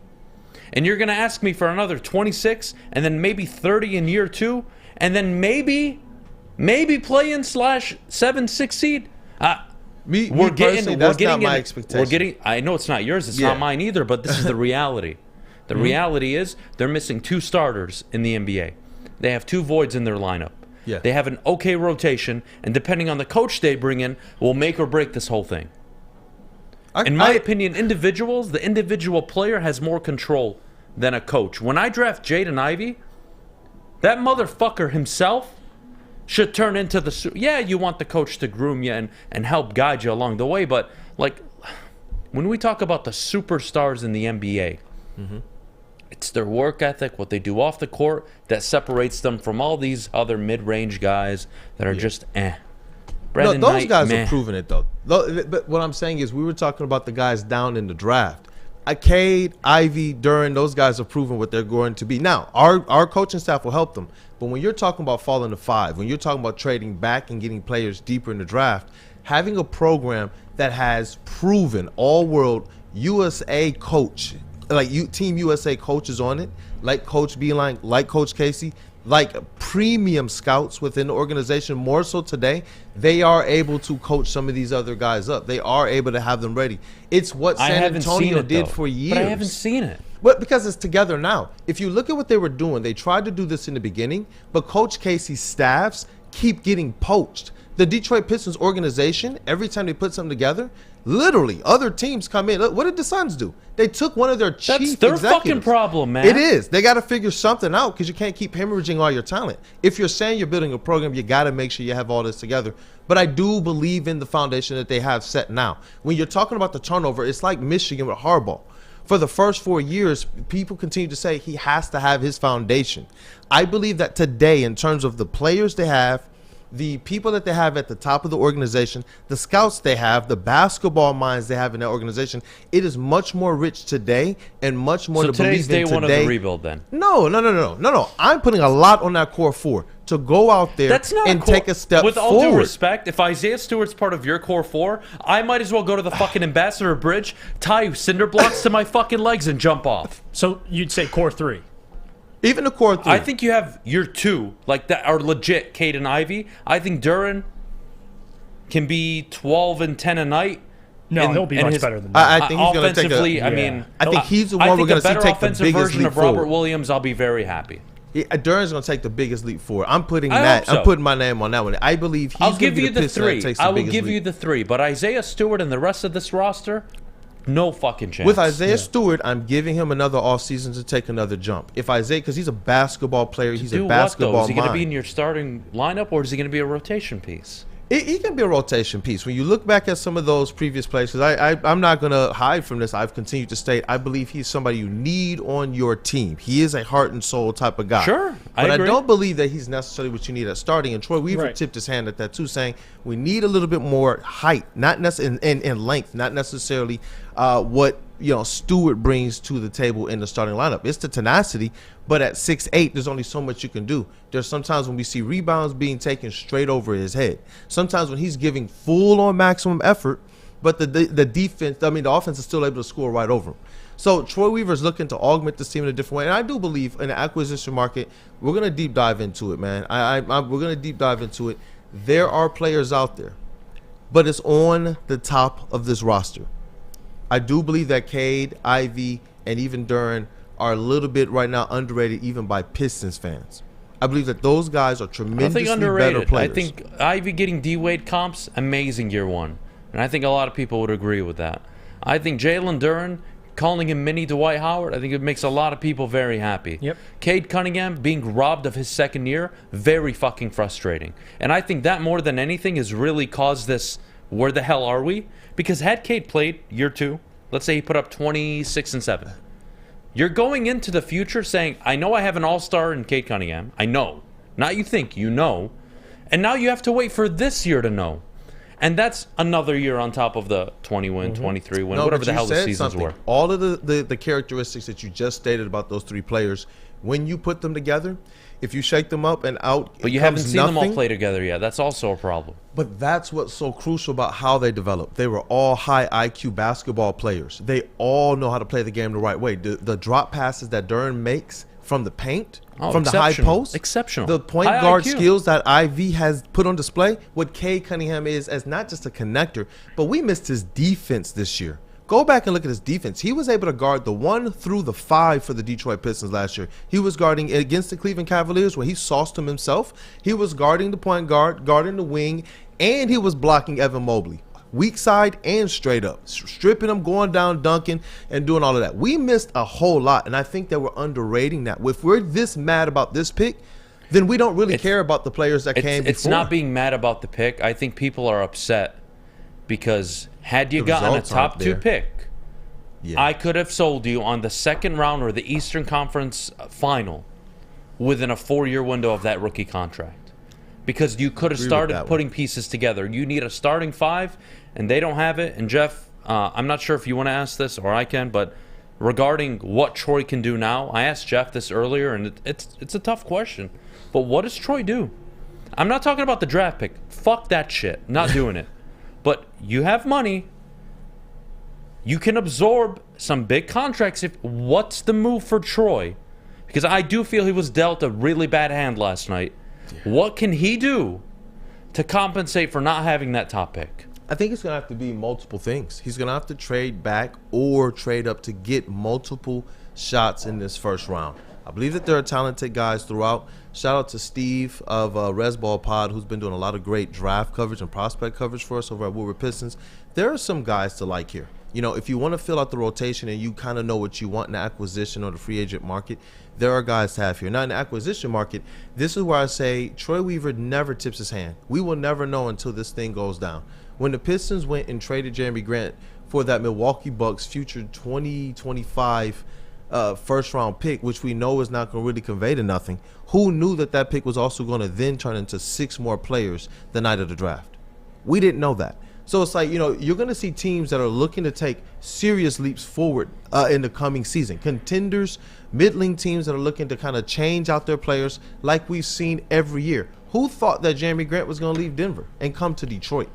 And you're going to ask me for another 26, and then maybe 30 in year 2, and then maybe play-in / 7-6 seed? That's not my expectation. I know it's not yours. It's Yeah. not mine either, but this is the reality. The reality is they're missing 2 starters in the NBA. They have 2 voids in their lineup. Yeah. They have an okay rotation, and depending on the coach they bring in, will make or break this whole thing. In my opinion, the individual player has more control than a coach. When I draft Jaden Ivey, that motherfucker himself should turn into the... Yeah, you want the coach to groom you and help guide you along the way, but like when we talk about the superstars in the NBA, it's their work ethic, what they do off the court, that separates them from all these other mid-range guys that are just Brandon those Knight, guys meh. are proving it, though. But what I'm saying is we were talking about the guys down in the draft. Cade, Ivy, Duran, those guys are proving what they're going to be. Now, our coaching staff will help them. But when you're talking about falling to 5, when you're talking about trading back and getting players deeper in the draft, having a program that has proven all-world USA coach, like Team USA coaches on it, like Coach Beydoun, like Coach Casey, like premium scouts within the organization, more so today, they are able to coach some of these other guys up. They are able to have them ready. It's what San Antonio did for years. But I haven't seen it. But because it's together now. If you look at what they were doing, they tried to do this in the beginning, but Coach Casey's staffs keep getting poached. The Detroit Pistons organization, every time they put something together, literally other teams come in. Look, what did the Suns do? They took one of their chief That's their executives. fucking problem, man. It is. They got to figure something out, because you can't keep hemorrhaging all your talent. If you're saying you're building a program, you got to make sure you have all this together. But I do believe in the foundation that they have set now. When you're talking about the turnover, it's like Michigan with Harbaugh. For the first 4 years, people continue to say he has to have his foundation. I believe that today, in terms of the players they have, the people that they have at the top of the organization, the scouts they have, the basketball minds they have in that organization, it is much more rich today and much more to today's believe in day one today. of the rebuild, then. No. I'm putting a lot on that core 4 to go out there and take a step with forward. all due respect, if Isaiah Stewart's part of your core 4, I might as well go to the fucking Ambassador Bridge, tie cinder blocks to my fucking legs, and jump off. So you'd say core 3? Even the core 3. I think you have your 2, like that are legit, Cade and Ivy. I think Duran can be 12 and 10 a night. No, he'll be much better than that. I think he's going to take offensively. I think he's the one we're going to see take the offensive biggest version leap of Robert forward. Williams. I'll be very happy. Duran's going to take the biggest leap forward. I'm putting I that. hope so. I'm putting my name on that one. I believe he's I'll going to give be you the the Piston that 3. takes the I will biggest give leap. you the 3. But Isaiah Stewart and the rest of this roster, no fucking chance. With Isaiah Stewart, I'm giving him another offseason to take another jump. If Isaiah, because he's a basketball player, he's do a basketball what, though? Is he going to mind. be in your starting lineup, or is he going to be a rotation piece? He can be a rotation piece. When you look back at some of those previous players, because I'm not going to hide from this. I've continued to state I believe he's somebody you need on your team. He is a heart and soul type of guy. Sure, but I agree. I don't believe that he's necessarily what you need at starting. And Troy Weaver tipped his hand at that too, saying we need a little bit more height, not necessarily in length, not necessarily what Stewart brings to the table in the starting lineup. It's the tenacity, but at 6'8", there's only so much you can do. There's sometimes when we see rebounds being taken straight over his head. Sometimes when he's giving full on maximum effort, but the defense, the offense is still able to score right over him. So Troy Weaver's looking to augment this team in a different way, and I do believe in the acquisition market, we're gonna deep dive into it, man. We're gonna deep dive into it. There are players out there, but it's on the top of this roster. I do believe that Cade, Ivy, and even Duren are a little bit right now underrated even by Pistons fans. I believe that those guys are tremendously better players. I think Ivy getting D-Wade comps, amazing year one. And I think a lot of people would agree with that. I think Jalen Duren, calling him mini Dwight Howard, I think it makes a lot of people very happy. Yep. Cade Cunningham being robbed of his second year, very fucking frustrating. And I think that more than anything has really caused this, where the hell are we? Because had Cade played year two, let's say he put up 26 and 7. You're going into the future saying, I know I have an all-star in Cade Cunningham. I know. Not you think, you know. And now you have to wait for this year to know. And that's another year on top of the 20 win, 23 win, whatever the hell the seasons were. All of the characteristics that you just stated about those three players, when you put them together, if you shake them up and out, but you haven't seen them all play together yet. That's also a problem. But that's what's so crucial about how they developed. They were all high IQ basketball players. They all know how to play the game the right way. The drop passes that Duren makes from the paint, from the high post, exceptional. The point high guard IQ. skills that IV has put on display. What Cade Cunningham is as not just a connector, but we missed his defense this year. Go back and look at his defense. He was able to guard the 1 through the 5 for the Detroit Pistons last year. He was guarding against the Cleveland Cavaliers where he sauced him himself. He was guarding the point guard, guarding the wing, and he was blocking Evan Mobley. Weak side and straight up. Stripping him, going down, dunking, and doing all of that. We missed a whole lot, and I think that we're underrating that. If we're this mad about this pick, then we don't really care about the players that came before. It's not being mad about the pick. I think people are upset because had you gotten a top 2 pick, I could have sold you on the second round or the Eastern Conference final within a 4-year window of that rookie contract. Because you could have started putting pieces together. You need a starting 5, and they don't have it. And Jeff, I'm not sure if you want to ask this or I can, but regarding what Troy can do now, I asked Jeff this earlier, and it's a tough question. But what does Troy do? I'm not talking about the draft pick. Fuck that shit. Not doing it. But you have money. You can absorb some big contracts. What's the move for Troy? Because I do feel he was dealt a really bad hand last night. What can he do to compensate for not having that top pick? I think it's going to have to be multiple things. He's going to have to trade back or trade up to get multiple shots in this first round. I believe that there are talented guys throughout. Shout out to Steve of Resball Pod, who's been doing a lot of great draft coverage and prospect coverage for us over at Woodward Pistons. There are some guys to like here. You know, if you want to fill out the rotation and you kind of know what you want in the acquisition or the free agent market, there are guys to have here. Now, in the acquisition market, this is where I say Troy Weaver never tips his hand. We will never know until this thing goes down. When the Pistons went and traded Jeremy Grant for that Milwaukee Bucks future 2025 first-round pick, which we know is not going to really convey to nothing, who knew that that pick was also going to then turn into 6 more players the night of the draft? We didn't know that. So it's like, you know, you're going to see teams that are looking to take serious leaps forward in the coming season. Contenders, middling teams that are looking to kind of change out their players like we've seen every year. Who thought that Jeremy Grant was going to leave Denver and come to Detroit?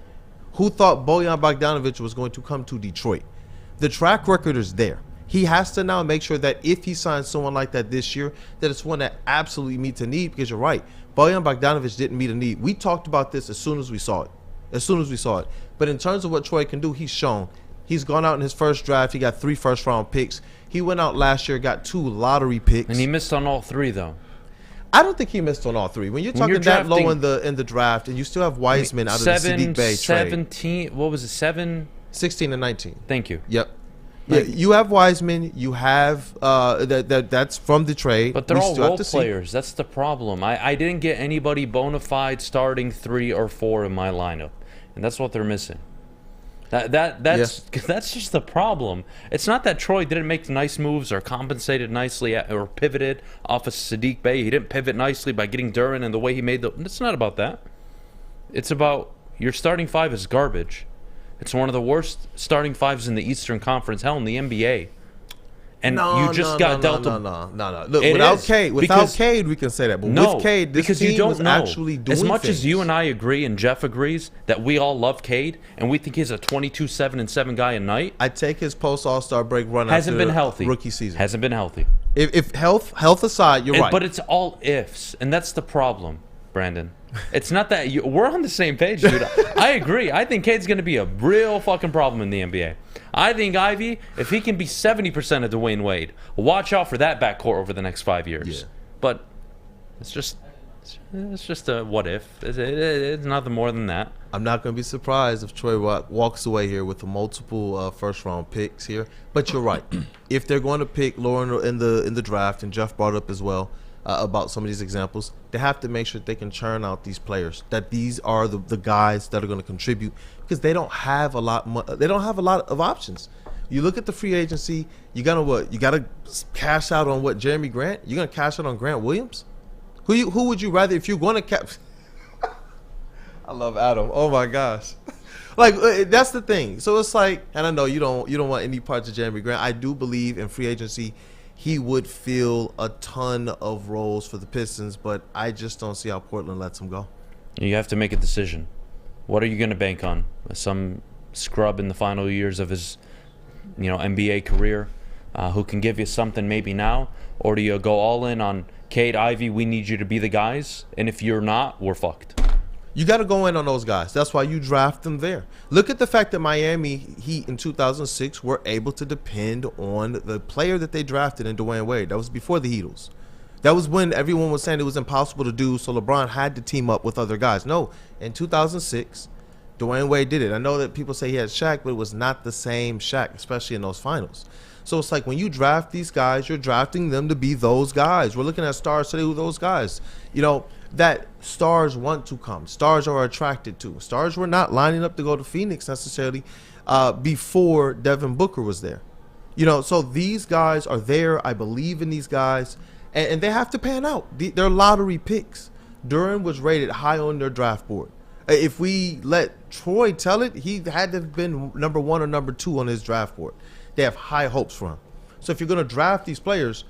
Who thought Bojan Bogdanovic was going to come to Detroit? The track record is there. He has to now make sure that if he signs someone like that this year, that it's one that absolutely meets a need, because you're right. Bojan Bogdanovic didn't meet a need. We talked about this as soon as we saw it. But in terms of what Troy can do, he's shown. He's gone out in his first draft. He got 3 first-round picks. He went out last year, got 2 lottery picks. And he missed on all 3, though. I don't think he missed on all 3. When you're talking that low in the draft, and you still have Wiseman out of the Sadiq Bey trade. 17, what was it, 7? 16 and 19. Thank you. Yep. Yeah, you have Wiseman. You have that's from the trade. But they're all role players. That's the problem. I didn't get anybody bona fide starting 3 or 4 in my lineup, and that's what they're missing. That's just the problem. It's not that Troy didn't make nice moves or compensated nicely or pivoted off of Sadiq Bey. He didn't pivot nicely by getting Duren and the way he made the. It's not about that. It's about your starting 5 is garbage. It's one of the worst starting 5s in the Eastern Conference, hell, in the NBA. And you just got dealt. No. Look, without Cade, we can say that. But with Cade, this team was actually doing as much things. as you and I agree, and Jeff agrees, that we all love Cade, and we think he's a 22-7-7 guy a night. I take his post All-Star break run hasn't been healthy. Rookie season Hasn't been healthy. If health aside, you're right. But it's all ifs, and that's the problem, Brandon. It's not that we're on the same page, dude. I agree. I think Cade's going to be a real fucking problem in the NBA. I think Ivy, if he can be 70% of Dwayne Wade, watch out for that backcourt over the next 5 years. Yeah. But it's just a what if. It's nothing more than that. I'm not going to be surprised if Troy walks away here with multiple first-round picks here. But you're right. If they're going to pick lower in the draft, and Jeff brought up as well, about some of these examples, they have to make sure that they can churn out these players, that these are the guys that are going to contribute, because they don't have a lot of options. You look at the free agency, you gotta cash out on Jeremy Grant? You're gonna cash out on Grant Williams? Who would you rather, if you're going to cap? I love Adam. Oh my gosh. Like, that's the thing. So it's like, and I know you don't want any parts of Jeremy Grant. I do believe in free agency he would fill a ton of roles for the Pistons, but I just don't see how Portland lets him go. You have to make a decision. What are you going to bank on? Some scrub in the final years of his, NBA career, who can give you something maybe now, or do you go all in on Cade, Ivy? We need you to be the guys, and if you're not, we're fucked. You got to go in on those guys. That's why you draft them there. Look at the fact that Miami Heat in 2006 were able to depend on the player that they drafted in Dwayne Wade. That was before the Heatles. That was when everyone was saying it was impossible to do, so LeBron had to team up with other guys. No, in 2006, Dwayne Wade did it. I know that people say he had Shaq, but it was not the same Shaq, especially in those finals. So it's like when you draft these guys, you're drafting them to be those guys. We're looking at stars today with those guys. That stars want to come. Stars are attracted to. Stars were not lining up to go to Phoenix necessarily before Devin Booker was there. So these guys are there. I believe in these guys. And they have to pan out. They're lottery picks. Duren was rated high on their draft board. If we let Troy tell it, he had to have been number 1 or number 2 on his draft board. They have high hopes for him. So if you're going to draft these players,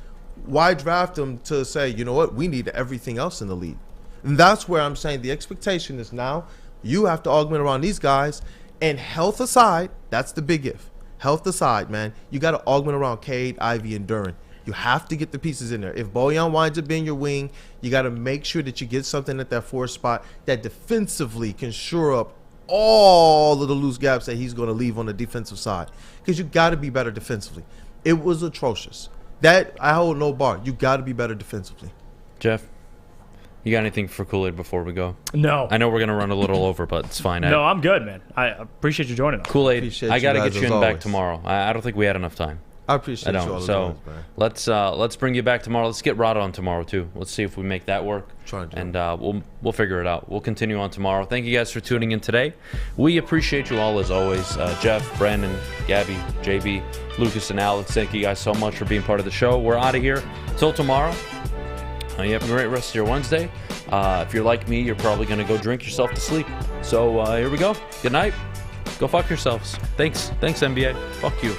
why draft them to say, you know what, we need everything else in the league? And that's where I'm saying the expectation is now you have to augment around these guys. And health aside, that's the big if. Health aside, man, you got to augment around Cade, Ivy, and Duren. You have to get the pieces in there. If Bojan winds up being your wing, you got to make sure that you get something at that 4 spot that defensively can shore up all of the loose gaps that he's going to leave on the defensive side. Because you got to be better defensively. It was atrocious. That, I hold no bar. You got to be better defensively. Jeff, you got anything for Kool-Aid before we go? No. I know we're going to run a little over, but it's fine. No, I'm good, man. I appreciate you joining us. Kool-Aid, I got to get you in back tomorrow. I don't think we had enough time. I appreciate you all. So let's bring you back tomorrow. Let's get Rod on tomorrow too. Let's see if we make that work. And we'll figure it out. We'll continue on tomorrow. Thank you guys for tuning in today. We appreciate you all as always. Jeff, Brandon, Gabby, JB, Lucas, and Alex. Thank you guys so much for being part of the show. We're out of here till tomorrow. You have a great rest of your Wednesday. If you're like me, you're probably going to go drink yourself to sleep. So here we go. Good night. Go fuck yourselves. Thanks NBA. Fuck you.